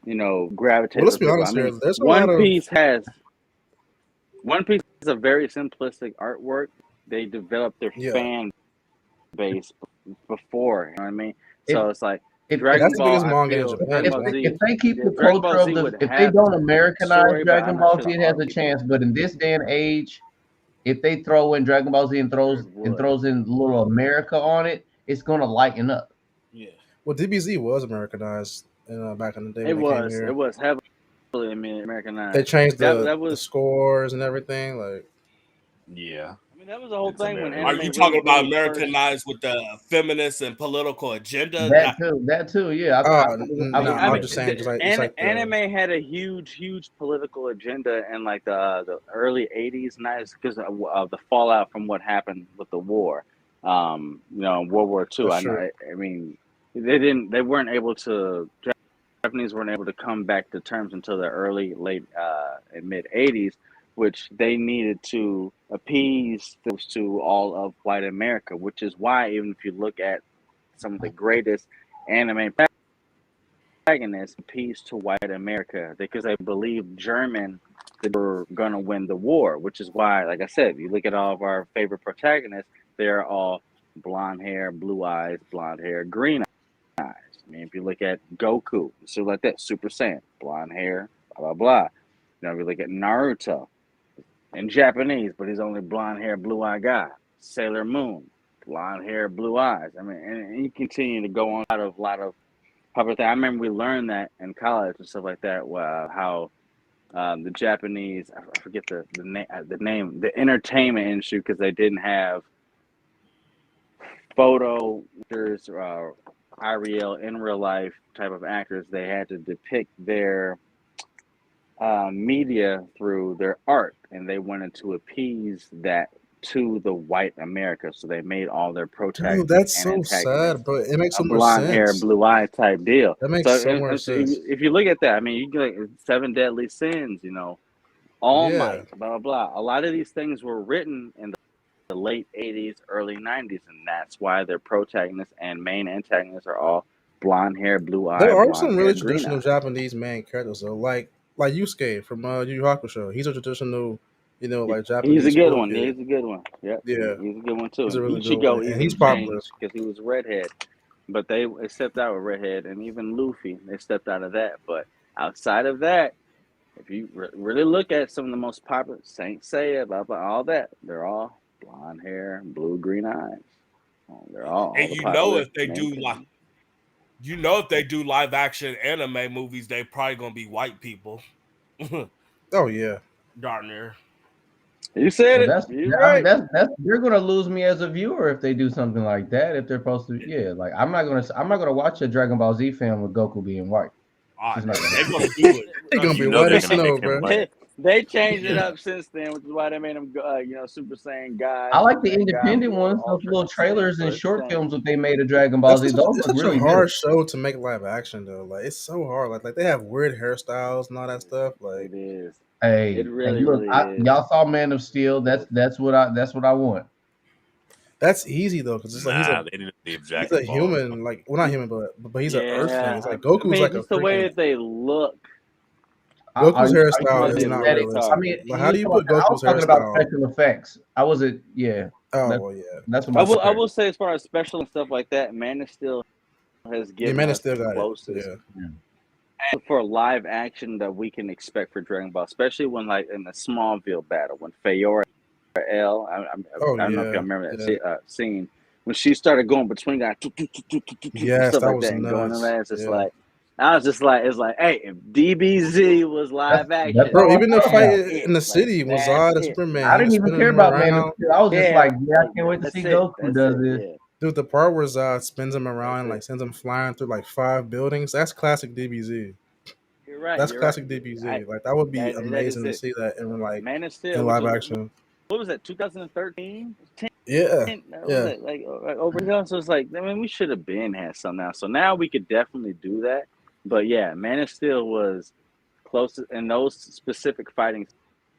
well, gravitate let's with be people. I honest here. mean, There's a lot of One Piece has a very simplistic artwork. They developed their yeah. fan base before. You know what I mean? If So it's like if Dragon That's the Ball. biggest I manga in feel Japan, Dragon if Ball man. if Z. they keep Yeah, the Dragon Ball culture of Z would if they have don't the Americanize story, but I'm Dragon not Ball sure Z, the it has art a would be chance. But in this day and age, if they throw in Dragon Ball Z and sure it throws would. in a little America on it, it's gonna lighten up. Yeah. Well, DBZ was Americanized back in the day when It they came was. here. It was heavily Americanized. They changed That the was. scores and everything. Like, Yeah, I mean, that was the whole it's thing when Are American. you anime talking about really first. Americanized with the feminist and political agenda? That too. Yeah, I no, was I I was mean, just saying, just like the anime had a huge political agenda in like the early '80s, nice because of the fallout from what happened with the war. World War II. that's true. I mean, they weren't able to. Japanese weren't able to come back to terms until the late and mid '80s, which they needed to appease those to all of white America. Which is why, even if you look at some of the greatest anime protagonists, appease to white America because they believed German that they were going to win the war. Which is why, like I said, if you look at all of our favorite protagonists, they're all blonde hair, blue eyes, blonde hair, green eyes. I mean, if you look at Goku, so like that, Super Saiyan, blonde hair, blah blah blah. If you look at Naruto in Japanese, but he's only blonde hair, blue eye guy. Sailor Moon, blonde hair, blue eyes. I mean, and you continue to go on a lot of popular things. I remember we learned that in college and stuff like that. How the Japanese, I forget the name, the entertainment industry, because they didn't have photo actors, IRL in real life type of actors. They had to depict their media through their art, and they wanted to appease that to the white America. So they made all their dude, protagonists that's and so sad, antagonists but it makes a so much blonde hair, sense. blue eye type deal. That makes So, so much so sense. if you look at that, I mean, you get like Seven Deadly Sins, All Yeah, Might, blah blah blah. A lot of these things were written in the late '80s, early '90s, and that's why their protagonists and main antagonists are all blonde hair, blue there eye, are blonde some hair, really green traditional eye. Japanese main characters though, like Yusuke from Yu Yu Hakusho. He's a traditional, like He's a Japanese good school one. kid. He's a good one. Yep, Yeah, he's a good one too. he's a And really good one, Ichigo and he's even popular. changed because he was redhead, but they stepped out with redhead, and even Luffy they stepped out of that. But outside of that, if you really look at some of the most popular, Saint Seiya, blah blah, all that, they're all blonde hair, blue green eyes. They're all And the popular if they main do characters. if they do live action anime movies, they probably gonna be white people. Oh yeah, Darn near. You said Well, it. You're right. that's they're gonna lose me as a viewer if they do something like that. If they're supposed to, yeah, like I'm not gonna watch a Dragon Ball Z film with Goku being white. All It's right, not gonna they're happen. gonna do it. he gonna Trust be You me. know white they're as gonna snow, make him bro. black. They changed it up since then, which is why they made him, Super Saiyan I God, like Super the Saiyan God, independent Blue, ones, those Ultra little Insane. trailers So and it's the short same. films that they made of Dragon Ball Z. Those It's look such a really hard good. show to make live action though. Like it's so hard. Like they have weird hairstyles and all that stuff. Like It is. It Hey, really, look, really is. y'all saw Man of Steel. That's what I want. that's easy though, because it's like Nah, they didn't leave he's Dragon a Ball. human. Like well, not human, but he's an Earthling. Yeah, It's like I Goku's mean, like a just the way freaking that they look, Are Goku's you just the talking hairstyle way about is they the not look aesthetics? I realistic. tough. mean, Like how do you I put was Goku's talking about hairstyle? special effects. I wasn't. Yeah, Oh that, well, yeah, that's what I my will, I comparison. will say, as far as special and stuff like that, Man of Steel has yeah. given Man, us still the got it. closest Yeah, for live action that we can expect for Dragon Ball, especially when like in the Smallville battle when Fayora L. oh I don't know if y'all yeah, remember that yeah. scene when she started going between guys, Yes, stuff that like was that, and going in nuts. there. It's just Yeah, like I was just like, it's like, hey, if DBZ was live That's action, bro. all I Even the thought fight that's about. in it. the Like city when that's Zod and it. Superman, I he was didn't even spinning care him about Man of around. Steel. I was just Yeah, like, yeah, I like can't wait to that's see it. Goku That's does it. this. Yeah, Dude, the part where Zod spins him around that's and it. like sends him flying through like 5 buildings, that's classic DBZ. You're right. That's You're right. classic I, DBZ. Like that would be that is amazing to it. see that in like Man of in Steel, which live was action. what was that? 2013. Yeah, That was yeah. it, like over here. So it's like, I mean, we should have been had some now. So now we could definitely do that. But yeah, Man of Steel was closest, and those specific fighting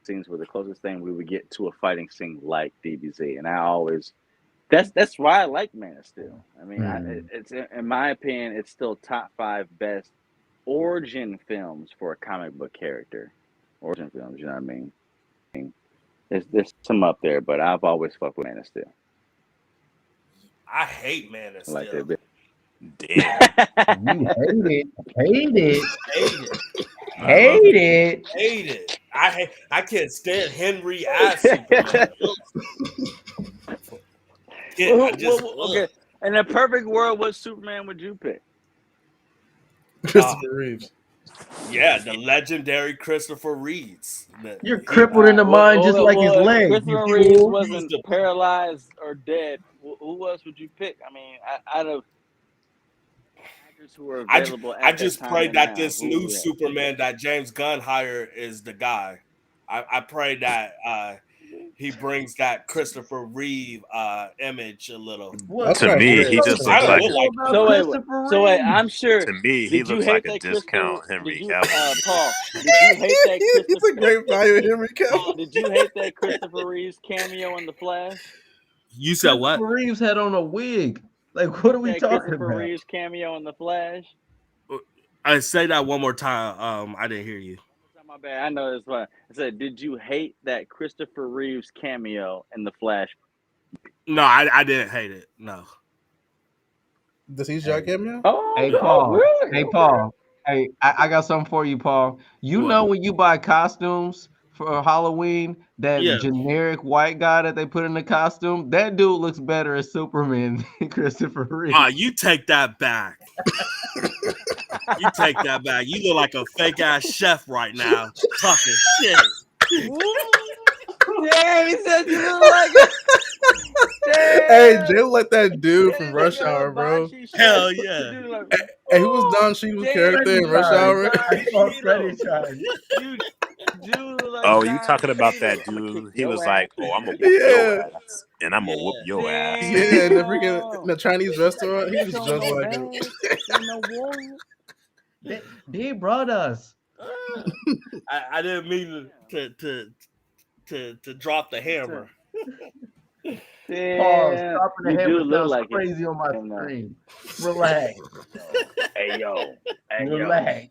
scenes were the closest thing we would get to a fighting scene like DBZ. And I always that's why I like Man of Steel. I mean, Hmm. it's in my opinion, it's still top 5 best origin films for a comic book character. Origin films, you know what I mean? There's some up there, but I've always fucked with Man of Steel. I hate Man of I like Steel. that bit. Damn. You hate it, Hate it. I love it. Hate it. I can't stand Henry as Superman. I just Okay. In a perfect world, what Superman would you pick? Christopher Reeves. Yeah, the legendary Christopher Reeves. You're crippled in the mind just like his If leg. Christopher You Reeves fool. wasn't paralyzed or dead, who else would you pick? I mean, out of actors who are available I at that just time pray and that now, this who new would you have? Superman that James Gunn hired is the guy. I pray that he brings that Christopher Reeve image a little. What? To me, What's he so just I looks don't like look special like about So wait, Christopher so wait, Reeve? I'm sure. to me he Did you looks hate like a that Christopher? discount Henry Did you, Cavill. Paul? Did you hate that It's a Christopher? great value in Henry Paul, Cavill. did you hate that Christopher Reeves cameo in The Flash? You said what? Christopher Reeves had on a wig. Like, what are we That talking Christopher about? Reeves cameo in The Flash? I say that one more time. I didn't hear you. My bad. I know this one. I said, did you hate that Christopher Reeves cameo in The Flash? No, I didn't hate it. No. Does he Jack cameo? Hey, Oh, Paul. really? Hey, Okay. Paul. Hey, I got something for you, Paul. You What? know when you buy costumes for Halloween, that Yeah. generic white guy that they put in the costume, that dude looks better as Superman than Christopher Reeve. You take that back. You take that back. You look like a fake ass chef right now. Talking shit. Damn, he said you look like a. Hey, Jay look like that dude from Rush Hour, bro. Hell yeah. Hey, who was Don Cheadle's character in Rush Hour? I saw Freddy Shine. You do look like Oh, you Don talking about that Cheadle. I'ma kick dude? He your was ass. like, "Oh, I'm gonna whoop Yeah. your ass, and I'm gonna whoop your ass." Yeah, in the Damn. freaking in the Chinese restaurant, he was Show just no like him. badge, ain't no warrant. They brought us. I didn't mean to drop the hammer. Paul, Damn, stopping the you do hammer look sounds like crazy on my him, though. screen. Relax. Hey yo, Relax.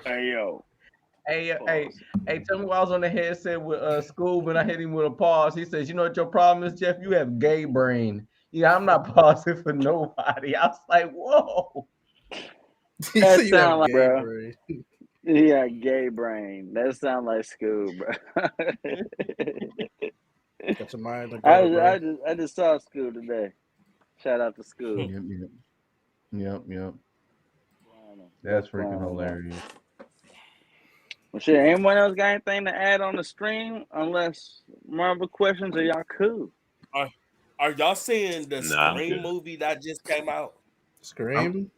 hey yo. Hey, Pause. tell me why I was on the headset with Scoob and I hit him with a pause. He says, "You know what your problem is, Jeff? You have gay brain." Yeah, I'm not pausing for nobody. I was like, whoa. He That said you have sound like, gay bro. brain. Yeah, gay brain. That sound like Scoob, bro. Got your mind to go, bro. I just saw Scoob today. Shout out to Scoob. Yep. That's freaking hilarious. Well, shit, anyone else got anything to add on the stream? Unless Marvel questions, or y'all cool? Are y'all seeing the Nah, I'm Scream good. movie that just came out? Scream.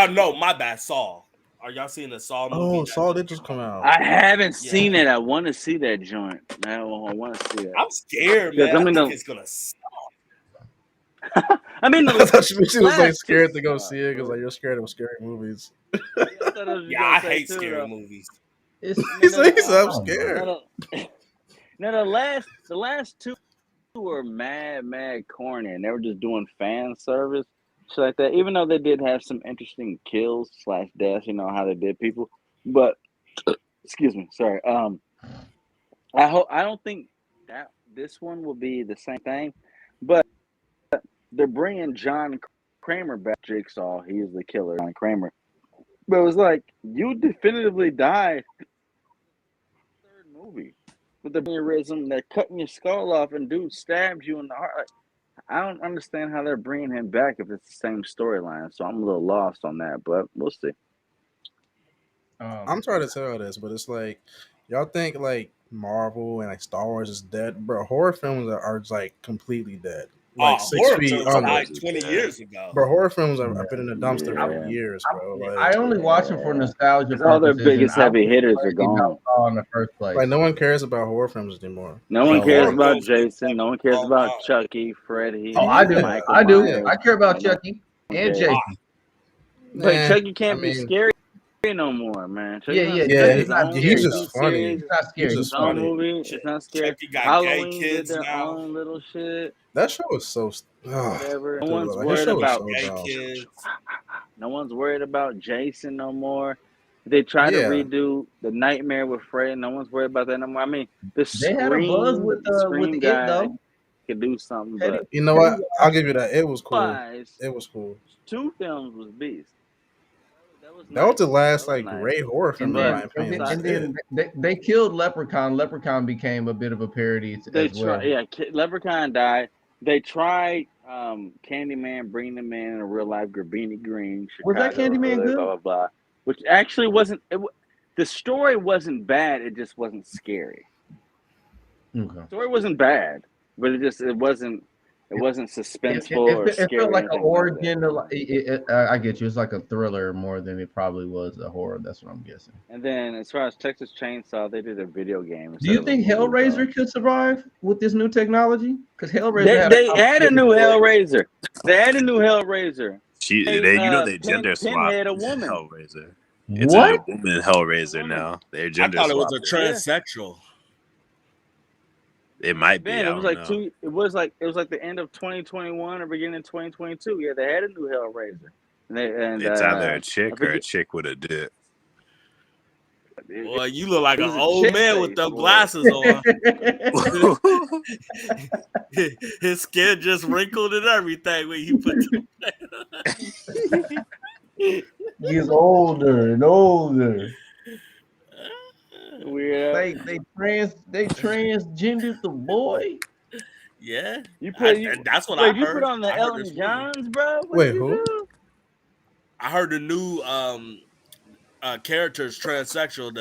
No, my bad. Saw. Are y'all seeing the Saw movie? Oh, that Saul just did just came come out? out. I haven't seen it. I want to see that joint. I want to see that. I'm scared, Because, man. I mean, I think it's gonna suck. I mean, I thought she was like last scared two to go sucked, see it because bro. like you're scared of scary movies. Yeah, I thought that's what you Yeah, gonna I say hate too, scary though. movies. He said I'm scared. Now the last two were mad corny, and they were just doing fan service, shit like that. Even though they did have some interesting kills / deaths, you know how they did people. But excuse me, sorry. I don't think that this one will be the same thing, but they're bringing John Kramer back. Jigsaw, he is the killer, John Kramer. But it was like you definitively died. Third movie with the aneurysm, they're cutting your skull off, and dude stabs you in the heart. Like, I don't understand how they're bringing him back if it's the same storyline. So I'm a little lost on that, but we'll see. I'm trying to tell this, but it's like y'all think like Marvel and like Star Wars is dead, bro. Horror films are like completely dead. Like 6 horror feet films under. died 20 years ago. Bro, horror films have been in the dumpster for Yeah. years, bro. Like, I only watch them for nostalgia Because all their purposes. and biggest I heavy was hitters are crazy about gone. Saw in the first place. like no one cares about horror films anymore. No one So, cares Horror about films been Jason. dead No one for a cares long about time. Chucky, Freddy, Oh, I do. Michael I do. Myers. I care about Yeah, Chucky and Jason. But Nah, Chucky can't I be mean, scary no more, man. Chucky's Yeah, not yeah. scary. yeah, Chucky's not His scary. he's own just TV funny. series, He's not scary. He's He's just his own funny. movie. It's not scary. Chucky got Halloween gay did kids their now. own little shit. That show is so. Whatever. No Dude, one's like, his worried show is about so Gay dumb. kids. No one's worried about Jason no more. They try to Yeah. redo the Nightmare with Freddy. No one's worried about that no more. I mean, the They had a buzz with Scream it guy though. could do something, but You know what? I'll give you that. It was cool. otherwise, It was cool. 2 films was beast. That was the last That was like nice. great horror film And in my then, opinion. and That's then it. they killed Leprechaun. Leprechaun became a bit of a parody They as well. Leprechaun died. They tried Candyman, bringing him in a real life Gabini Green, Was that Chicago, Candyman blah good? blah blah, which actually wasn't. The story wasn't bad. It just wasn't scary. Okay. The story wasn't bad, but it wasn't suspenseful or It scary felt or like an anything like that. origin. I get you. It's like a thriller more than it probably was a horror. That's what I'm guessing. And then as far as Texas Chainsaw, they did a video game Do instead you of a think movie. Hellraiser could survive with this new technology? Because Hellraiser They had a new Hellraiser. They had a new Hellraiser. They gender swapped Pinhead a woman. Hellraiser. What? It's a new woman Hellraiser now. They're I gender thought it was swapped. a transsexual. It might be. Man, I it was don't like know. it was like the end of 2021 or beginning of 2022. Yeah, they had a new Hellraiser. It's either a chick I or a forget- chick with a dick. Boy, you look like It an was a old chick man face, with them boy. glasses on. His skin just wrinkled and everything when he put He's older and older. Weird. They transgendered the boy. Yeah. That's what I you heard. put on the I heard this Elton movie. Johns, bro. What Wait, did you who? do? I heard the new character's transsexual.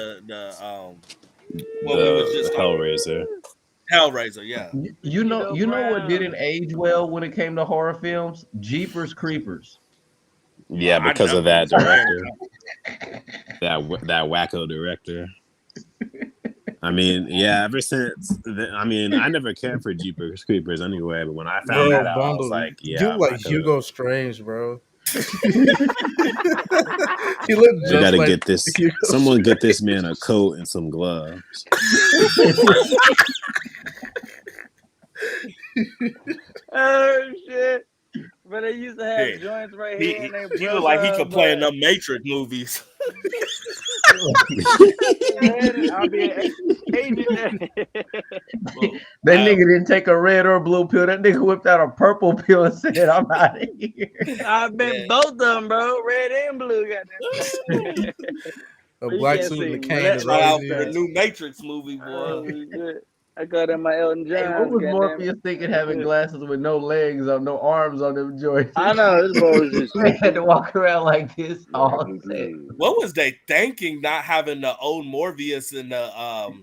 What we was just Hellraiser. Hellraiser, yeah. You know what didn't age well when it came to horror films? Jeepers Creepers. Yeah, I because of never that was a fan director. that wacko director. I mean, yeah, ever since I never cared for Jeepers Creepers anyway, but when I found that out, I was like, yeah. You I'm like not gonna- Hugo Strange, bro. He looked You just gotta like get this. Hugo Someone get this man a coat and some gloves. Oh shit! But they used to have joints right here. He, and they he looked like he could play in the Matrix movies. I'll be an agent. That nigga didn't take a red or blue pill. That nigga whipped out a purple pill and said, "I'm out of here." I've been both of them, bro. Red and blue. Goddamn. A black suit and a cane is Try all out he for the needs. new Matrix movie, boy. Oh, shit. I got in my Elton John. Hey, what was Morpheus thinking having glasses with no legs or no arms on them joints? I know this boy was just They had to walk around like this all set. What was they thinking not having the old Morpheus in the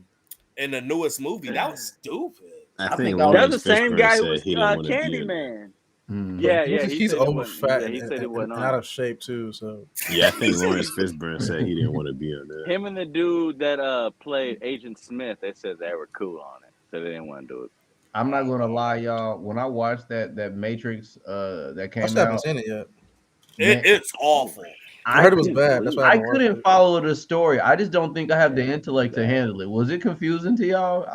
newest movie? That was stupid. I think that Lawrence was the same Fishburne guy said who was he didn't want to be in it. Candyman. Mm. Yeah, He's said over fat he said it and wasn't out on. of shape too. So Yeah, I think Lawrence Fishburne said he didn't want to be on there. Him and the dude that played Agent Smith, they said they were cool on it, so they didn't want to do it. I'm not gonna lie, y'all. When I watched that Matrix that came I still haven't out, seen it yet. It's awful. I heard it was bad. That's why I I haven't watched couldn't it. follow the story. I just don't think I have the intellect to handle it. Was it confusing to y'all?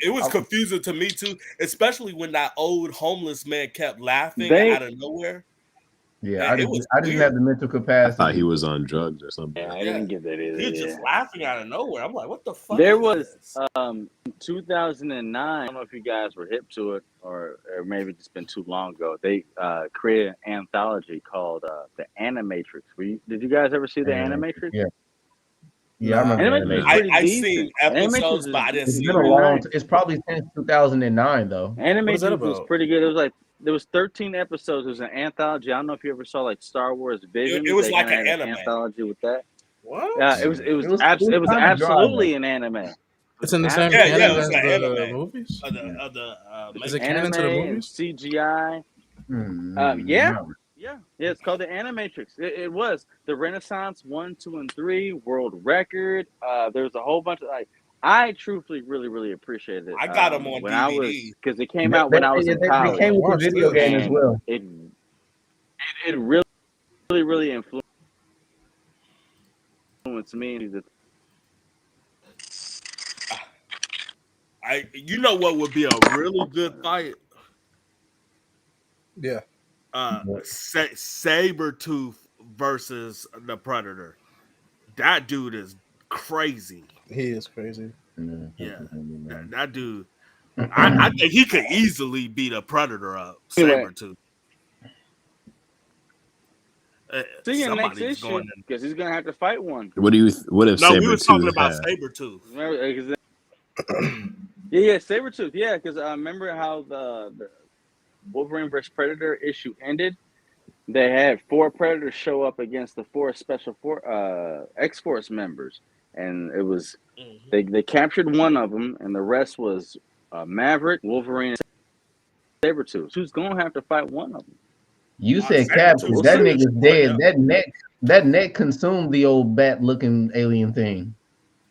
It was confusing to me too, especially when that old homeless man kept laughing out of nowhere. Yeah, I didn't have the mental capacity. I thought he was on drugs or something. Yeah, I didn't get that either. He was just laughing out of nowhere. I'm like, what the fuck? There was 2009. I don't know if you guys were hip to it or maybe it's been too long ago. They created an anthology called The Animatrix. Did you guys ever see The Animatrix? Yeah. Yeah, I remember Animatrix. I've seen episodes, but I didn't see it. It's probably since 2009 though. Animatrix was pretty good. It was like there was 13 episodes. It was an anthology. I don't know if you ever saw like Star Wars Vision. It was like an anime anthology with that. What? Yeah, it was absolutely an anime. It's in the same canon as the movies. Is it canon to the movies? CGI. Yeah, it's called The Animatrix. It was the Renaissance 1, 2, and 3 world record. There's a whole bunch of I truthfully really appreciated it. I got them on when DVD because it came out when I was in college. It came with a video game as well. It really influenced me. You know what would be a really good fight? Yeah. Sabretooth versus the Predator. That dude is crazy. He is crazy. Yeah, that dude. I think he could easily beat a Predator up. Sabretooth. See you next issue because he's gonna have to fight one. What if Sabretooth? We were talking about Sabretooth. Yeah, Sabretooth. Yeah, because I remember how Wolverine vs Predator issue ended, they had 4 Predators show up against the 4 X-Force members, and it was they captured one of them, and the rest was Maverick, Wolverine, and Sabretooth. Who's gonna have to fight one of them? You said Sabretooth captured. We'll That see. nigga's dead. That neck consumed the old bat-looking alien thing.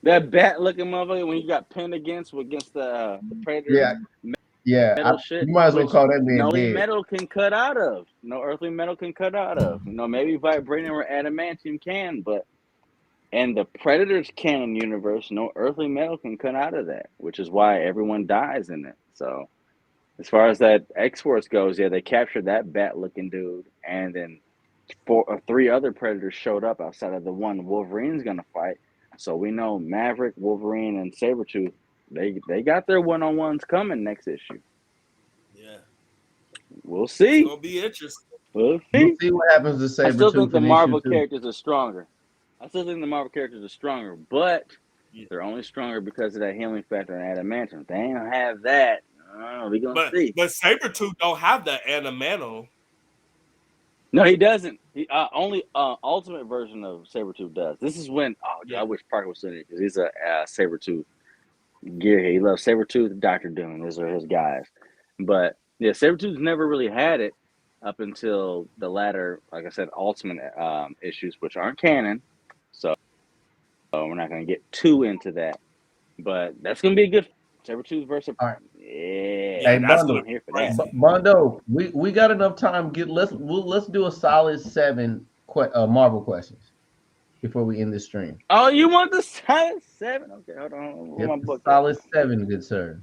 That bat-looking motherfucker when you got pinned against the Predator's metal shit, You might as well which call that no man dead. metal can cut out of. No earthly metal can cut out of. Maybe vibranium or adamantium can, but in the Predator's canon universe, no earthly metal can cut out of that, which is why everyone dies in it. So, as far as that X-Force goes, yeah, they captured that bat-looking dude, and then 4 or 3 other Predators showed up outside of the one Wolverine's gonna fight. So we know Maverick, Wolverine, and Sabretooth, they got their one-on-ones coming next issue. Yeah. We'll see. It's gonna be interesting. We'll We'll see what happens to Sabretooth. I still think the in Marvel issue 2. characters are stronger. But they're only stronger because of that healing factor and adamantium. They ain't have that. We're gonna see. But Sabretooth don't have that adamantium. No, he doesn't. He only ultimate version of Sabretooth does. This is when I wish Parker was in it because he's a Sabretooth gear. He loves Sabretooth, Dr. Doom. Those are his guys. But yeah, Sabretooth's never really had it up until the latter, like I said, ultimate issues, which aren't canon. So we're not going to get too into that. But that's going to be a good Sabretooth versus. All right. Yeah, Hey, Bondo, I'm here for that. Bondo, we got enough time. Let's do a solid 7 Marvel questions before we end this stream. Oh, you want the solid 7? Okay, hold on. Yep, My book solid 7, good sir.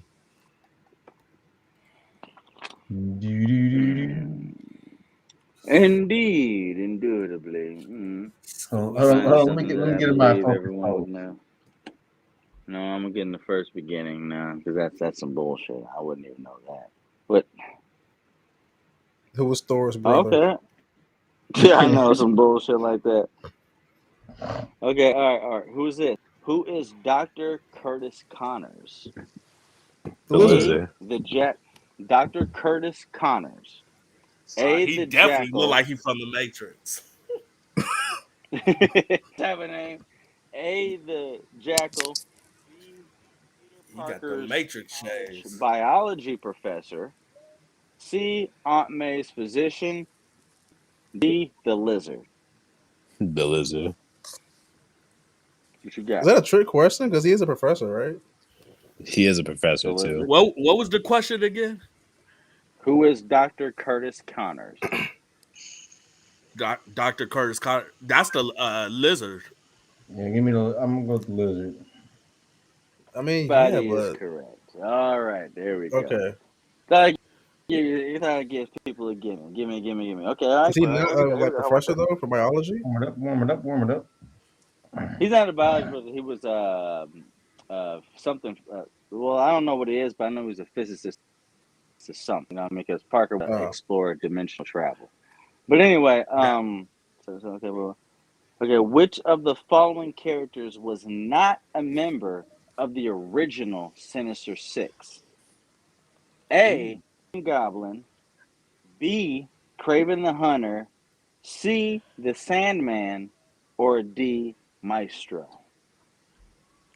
Indeed, indubitably. Hold on, let me get my focus. Everyone would know. No, I'm gonna get in the first beginning now because that's some bullshit. I wouldn't even know that. But Who was Thor's brother? okay, yeah, I know some bullshit like that. Okay, all right. Who's this? Who is Dr. Curtis Connors? The Lizard. Dr. Curtis Connors. He definitely look like he's from the Matrix. Have a name. A, the Jackal. B, He got the Matrix shades. Biology professor. C, Aunt May's physician. D, the Lizard. The Lizard. What you got? Is that a trick question? Because he is a professor, right? He is a professor too. What was the question again? Who is Dr. Curtis Connors? Dr. Curtis Connors. That's the Lizard. Yeah, give me the. I'm gonna go with the Lizard. I mean, Body but is correct. All right, there we go. okay. You thought I'd give people a gimme. Gimme. Okay, all right. Is he not a professor though for biology? Warm it up. He's not a biologist, but he was something. Well, I don't know what he is, but I know he's a physicist or something. Because Parker explored dimensional travel. But anyway, okay. Which of the following characters was not a member of the original Sinister Six? A, Goblin. B, Kraven the Hunter. C, the Sandman. Or D, Maestro.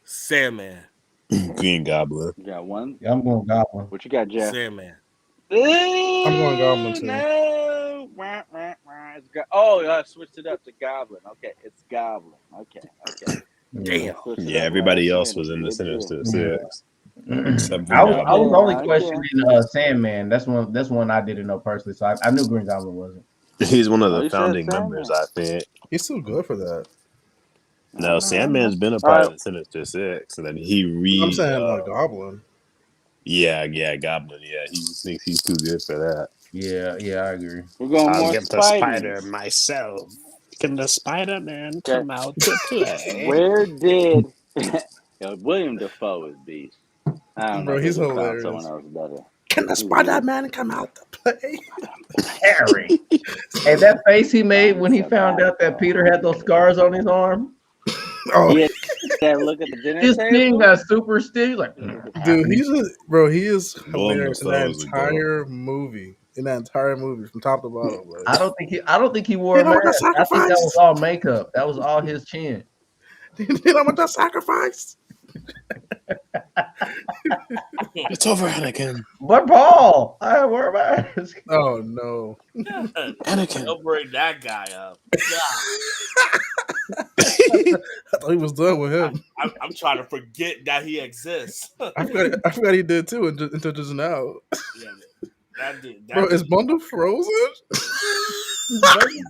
Sandman. Green Goblin. You got one? Yeah, I'm going Goblin. What you got, Jeff? Sandman. I'm going Goblin too. No. I switched it up to Goblin. Okay, it's Goblin. Okay. Damn. Yeah, everybody else was in the Sinister Six. I was only questioning Sandman. That's one I didn't know personally, so I knew Green Goblin wasn't. He's one of the founding members, I think. He's too good for that. No, Sandman's been a part of the Sinister Six, and then I'm saying like Goblin. Yeah, Goblin. Yeah, he thinks he's too good for that. Yeah, I agree. We're going I'll get the spider myself. Can the Spider-Man come out to play? Where did William Dafoe is beast? I don't know. He's hilarious. Someone else better. Can the Spider-Man come out to play? Harry. Hey, that face he made when he found out that Peter had those scars on his arm. Oh, That look at the dinner His thing table. got super stiff. Like, Dude, he is Both hilarious in that those are dope. entire movie. In that entire movie, from top to bottom. Like, I don't think he wore you a know what I mask. I think that was sacrificed? all makeup. That was all his chin. You know what I sacrificed? It's over, Anakin. But Paul, I wear a mask. Oh no. Anakin. Don't bring that guy up. God, I thought he was done with him. I'm trying to forget that he exists. I forgot he did too until just now. Yeah, that dude. Bro, is Bundle frozen?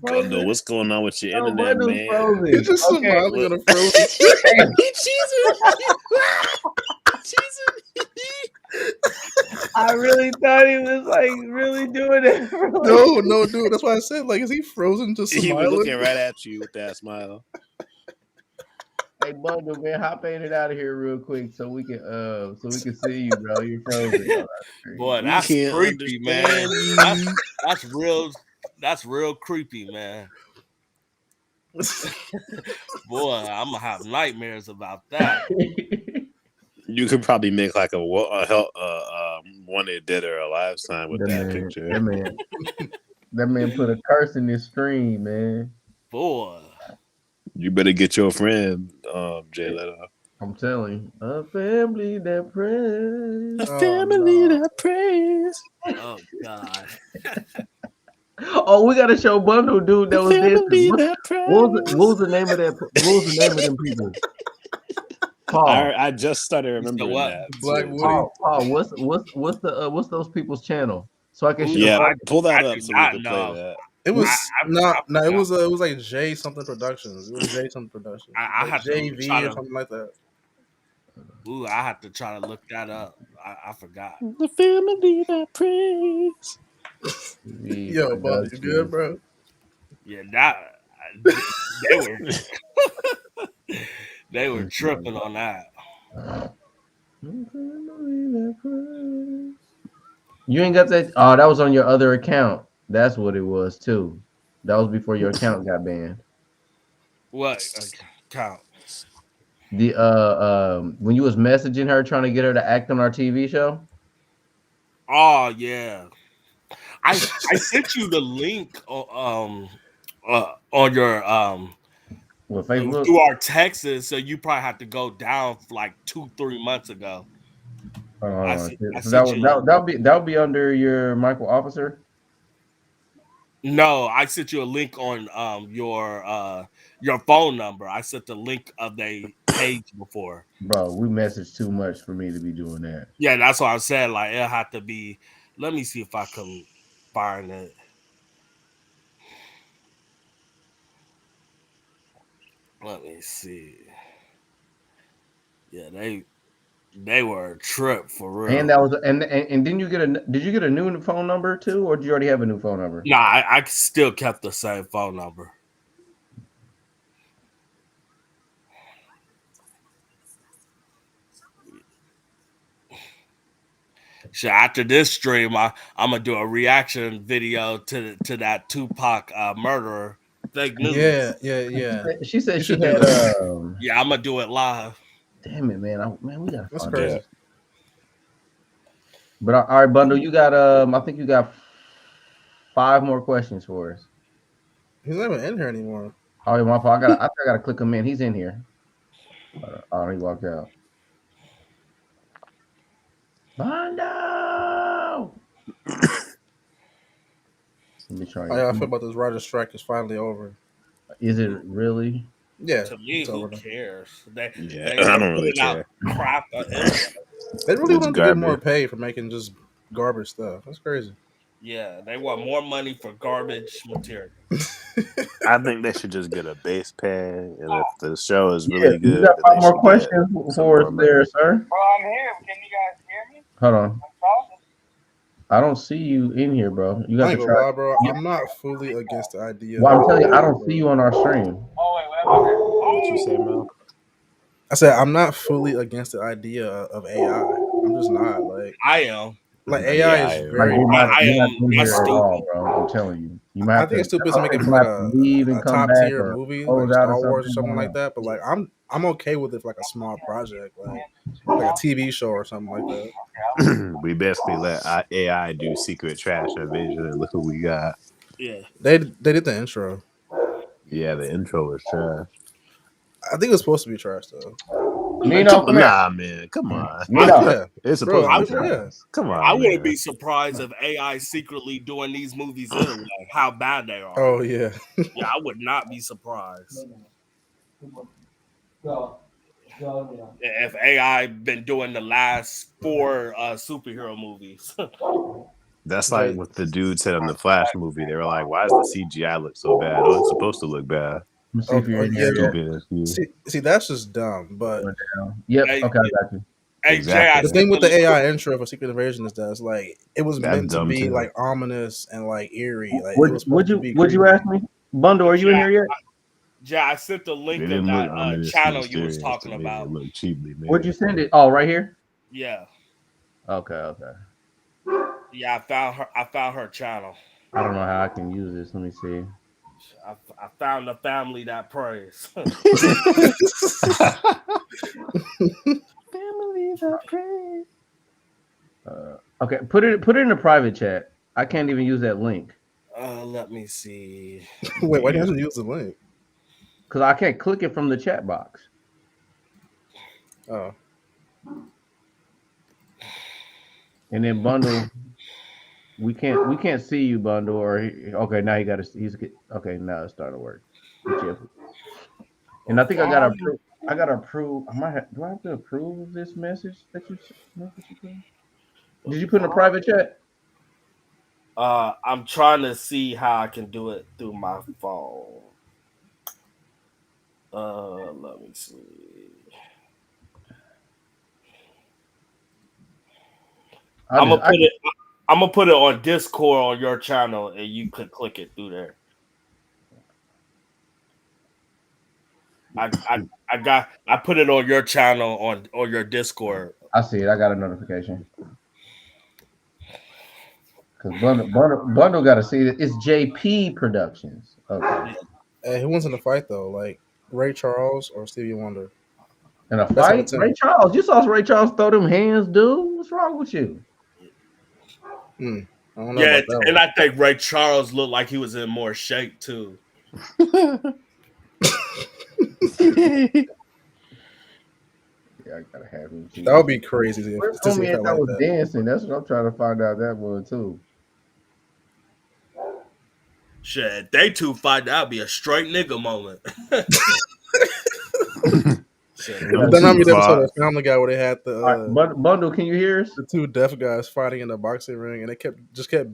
Bundle, what's going on with your Oh, internet, Bundle's man? frozen. He's just Okay. smiling on a frozen. I really thought he was like really doing it. No, dude. That's why I said, like, is he frozen just He was smiling? looking right at you with that smile. Hey Bundle, man, hop in and out of here real quick so we can see you, bro. You're frozen. Oh, that's Boy, We that's can't creepy, man. understand you. That's real. That's real creepy, man. Boy, I'm gonna have nightmares about that. You could probably make like a wanted dead or alive sign with that picture. That man put a curse in this stream, man. Boy, You better get your friend, Jay Leto. I'm telling you, a family that prays. A family that prays. oh god. Oh, we gotta show Bundle, dude. That was Family dancing. that prays. What was the name of that? What was the name of them people? Paul. I just started remembering what? that. Black too. Woody. Paul, what's those people's channel? So I can show. Yeah, Bundle. pull that I up do so we not can know. play that. It was I it was like J something Productions. It was J something Productions. I Like have to JV try or to. something like that. Ooh, I have to try to look that up. I forgot. The family that prays. Yo, Bundle, you good, bro? Yeah, they were tripping on that. You ain't got that. Oh, that was on your other account. That's what it was too. That was before your account got banned. What count? The when you was messaging her trying to get her to act on our TV show. Oh yeah, I sent you the link on your With Facebook. through our texts, so you probably have to go down like 2-3 months ago. I So sent you. that'll be under your Michael Officer. No, I sent you a link on your phone number. I sent the link of the page before. Bro, we messaged too much for me to be doing that. Yeah, that's what I said. Like it'll have to be. Let me see if I can find it. Let me see. Yeah, they were a trip for real. And that was and didn't you get did you get a new phone number too, or did you already have a new phone number? Nah, I still kept the same phone number. So after this stream, I'm gonna do a reaction video to that Tupac murderer fake news. Yeah. She said You she should did. have- Yeah, I'm gonna do it live. Damn it, man! We gotta That's find crazy. that. But all right, Bundle, you got I think you got 5 more questions for us. He's not even in here anymore. Oh, my fault. I gotta click him in. He's in here. Oh, he walked out. Bundle. Let me try. I feel about this writer's strike is finally over. Is it really? Yeah, To me, it's who over now. cares? Yeah, They I don't really putting out care. crap. They really It's wanted to get more garbage. pay for making just garbage stuff. That's crazy. Yeah, they want more money for garbage material. I think they should just get a base pay, and if the show is Yeah, really you good, got then 5 they more should questions get some for more us money. there, sir. Bro, I'm here. Can you guys hear me? Hold on. I'm talking. I don't see you in here, bro. You got I to ain't gonna try. lie, bro. I'm not fully against the idea. Well, I'm of telling you, I don't bro. see you on our stream. Oh, wait, what happened? What you say, Mel? I said I'm not fully against the idea of AI. I'm just not like. I am. Like I'm AI is AI. Like very you're not in That's here at stupid. all, bro. I'm telling you. You might I have think to. it's stupid to I make it think for you like might have to leave and a come top back tier or movie, like close out or Star Wars or something. I something don't like know. that. But like I'm okay with it for like a small project, like a TV show or something like that. We basically let AI do Secret Trash Invasion, and look what we got. Yeah. They did the intro. Yeah, the intro was trash. I think it was supposed to be trash though. Nino, Come come on, here. nah, man. Come on. Nino. Yeah, It's bro. supposed to be I Yeah. trash. Come I on, wouldn't man. be surprised if AI secretly doing these movies anyway. How bad they are. Oh yeah. Yeah, I would not be surprised if AI been doing the last 4 superhero movies. That's like But what the dude said in the Flash movie. They were like, "Why does the CGI look so bad? Oh, it's supposed to look bad." Let me see if you're in yeah. here yet. Stupid as you. See, that's just dumb. But Going down. Yep. hey, Okay, I got you. hey, Jay, I Exactly. the sent thing with the the AI intro for Secret Invasion is that it's like it was That's meant to dumb be too. like ominous and like eerie. Like it Would was would supposed to you be would you creepy. ask me? Bundle, are you in Jay, here yet? Jay, I sent the It link of didn't that look ominous and channel you was mysterious to talking me. It about. looked cheaply Where'd you made. send it? Oh, right here. Yeah, Okay. yeah, I found her channel. I don't know how I can use this. Let me see. I found a family that prays. Family that prays. Okay, put it in a private chat. I can't even use that link Let me see. Wait, why Yeah. didn't you use the link? because I can't click it from the chat box. Oh, And then bundle, we can't see you bundle or okay now he got to he's okay now it's starting to work. And I think I gotta approve. Do I have to approve this message that you put? Did you put in a private chat? I'm trying to see how I can do it through my phone. Let me see. I I'm just gonna put it. I'm gonna put it on Discord on your channel, and you could click it through there. I put it on your channel on your Discord. I see it. I got a notification. Because Bundle got to see it. It's JP Productions. Okay. hey, who wants in the fight though? Like Ray Charles or Stevie Wonder? In a Best out of fight, 10. Ray Charles. You saw Ray Charles throw them hands, dude. What's wrong with you? I don't know Yeah, about that and one. I think Ray Charles looked like he was in more shape too. Yeah, I gotta have him. That would be crazy Where's to see a homie fight at that like was that. dancing? That's what I'm trying to find out. That one too. Shit, they two fight, that'd be a straight nigga moment. Shit, Yeah, Them Then I two mean the episode fought. of Family Guy where they had all right, Bundle, can you hear us? the two deaf guys fighting in the boxing ring, and they kept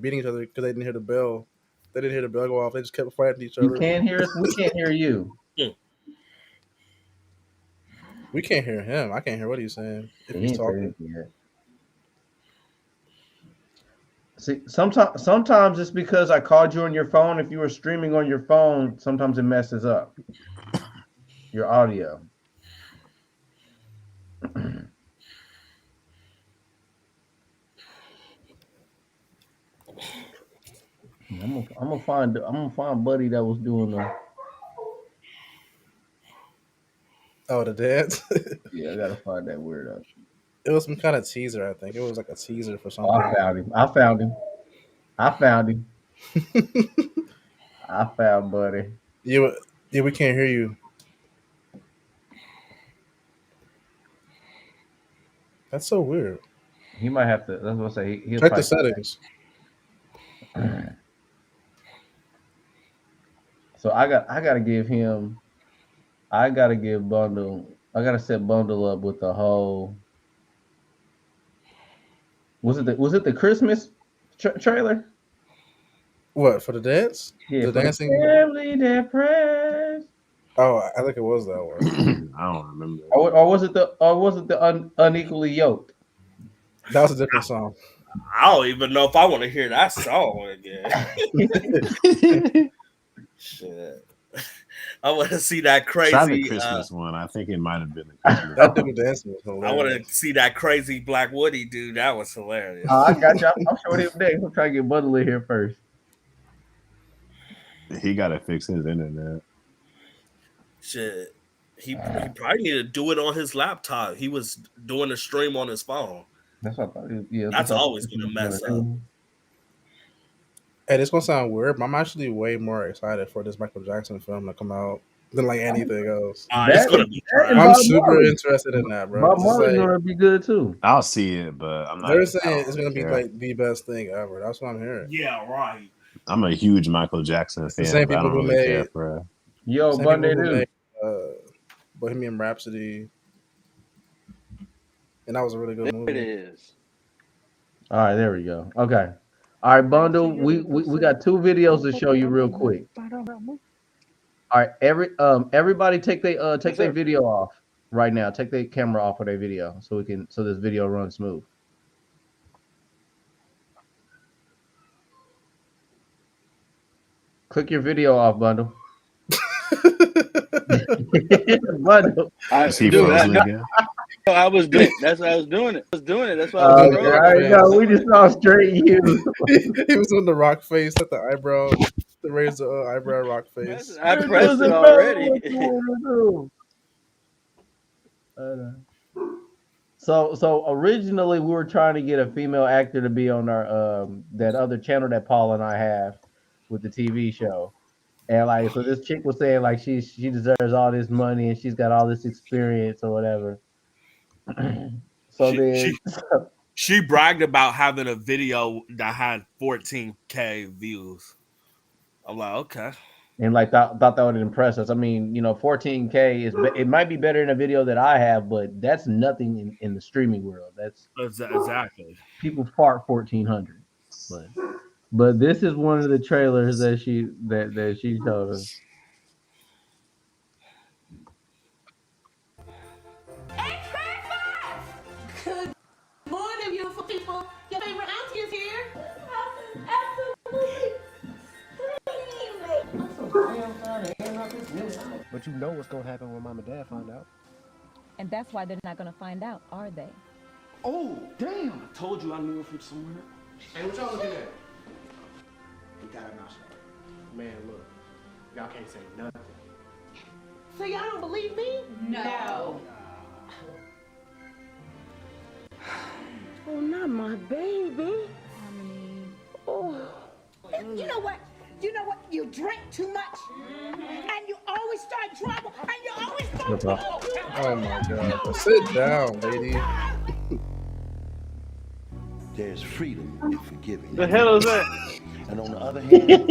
beating each other because they didn't hear the bell. They didn't hear the bell go off. They just kept fighting each You other. can hear us. We can't hear you. We can't hear him. I can't hear what he's saying if He he's ain't say talking. anything yet. See, sometimes it's because I called you on your phone. If you were streaming on your phone, sometimes it messes up your audio. I'm gonna find Buddy that was doing the. Oh, the dance. Yeah, I gotta find that weirdo. It was some kind of teaser. I think it was like a teaser for Oh, I something. found him. I found him. I found him. I found Buddy. Yeah, yeah, we can't hear you. That's so weird. He might have to. That's what I say. He'll Check the probably. settings. So I gotta give him. I gotta give Bundle. I gotta set Bundle up with the whole. Was it the Christmas trailer? What for the dance? Yeah, The for the dancing. family that prays. Oh, I think it was that one. I don't remember. Or was it the unequally yoked? That was a different song. I don't even know if I want to hear that song again. Shit. I want to see that Try the crazy. Christmas one. I think it might have been the Christmas. That dude dancing was I want hilarious. to see that crazy Black Woody dude. That was hilarious. I got you. I'm showing him next. I'm trying to get Bundle in here first. He got to fix his internet. Shit. He probably needed to do it on his laptop. He was doing a stream on his phone. That's what I thought. Yeah, That's always gonna mess up. Hey, this gonna sound weird, but I'm actually way more excited for this Michael Jackson film to come out than like anything else. It's gonna be. I'm super interested in that, bro. Bob Marley's gonna be good too. I'll see it, but I'm not. They're saying it's gonna be like the best thing ever. That's what I'm hearing. Yeah, right. I'm a huge Michael Jackson fan. The same but I people don't who really made care for it. Yo, Bundy made Bohemian Rhapsody, and that was a really good movie. It is. All right, there we go. Okay. All right, Bundle. We got 2 videos to show you real quick. All right, everybody take their video off right now. Take their camera off of their video so this video runs smooth. Click your video off, Bundle. Bundle. I was doing it. That's why I was doing it. That's why I was doing it. No, we just saw straight you. He was doing the rock face at the eyebrow, the raise the eyebrow rock face. I pressed it already. So originally we were trying to get a female actor to be on our that other channel that Paul and I have with the TV show. And like, so this chick was saying like she deserves all this money and she's got all this experience or whatever. She bragged about having a video that had 14K views. I'm like, okay. And like thought that would impress us. I mean, 14K it might be better than a video that I have, but that's nothing in the streaming world. That's exactly. People fart 1,400, but this is one of the trailers that she showed us. Good morning, beautiful people. Your favorite auntie is here. But you know what's gonna happen when mom and dad find out. And that's why they're not gonna find out, are they? Oh, damn! I told you I knew her from somewhere. Hey, what y'all looking at? We got a mouse. Man, look. Y'all can't say nothing. So y'all don't believe me? No. Oh, not my baby. Oh. You know what? You drink too much, and you always start trouble, and you always go trouble. Oh my God! Sit down, lady. There's freedom in forgiving. The hell is that? And on the other hand, there's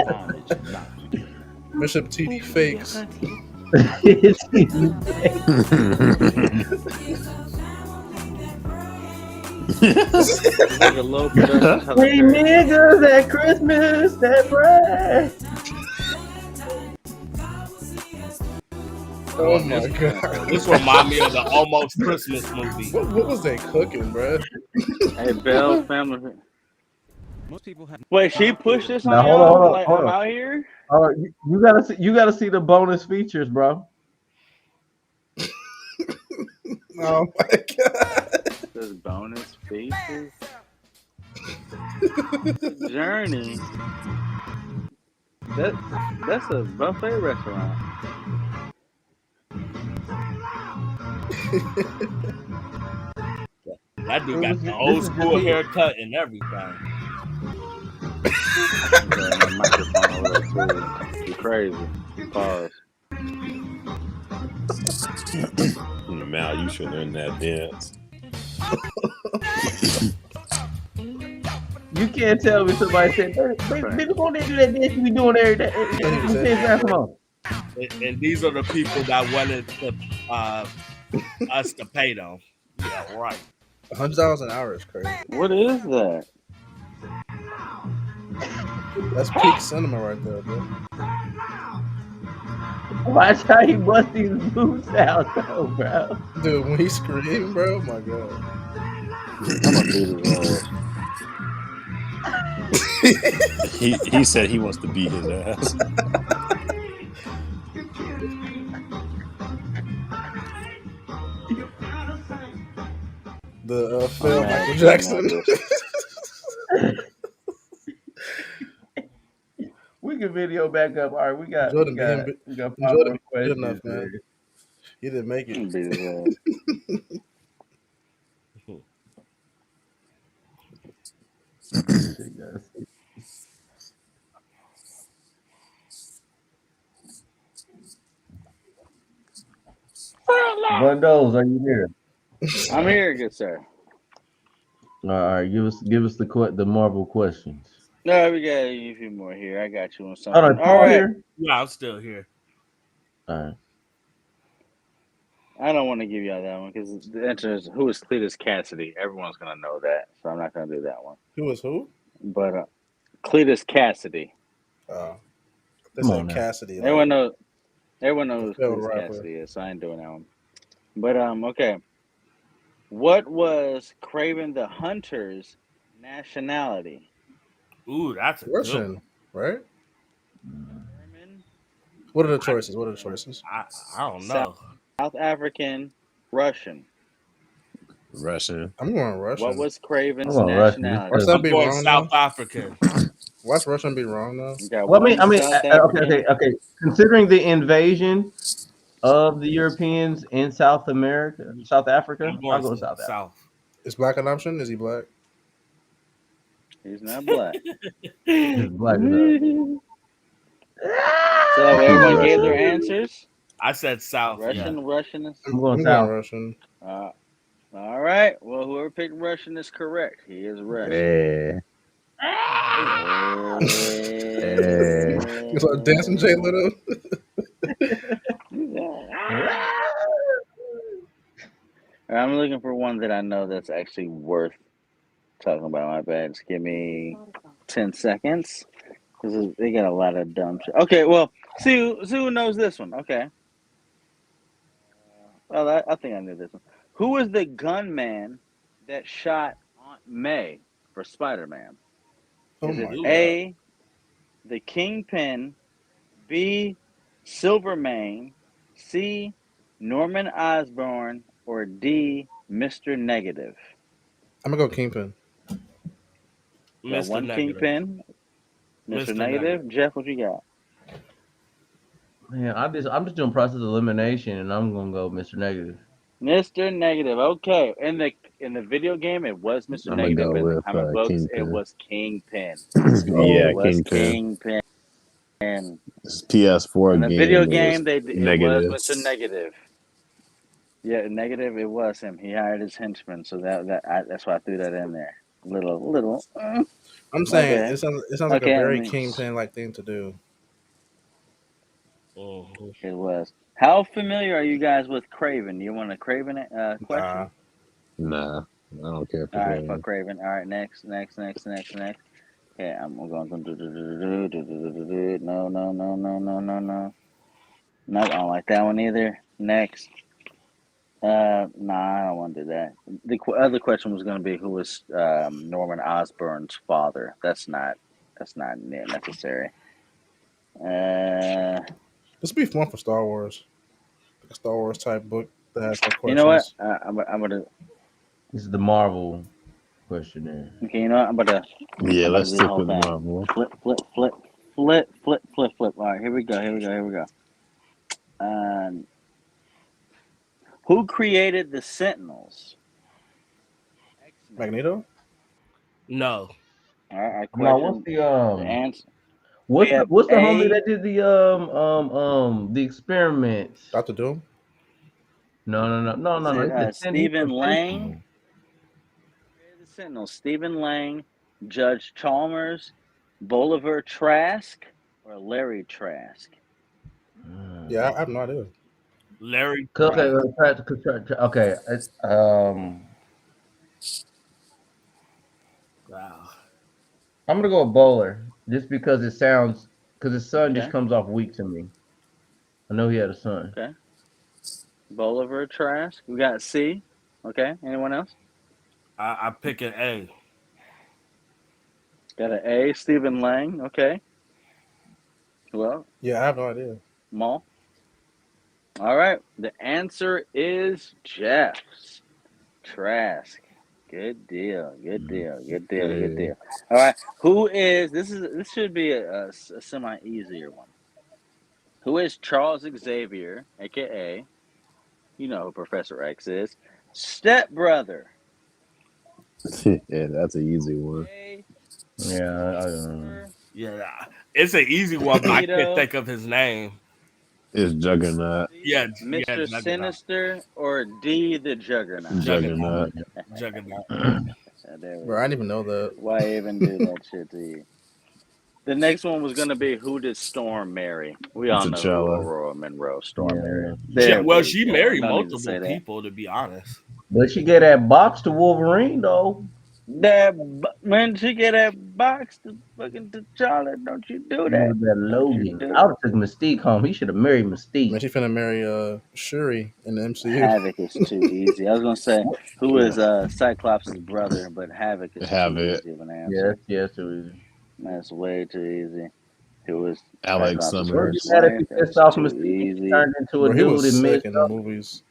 bondage in not forgiving. Bishop TD fakes. We niggas at Christmas that brag. Oh my God! This remind me of the Almost Christmas movie. What was they cooking, bro? Hey, Bell's family. Most people have. Wait, she pushed this on Now, y'all? hold Like, on. I'm out here? All right, you gotta see the bonus features, bro. Oh my God! This bonus features. Journey. That's a buffet restaurant. That dude got the old school haircut and everything. My microphone over there too. You crazy. Pause. Mal, you should learn that dance. You can't tell me somebody said, "Baby, go there do that dance we doing every day." Come on. And these are the people that wanted to, us to pay them. Yeah, right. $100 an hour is crazy. What is that? That's peak cinema right there, bro. Watch how he bust these boots out, though, bro. Dude, when he screamed, bro, oh my God. I'm gonna beat his ass. He said he wants to beat his ass. The I'm Phil gonna have Michael to think Jackson. about this. We can video back up. All right, we got we Jordan be him. got we got five Jordan more be good enough, questions man. here. He didn't make it. Beat his ass. Shit, guys. Bundos, are you there? I'm here, good sir. All right, give us the Marvel questions. No, we got a few more here. I got you on Hold something. on, All Paul right. here. Yeah, I'm still here. All right. I don't want to give y'all that one because the answer is who is Cletus Cassidy? Everyone's gonna know that, so I'm not gonna do that one. Who was who? But Cletus Cassidy. They Come on said now. Cassidy, like Everyone knows. Everyone the knows who failed Cletus rapper. Cassidy is, so I ain't doing that one. But okay. What was Craven the Hunter's nationality? Ooh, that's a good Russian, one. right? German, What are the choices? What are the choices? I don't South know. African, Russian. Russian. I'm going What Russian. was I'm Craven's going Russian just Watch nationality? because. that I'm be going wrong South though. African. Watch Russian be wrong though. You got Well, one South okay. African. Considering the invasion of the Europeans in South America, South Africa, I'm I'll going go to South Africa. South. Is black an option? Is he black? He's not black. Just black enough. So I choose everyone gave their Russian. answers. I said South. Yeah. Russian is. I'm going I'm going South. Russian. All right. Well, whoever picked Russian is correct. He is Russian. Yeah. Yeah. You saw dancing Jay Little. I'm looking for one that I know that's actually worth talking about. My bad. Just give me 10 seconds. Because they got a lot of dumb shit. Okay, well, see who knows this one. Okay. Well, I think I knew this one. Who was the gunman that shot Aunt May for Spider-Man? Oh Is it my god. A, the Kingpin, B, Silvermane, C, Norman Osborn, or D, Mr. Negative? I'm gonna go Kingpin. Got Mr. one Negative. Kingpin, Mr. Mr. Negative. Negative. Jeff, what you got? Man, I'm just doing process elimination, and I'm gonna go Mr. Negative. Mr. Negative. Okay. In the video game, it was Mr. I'm gonna Negative, go but in the with comic books, it Kingpin. was Kingpin. It Yeah, Oh, was Kingpin. Kingpin. This PS4 In the video game, it was game, it was negative. Mr. Negative. Yeah, Negative. It was him. He hired his henchman, so that's why I threw that in there. Little. I'm My saying bad. it sounds like a Okay, very Kingpin like thing to do. it was. How familiar are you guys with Craven? You want a Craven question? Nah, I don't care for All right, that. fuck Craven. All right, next. Okay, I'm going. No. Nope, I don't like that one either. Next. Nah, I don't want to do that. The other question was going to be who was Norman Osborn's father. That's not necessary. This would be fun for Star Wars. Like a Star Wars type book that has like You know what? questions. I'm gonna. This is the Marvel questionnaire. Okay, you know what? I'm gonna Yeah, let's do the stick whole with thing. Marvel. Flip. All right, here we go. Who created the Sentinels? Magneto? No. All right, No, what's question. The answer. We have what's the homie A. that did the experiment? Doctor Doom? No. Is it He said Stephen Lang? sensational. Created the Sentinels. Stephen Lang, Judge Chalmers, Bolivar Trask, or Larry Trask? Yeah, I have no idea. Larry. Okay, okay. Wow. I'm gonna go with Bowler just because his son just Okay. comes off weak to me. I know he had a son. Okay. Bolivar Trask. We got C. Okay. Anyone else? I pick an A. Got an A. Stephen Lang. Okay. Well, Yeah, I have no idea. Maul. All right. The answer is Jeff's Trask. Good deal. Good deal. Good deal. Yeah. Good deal. All right. Who is this? This should be a semi easier one. Who is Charles Xavier, aka you know who Professor X is, stepbrother? Yeah, that's an easy one. A. Yeah, Yeah, it's an easy one, but I can't Magneto. think of his name. It's Juggernaut. Yeah, C. yeah, Mr. Juggernaut. Sinister or D. The Juggernaut? Juggernaut. Juggernaut. Juggernaut. There we Bro, I go. didn't even know that. Why even do that shit to you? The next one was gonna be who did Storm marry? We all know who T'Challa. Aurora Monroe Storm yeah. married. There Well, we she go. married No need to multiple say that. people, to be honest. But she gave that box to Wolverine though. When she get that box to fucking T'Challa, don't you do Give that? that Don't you Logan. do I it? would have took Mystique home. He should have married Mystique. Man, she finna marry Shuri in the MCU. Havoc is too easy. I was gonna say who is Cyclops' brother, but Havoc is too Havoc. easy of an Yeah, answer. yes, too easy. That's way too easy. Who is Alex Cyclops' Wouldn't Summers. be first mad if wife? he pissed That's off too Mystique and he easy. turned into a Bro, he was dude and sick missed in the up. movies.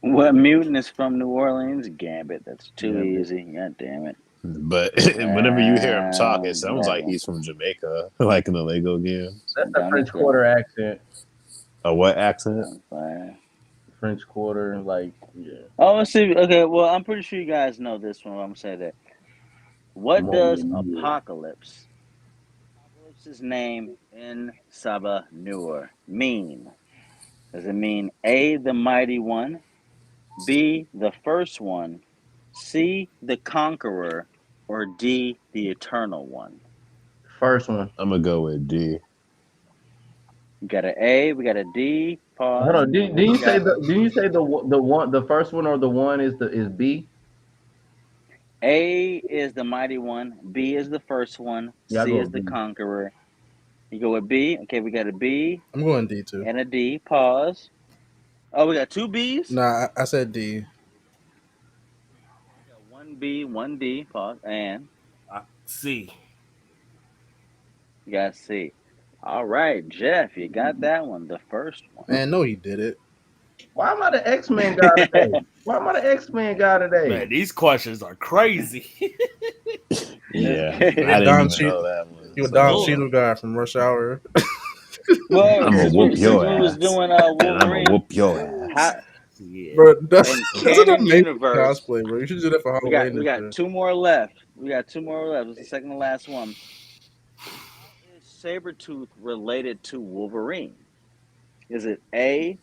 What mutant is from New Orleans? Gambit. That's too Yeah, easy. God damn it. But whenever you hear him talk, it sounds like That he's from Jamaica, like in the Lego game. that's a don't French it Quarter though? accent. A what accent? On fire. French Quarter, like yeah. Oh, let's see. Okay, well, I'm pretty sure you guys know this one. I'm gonna say that. What does Morning. Apocalypse's name in Saba Noor mean? Does it mean A, the mighty one, B, the first one, C, the conqueror, or D, the eternal one? First one. I'm gonna go with D. We got an A, we got a D. Hold Pause. on. Did What you you say got? the first one or the one is B? A is the mighty one, B is the first one, Yeah, I C go is with the B. conqueror. You go with B. Okay, we got a B I'm going D too. and a D. Pause. Oh, we got two B's. Nah, I said D. We got one B, one D. Pause. And C. you got C. All right, Jeff, you got that one. The first one. Man, no, he did it. Why am I the X-Men guy today? Why am I the X-Men guy today? Man, these questions are crazy. Yeah, That's I didn't Don even know that one. You a So, Don Cool. Cheadle guy from Rush Hour. Well, I'm gonna since whoop we your was ass, doing and I'm gonna Wolverine, whoop your ass. how, Yeah. Bro, that's in an canon amazing universe, cosplay, bro. You should do that for we Halloween this got year. two more left. We got two more left. It's the second to last one. How is Sabretooth related to Wolverine? Is it A,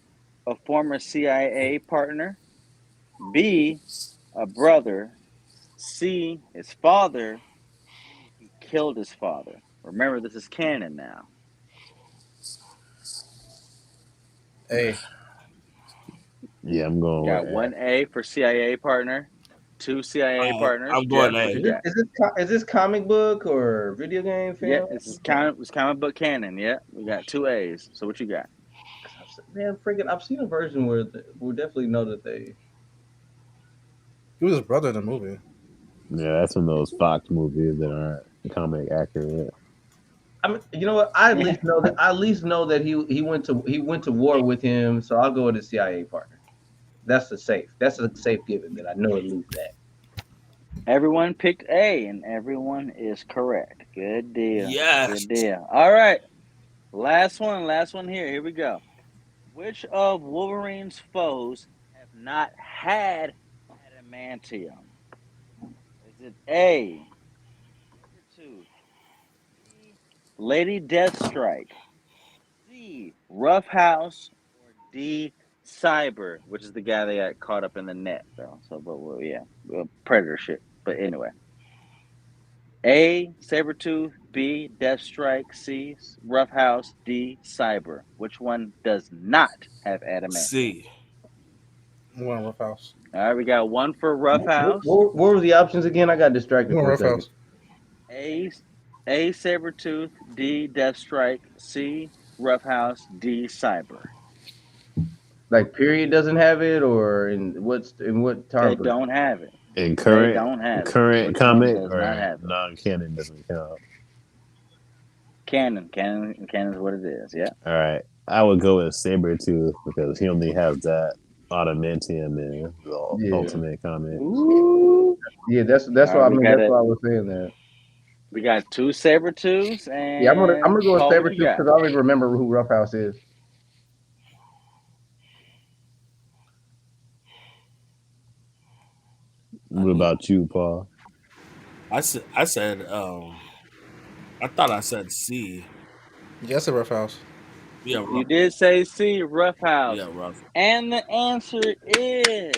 a former CIA partner, B, a brother, C, his father, he killed his father? Remember, this is canon now. Hey, Yeah, I'm going Got with one A for CIA partner, two CIA partners. I'm going Jeff, what A. you got? Is this comic book or video game Yeah, film? it's comic book canon. Yeah, we got two A's. So what you got? Man, freaking! I've seen a version where we definitely know that they. he was his brother in the movie. Yeah, that's one of those Fox movies that aren't comic accurate. I mean, you know what? I at least know that. I at least know that he went to war with him. So I'll go with the CIA partner. That's a safe. That's a safe given that I know at least that. Everyone picked A, and everyone is correct. Good deal. Yes. Good deal. All right, last one here. Here we go. Which of Wolverine's foes have not had adamantium? Is it A, Sabretooth, B, Lady Deathstrike, C, Roughhouse, or D, Cyber, which is the guy that got caught up in the net, though. So, but well, yeah, Predator shit. But anyway, A, Sabretooth, B, Deathstrike, C, Roughhouse, D, Cyber. Which one does not have adamantium? C. I'm going Rough House. All right, we got one for Roughhouse. What were the options again? I got distracted I'm going for a Rough second. House. A, Sabretooth, D, Deathstrike, C, Roughhouse, D, Cyber. Like period doesn't have it, or in what time? They don't have it. In They don't have it. current Which comic one does or not have it? non-canon doesn't count. Canon is what it is. Yeah. All right, I would go with Sabretooth because he only has that adamantium in the Yeah. Ultimate Comics. Ooh. Yeah, that's All what right, I we mean. got That's it. why I was saying that. We got 2 Sabertooths, Yeah, I'm and gonna go with Paul, what Sabretooth you got? because I don't even remember who Roughhouse is. What about you, Paul? I said I thought I said C. Yeah, that's a rough house. Yeah, You did say C, Roughhouse. Yeah, rough. And the answer is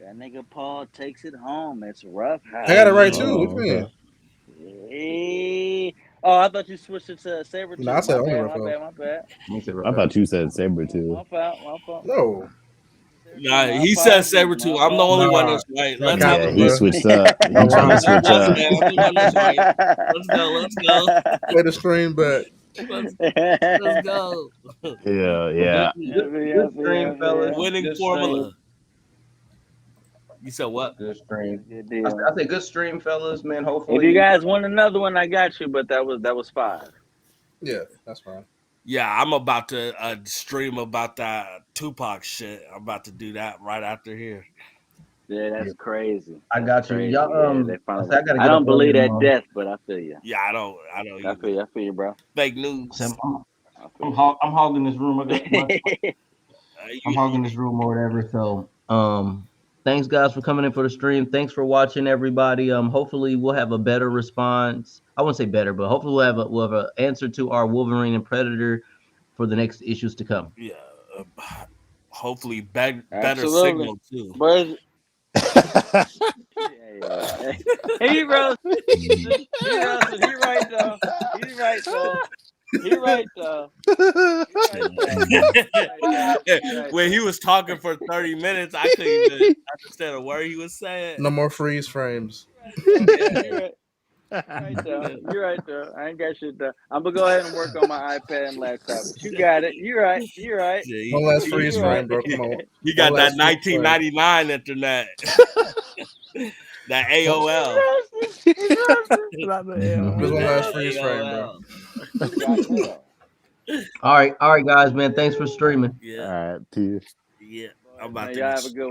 that nigga Paul takes it home. It's Roughhouse. I got it right Yeah. too. What Oh, you mean? okay. Hey. Oh, I thought you switched it to No, I Sabretooth. said My only bad, rough my house. bad, my bad. He said I Roughhouse. thought you said Saber too. My fault, my fault. No. Nah, My he said apologies, Sabretooth. my I'm the only one Nah. that's right. Got Let's have Yeah, a canceled, he bro. reset. switched up. He No trying to worries. Let's switch up. man. I'm the one that's right. Let's go. Let's go. Play the stream back. Let's go. Yeah, Good, yeah. good stream, fellas. Winning Good formula. stream. You said what? Good stream. Good I deal. said good stream, fellas. Man, If hopefully you guys want another one, I got you. But that was 5. Yeah, that's fine. Yeah, I'm about to stream about that Tupac shit. I'm about to do that right after here. Yeah, that's crazy. I That's got you. crazy. Y'all, Yeah, they I finally. said I gotta I get up don't early believe that tomorrow. death, but I feel you. Yeah, I don't I either. feel you. I feel you, bro. Fake So news. I feel I'm hogging this room. I'm You- hogging this room or whatever. So, thanks guys for coming in for the stream. Thanks for watching, everybody. Hopefully we'll have a better response. I wouldn't say better, but hopefully we'll have an answer to our Wolverine and Predator for the next issues to come. yeah. Hopefully better Absolutely. signal too. But yeah. He roasted. He roasted. He right though. He right though. He right though. When he was talking for 30 minutes, I couldn't even understand a word he was saying. No more freeze frames. You're right though. You're right though. I ain't got shit though. I'm gonna go ahead and work on my iPad and laptop. But you got it. You're right. You're right. One last freeze You're frame, right. bro. Come on. He got One that last freeze frame. 1999 internet. That AOL. Just one last freeze frame, bro. All right, guys, man. Thanks for streaming. Yeah. All right, peace. Yeah. I'm about Man, to y'all have a good